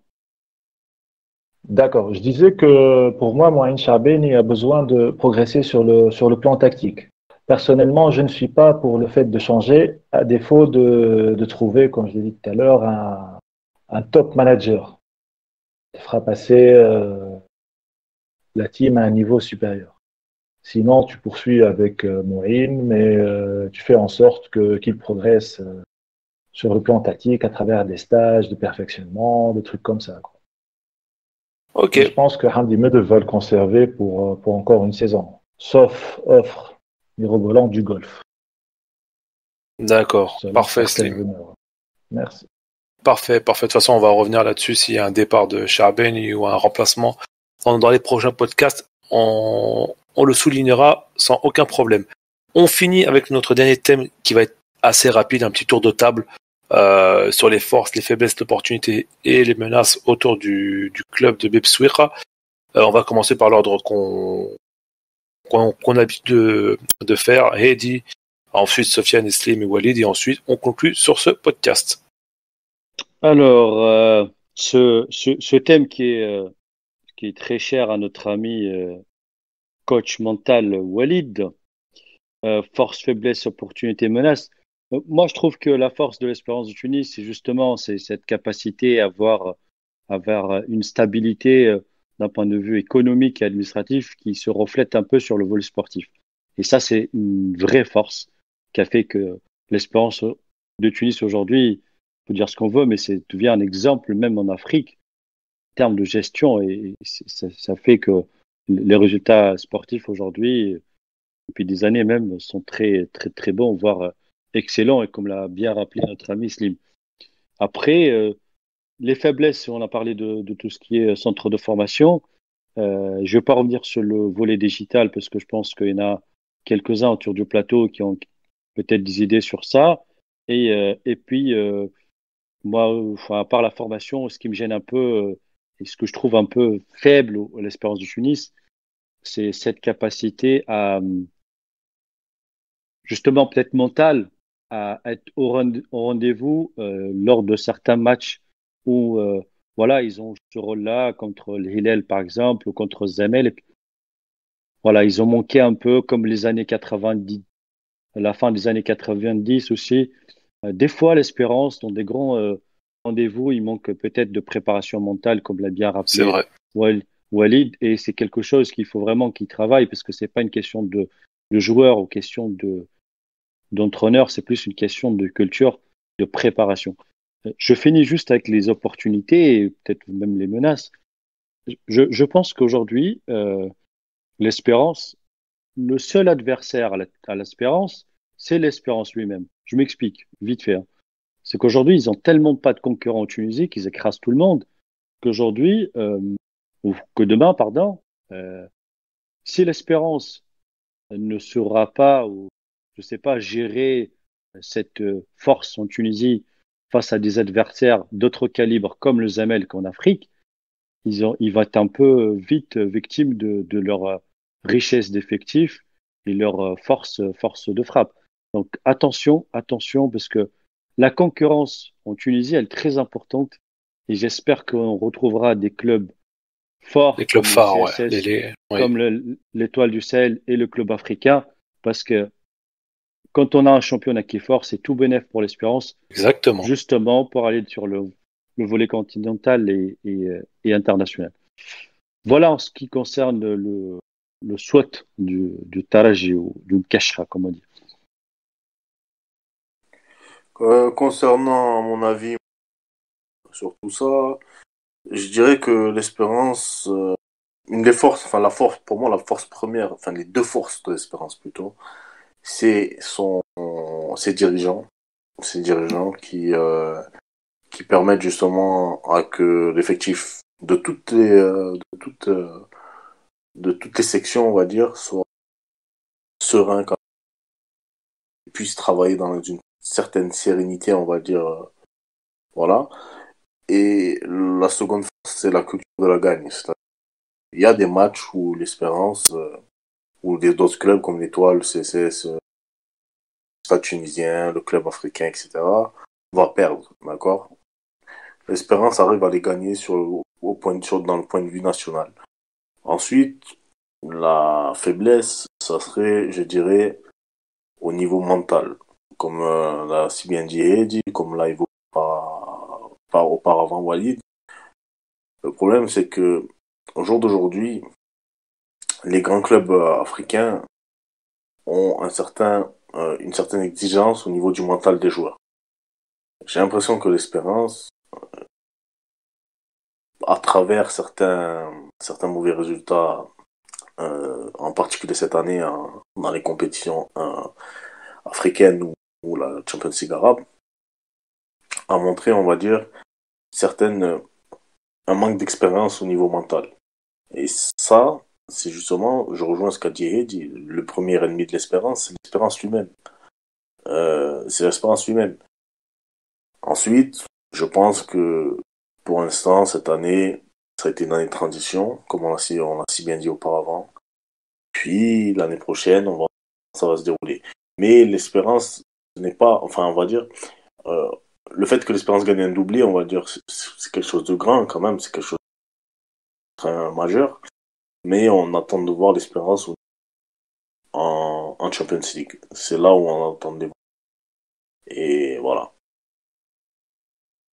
D'accord. Je disais que pour moi, Moïse Charbel a besoin de progresser sur le plan tactique. Personnellement, je ne suis pas pour le fait de changer, à défaut de trouver, comme je l'ai dit tout à l'heure, un top manager qui fera passer la team à un niveau supérieur. Sinon, tu poursuis avec Moïse, mais tu fais en sorte qu'il progresse sur le plan tactique à travers des stages de perfectionnement, des trucs comme ça, quoi. Ok, Et je pense que Hamdi Medef va le conserver pour encore une saison, sauf offre mirobolante du golf. d'accord. Selon Parfait, certaines Slim. rumeurs. Merci. Parfait. De toute façon, on va revenir là-dessus s'il y a un départ de Charben ou un remplacement. Dans les prochains podcasts, on le soulignera sans aucun problème. On finit avec notre dernier thème qui va être assez rapide, un petit tour de table sur les forces, les faiblesses, l'opportunité et les menaces autour du club de Bepsouira. On va commencer par l'ordre qu'on a l'habitude de faire. Heidi, ensuite Sofiane, Slim et Walid, et ensuite on conclut sur ce podcast. Alors, ce thème qui est très cher à notre ami coach mental Walid, force, faiblesse, opportunité, menace. Moi, je trouve que la force de l'Espérance de Tunis, c'est cette capacité à avoir une stabilité d'un point de vue économique et administratif qui se reflète un peu sur le volet sportif. Et ça, c'est une vraie force qui a fait que l'Espérance de Tunis aujourd'hui, on peut dire ce qu'on veut, mais c'est devient un exemple même en Afrique en termes de gestion et ça fait que les résultats sportifs aujourd'hui, depuis des années même, sont très, très, très bons, voire excellents, et comme l'a bien rappelé notre ami Slim. Après, les faiblesses, on a parlé de tout ce qui est centre de formation. Je ne vais pas revenir sur le volet digital parce que je pense qu'il y en a quelques-uns autour du plateau qui ont peut-être des idées sur ça. Et puis, moi, enfin, à part la formation, ce qui me gêne un peu et ce que je trouve un peu faible à l'Espérance de Tunis, c'est cette capacité à, justement, peut-être mentale, à être au rendez-vous lors de certains matchs où, voilà, ils ont ce rôle-là contre le Hilal, par exemple, ou contre Zamel. Voilà, ils ont manqué un peu comme les années 90, la fin des années 90 aussi. Des fois, l'Espérance, dans des grands rendez-vous, il manque peut-être de préparation mentale, comme l'a bien C'est rappelé vrai. Walid, et c'est quelque chose qu'il faut vraiment qu'il travaille, parce que c'est pas une question de joueur ou question d'entraîneur, c'est plus une question de culture, de préparation. Je finis juste avec les opportunités et peut-être même les menaces. Je pense qu'aujourd'hui, l'Espérance, le seul adversaire à l'Espérance, c'est l'Espérance lui-même. Je m'explique, vite fait, hein. C'est qu'aujourd'hui, ils ont tellement pas de concurrents en Tunisie qu'ils écrasent tout le monde, qu'aujourd'hui, ou que demain, pardon, euh, si l'Espérance ne saura pas, ou je sais pas, gérer cette force en Tunisie face à des adversaires d'autres calibres comme le Zamel qu'en Afrique, ils vont être un peu vite victimes de leur richesse d'effectifs et leur force de frappe. Donc attention, attention, parce que la concurrence en Tunisie, elle est très importante et j'espère qu'on retrouvera des clubs Les forts clubs comme le phares, ouais. CSS, Oui. comme l'Étoile du Sahel et le club africain, parce que quand on a un championnat qui est fort, c'est tout bénef pour l'Espérance, Exactement. justement pour aller sur le volet continental et international. Voilà en ce qui concerne le SWOT du Taraji ou du Kashra, comme on dit. Concernant mon avis sur tout ça, je dirais que l'espérance, une des forces, enfin la force, pour moi la force première, enfin les deux forces de l'espérance plutôt, c'est ses dirigeants, ses dirigeants qui permettent justement à que l'effectif de toutes les sections, on va dire, soit serein quand ils puissent travailler dans une certaine sérénité, on va dire, voilà. Et la seconde force, c'est la culture de la gagne. Il y a des matchs où l'Espérance, ou d'autres clubs comme l'Étoile, le CSS, le Stade tunisien, le club africain, etc., va perdre, d'accord? L'Espérance arrive à les gagner dans le point de vue national. Ensuite, la faiblesse, ça serait, je dirais, au niveau mental. Comme l'a si bien dit Eddie, comme l'a évoqué par auparavant Walid. Le problème, c'est que au jour d'aujourd'hui, les grands clubs africains ont une certaine exigence au niveau du mental des joueurs. J'ai l'impression que l'Espérance, à travers certains mauvais résultats, en particulier cette année dans les compétitions africaines ou la Champions League arabe, a montré, on va dire, certaines, un manque d'expérience au niveau mental. Et ça, c'est justement, je rejoins ce qu'a dit Heidi, le premier ennemi de l'espérance, c'est l'espérance lui-même. C'est l'espérance lui-même. Ensuite, je pense que pour l'instant, cette année, ça a été une année de transition, comme on l'a si bien dit auparavant. Puis l'année prochaine, ça va se dérouler. Mais l'espérance n'est pas, enfin, on va dire, euh, le fait que l'espérance gagne un doublé, on va dire, c'est quelque chose de grand quand même, c'est quelque chose de très majeur. Mais on attend de voir l'espérance en Champions League. C'est là où on attend de voir. Et voilà.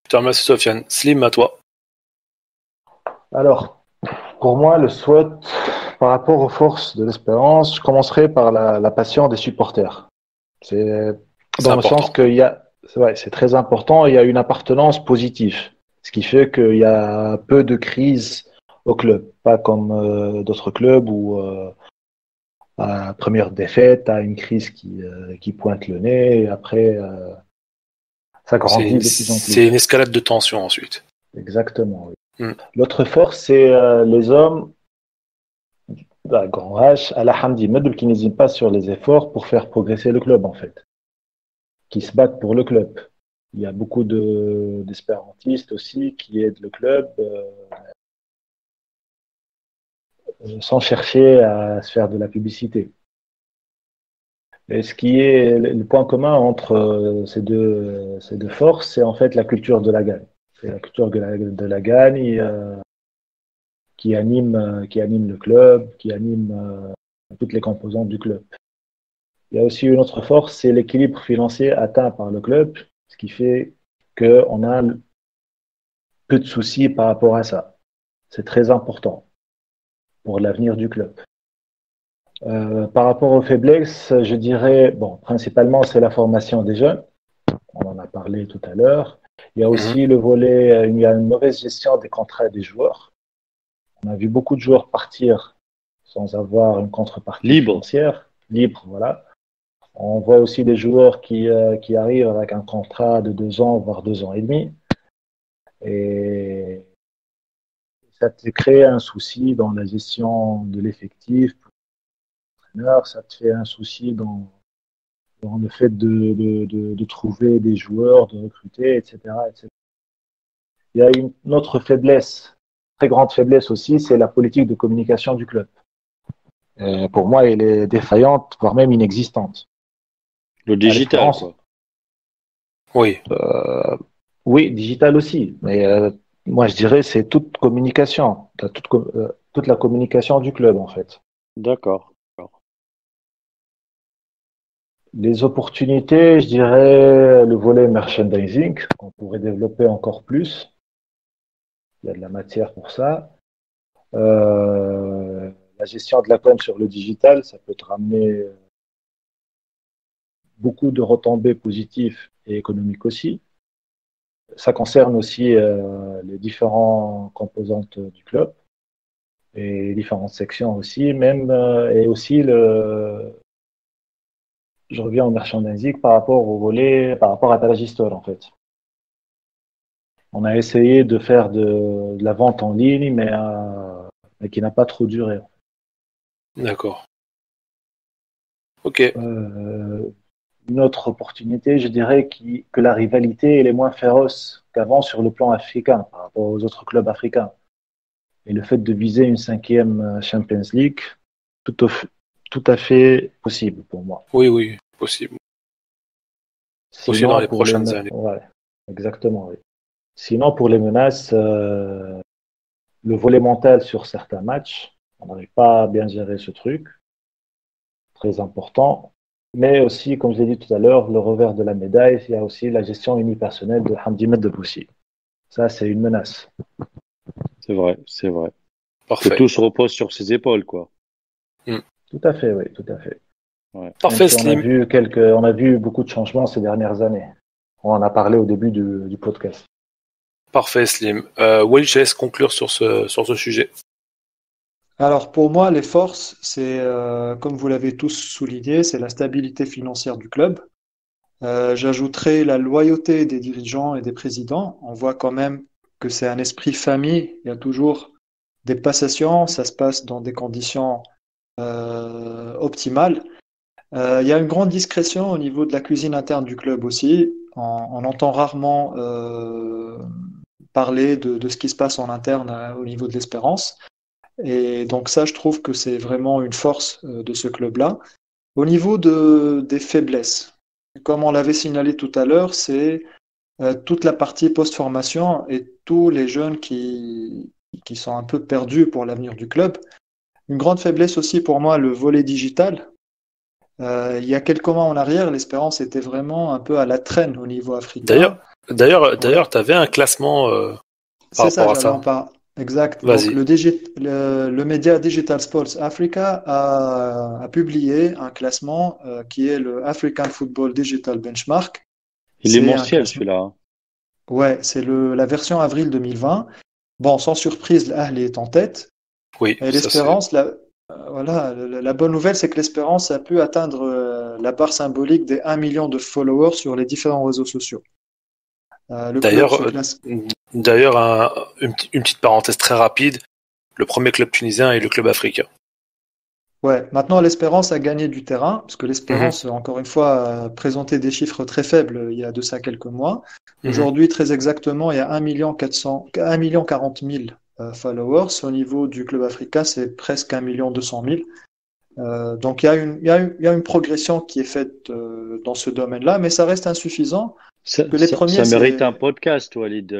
Je te remercie, Sofiane. Slim, à toi. Alors, pour moi, le SWOT, par rapport aux forces de l'Espérance, je commencerai par la passion des supporters. C'est C'est dans le sens important. c'est très important, il y a une appartenance positive, ce qui fait qu'il y a peu de crises au club, pas comme d'autres clubs où à la première défaite, tu as une crise qui pointe le nez et après ça grandit de plus en C'est une plus. escalade de tension ensuite. Exactement. Oui. Hmm. L'autre force, c'est les hommes grand H, à la Hamdi Medel qui n'hésitent pas sur les efforts pour faire progresser le club en fait, qui se battent pour le club. Il y a beaucoup d'espérantistes aussi qui aident le club sans chercher à se faire de la publicité. Et ce qui est le point commun entre ces deux forces, c'est en fait la culture de la gagne. C'est la culture de la gagne qui anime le club, qui anime toutes les composantes du club. Il y a aussi une autre force, c'est l'équilibre financier atteint par le club, ce qui fait qu'on a peu de soucis par rapport à ça. C'est très important pour l'avenir du club. Par rapport aux faiblesses, je dirais, bon, principalement, c'est la formation des jeunes. On en a parlé tout à l'heure. Il y a aussi le volet, il y a une mauvaise gestion des contrats des joueurs. On a vu beaucoup de joueurs partir sans avoir une contrepartie financière, libre, voilà. On voit aussi des joueurs qui arrivent avec un contrat de 2 ans, voire 2 ans et demi. Et ça te crée un souci dans la gestion de l'effectif. Ça te fait un souci dans le fait de trouver des joueurs, de recruter, etc., etc. Il y a une autre faiblesse, très grande faiblesse aussi, c'est la politique de communication du club. Pour moi, elle est défaillante, voire même inexistante. Le digital, quoi. Oui. Oui, digital aussi, mais moi je dirais c'est toute communication, toute la communication du club en fait. D'accord. Les opportunités, je dirais le volet merchandising, qu'on pourrait développer encore plus. Il y a de la matière pour ça. La gestion de la com sur le digital, ça peut te ramener beaucoup de retombées positives et économiques aussi. Ça concerne aussi les différentes composantes du club et les différentes sections aussi, même et aussi je reviens au merchandising par rapport au volet, par rapport à Talagistore en fait. On a essayé de faire de la vente en ligne, mais qui n'a pas trop duré. D'accord. Ok. Une autre opportunité, je dirais que la rivalité elle est moins féroce qu'avant sur le plan africain par rapport aux autres clubs africains. Et le fait de viser une 5e Champions League, tout à fait possible pour moi. Oui, possible. Aussi Sinon, dans les prochaines années. Ouais, exactement, oui. Sinon, pour les menaces, le volet mental sur certains matchs, on n'arrive pas à bien gérer ce truc, très important. Mais aussi, comme je l'ai dit tout à l'heure, le revers de la médaille, il y a aussi la gestion unipersonnelle de Hamdi Medeboussi. Ça, c'est une menace. C'est vrai. Parfait. Que tout se repose sur ses épaules, quoi. Tout à fait, oui, tout à fait. Ouais. Parfait, si Slim. on a vu beaucoup de changements ces dernières années. On en a parlé au début du podcast. Parfait, Slim. Walid, je laisse conclure sur ce sujet. Alors pour moi, les forces, c'est, comme vous l'avez tous souligné, c'est la stabilité financière du club. J'ajouterai la loyauté des dirigeants et des présidents. On voit quand même que c'est un esprit famille. Il y a toujours des passations. Ça se passe dans des conditions optimales. Il y a une grande discrétion au niveau de la cuisine interne du club aussi. On entend rarement parler de ce qui se passe en interne au niveau de l'Espérance. Et donc ça, je trouve que c'est vraiment une force de ce club-là. Au niveau des faiblesses, comme on l'avait signalé tout à l'heure, c'est toute la partie post-formation et tous les jeunes qui sont un peu perdus pour l'avenir du club. Une grande faiblesse aussi pour moi, le volet digital. Il y a quelques mois en arrière, l'Espérance était vraiment un peu à la traîne au niveau africain. D'ailleurs, tu avais un classement par C'est ça, rapport à j'allais en ça. parler. Exact. Donc, Vas-y. le média Digital Sports Africa a publié un classement qui est le African Football Digital Benchmark. Il est C'est un mensuel, classement. celui-là. Hein. Ouais, c'est la version avril 2020. Bon, sans surprise, l'Ahli est en tête. Oui, Et ça c'est. l'Espérance, voilà, la bonne nouvelle, c'est que l'Espérance a pu atteindre la barre symbolique des 1 million de followers sur les différents réseaux sociaux. Le club se classe. D'ailleurs, une petite parenthèse très rapide. Le premier club tunisien est le club africain. Ouais, maintenant l'Espérance a gagné du terrain, parce que l'Espérance, encore une fois, a présenté des chiffres très faibles il y a de ça quelques mois. Aujourd'hui, très exactement, il y a 1 40 000 followers. Au niveau du club africain, c'est presque 1 200 000. Donc il y a une progression qui est faite dans ce domaine-là, mais ça reste insuffisant. Que les premiers, Ça mérite c'est... un podcast, Walid.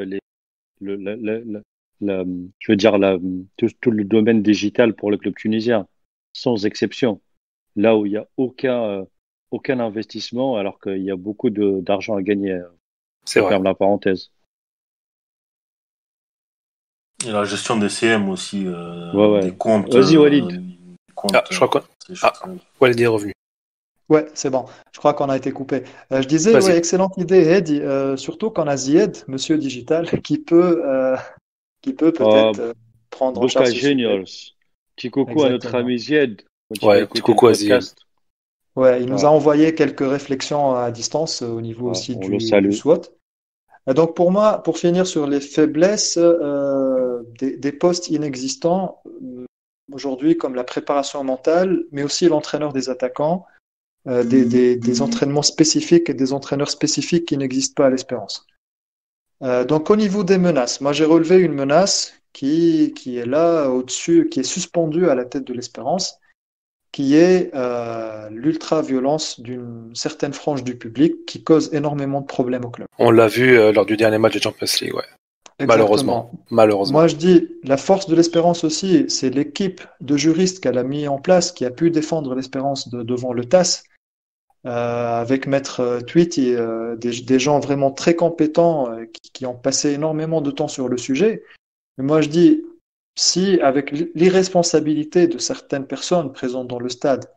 Le, la- la- la- la- je veux dire, tout le domaine digital pour le club tunisien, sans exception. Là où il n'y a aucun investissement, alors qu'il y a beaucoup d'argent à gagner. C'est Je vrai. ferme la parenthèse. Et la gestion des CM aussi, Ouais. des comptes. Vas-y, Walid. Je crois quoi. Walid est revenu. Ouais, c'est bon. Je crois qu'on a été coupé. Je disais, Vas-y. ouais, excellente idée, Ed. Surtout qu'on a Zied, monsieur digital, qui peut peut-être prendre en charge Boca ce sujet. Juniors. Petit coucou à notre Exactement. ami Zied. Quand tu Ouais, vas petit écouter coucou le à Zied. podcast. Ouais, il nous Ouais. a envoyé quelques réflexions à distance au niveau Ouais, aussi on le du salue. SWOT. Donc pour moi, pour finir sur les faiblesses des postes inexistants aujourd'hui, comme la préparation mentale, mais aussi l'entraîneur des attaquants, des entraînements spécifiques et des entraîneurs spécifiques qui n'existent pas à l'Espérance. Donc au niveau des menaces, moi j'ai relevé une menace qui est là au-dessus, qui est suspendue à la tête de l'Espérance, qui est l'ultra-violence d'une certaine frange du public qui cause énormément de problèmes au club. On l'a vu lors du dernier match de Champions League, ouais. Exactement. Malheureusement. Moi, je dis, la force de l'Espérance aussi, c'est l'équipe de juristes qu'elle a mis en place, qui a pu défendre l'Espérance devant le TAS, avec Maître Tweety, des gens vraiment très compétents qui ont passé énormément de temps sur le sujet. Mais moi, je dis, si avec l'irresponsabilité de certaines personnes présentes dans le stade,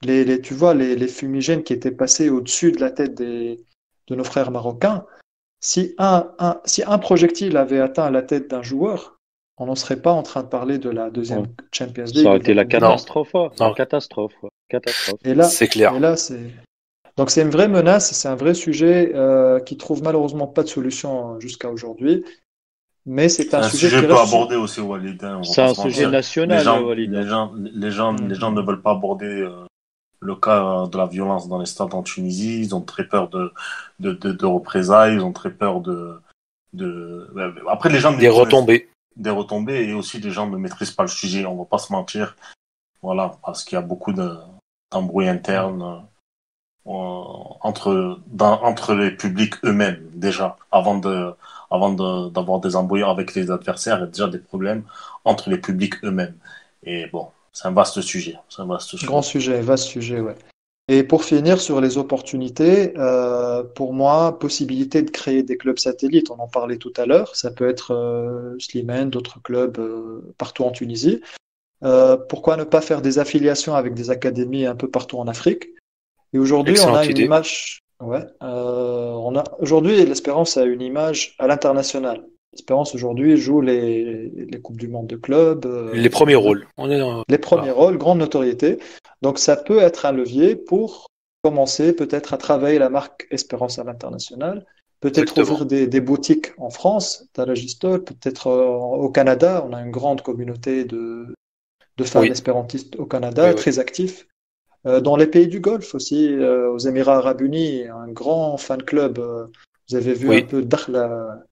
tu vois, les fumigènes qui étaient passés au-dessus de la tête de nos frères marocains, si un projectile avait atteint la tête d'un joueur, on n'en serait pas en train de parler de la deuxième Ouais. Champions League. Ça aurait été la Coupe du Monde. catastrophe. Non. La catastrophe. Ouais. Catastrophe. Et là, C'est clair. Donc c'est une vraie menace, c'est un vrai sujet qui trouve malheureusement pas de solution jusqu'à aujourd'hui. Mais c'est un sujet qui peu reste. abordé aussi, Walid. On va C'est pas un se sujet mentir. national, Walid. Les gens ne veulent pas aborder le cas de la violence dans les stades en Tunisie. Ils ont très peur de représailles. Ils ont très peur Après, les gens Des retombées. Des retombées, et aussi les gens ne maîtrisent pas le sujet. On va pas se mentir. Voilà, parce qu'il y a beaucoup d'embrouilles internes entre les publics eux-mêmes déjà, avant d'avoir des embrouilles avec les adversaires. Il y a déjà des problèmes entre les publics eux-mêmes. Et bon, c'est un vaste sujet. Grand sujet, vaste sujet, ouais. Et pour finir sur les opportunités, pour moi, possibilité de créer des clubs satellites, on en parlait tout à l'heure, ça peut être Slimane, d'autres clubs partout en Tunisie. Pourquoi ne pas faire des affiliations avec des académies un peu partout en Afrique? Et aujourd'hui, on a une image. Ouais, aujourd'hui, l'Espérance a une image à l'international. L'Espérance aujourd'hui joue les Coupes du Monde de clubs. Les premiers rôles. Les premiers rôles, grande notoriété. Donc ça peut être un levier pour commencer peut-être à travailler la marque Espérance à l'international. Peut-être ouvrir des boutiques en France, Talagistol, peut-être au Canada. On a une grande communauté de fans espérantistes au Canada, très actifs. Dans les pays du Golfe aussi, aux Émirats Arabes Unis, un grand fan club. Vous avez vu un peu Dakhla,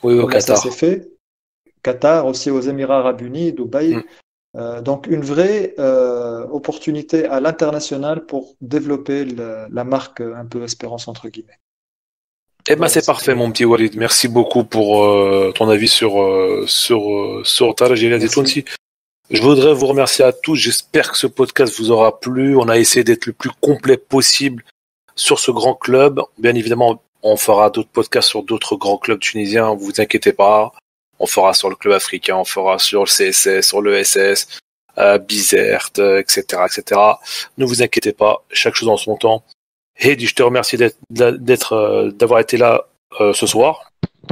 au Qatar. Ça s'est fait. Qatar, aussi aux Émirats Arabes Unis, Dubaï. Donc une vraie opportunité à l'international pour développer la marque un peu Espérance entre guillemets. Voilà, c'est parfait, mon petit Walid. Merci beaucoup pour ton avis sur Talagila Tounsi. Je voudrais vous remercier à tous. J'espère que ce podcast vous aura plu. On a essayé d'être le plus complet possible sur ce grand club. Bien évidemment, on fera d'autres podcasts sur d'autres grands clubs tunisiens. Vous inquiétez pas. On fera sur le club africain, on fera sur le CSS, sur le SS, Bizert, etc., etc. Ne vous inquiétez pas. Chaque chose en son temps. Heidi, je te remercie d'avoir été là ce soir.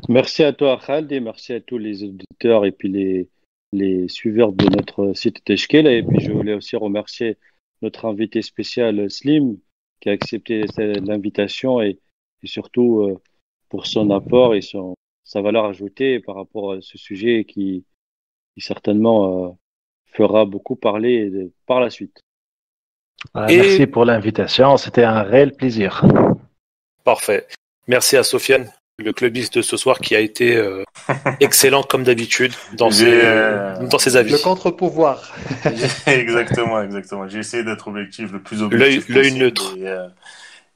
Merci à toi, Khaled, et merci à tous les auditeurs et puis les suiveurs de notre site Teshkela. Et puis je voulais aussi remercier notre invité spécial Slim qui a accepté l'invitation et surtout pour son apport et sa valeur ajoutée par rapport à ce sujet qui certainement fera beaucoup parler par la suite. Merci pour l'invitation, c'était un réel plaisir. Parfait. Merci à Sofiane, le clubiste de ce soir, qui a été excellent comme d'habitude dans ses avis. Le contre-pouvoir. Exactement. J'ai essayé d'être objectif, le plus objectif l'œil possible neutre.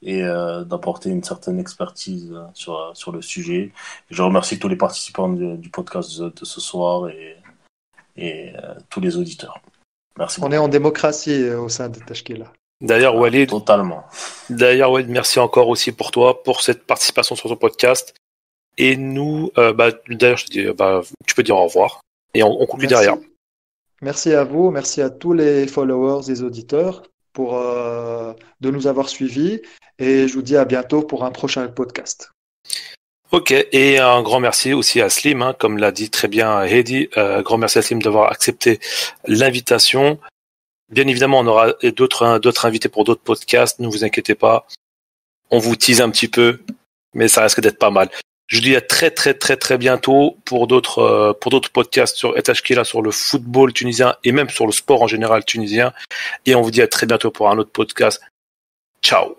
et d'apporter une certaine expertise sur le sujet. Je remercie tous les participants du podcast de ce soir et tous les auditeurs. Merci beaucoup. On est en démocratie au sein de Tashkila. D'ailleurs, Walid, totalement. D'ailleurs, Walid, merci encore aussi pour toi, pour cette participation sur ton podcast. Et nous, d'ailleurs, je te dis, tu peux dire au revoir. Et on conclut derrière. Merci à vous, merci à tous les followers et auditeurs de nous avoir suivis. Et je vous dis à bientôt pour un prochain podcast. Ok, et un grand merci aussi à Slim, comme l'a dit très bien Hedi. Grand merci à Slim d'avoir accepté l'invitation. Bien évidemment, on aura d'autres invités pour d'autres podcasts. Ne vous inquiétez pas. On vous tease un petit peu, mais ça risque d'être pas mal. Je vous dis à très bientôt pour d'autres podcasts sur Tashkila, sur le football tunisien et même sur le sport en général tunisien. Et on vous dit à très bientôt pour un autre podcast. Ciao.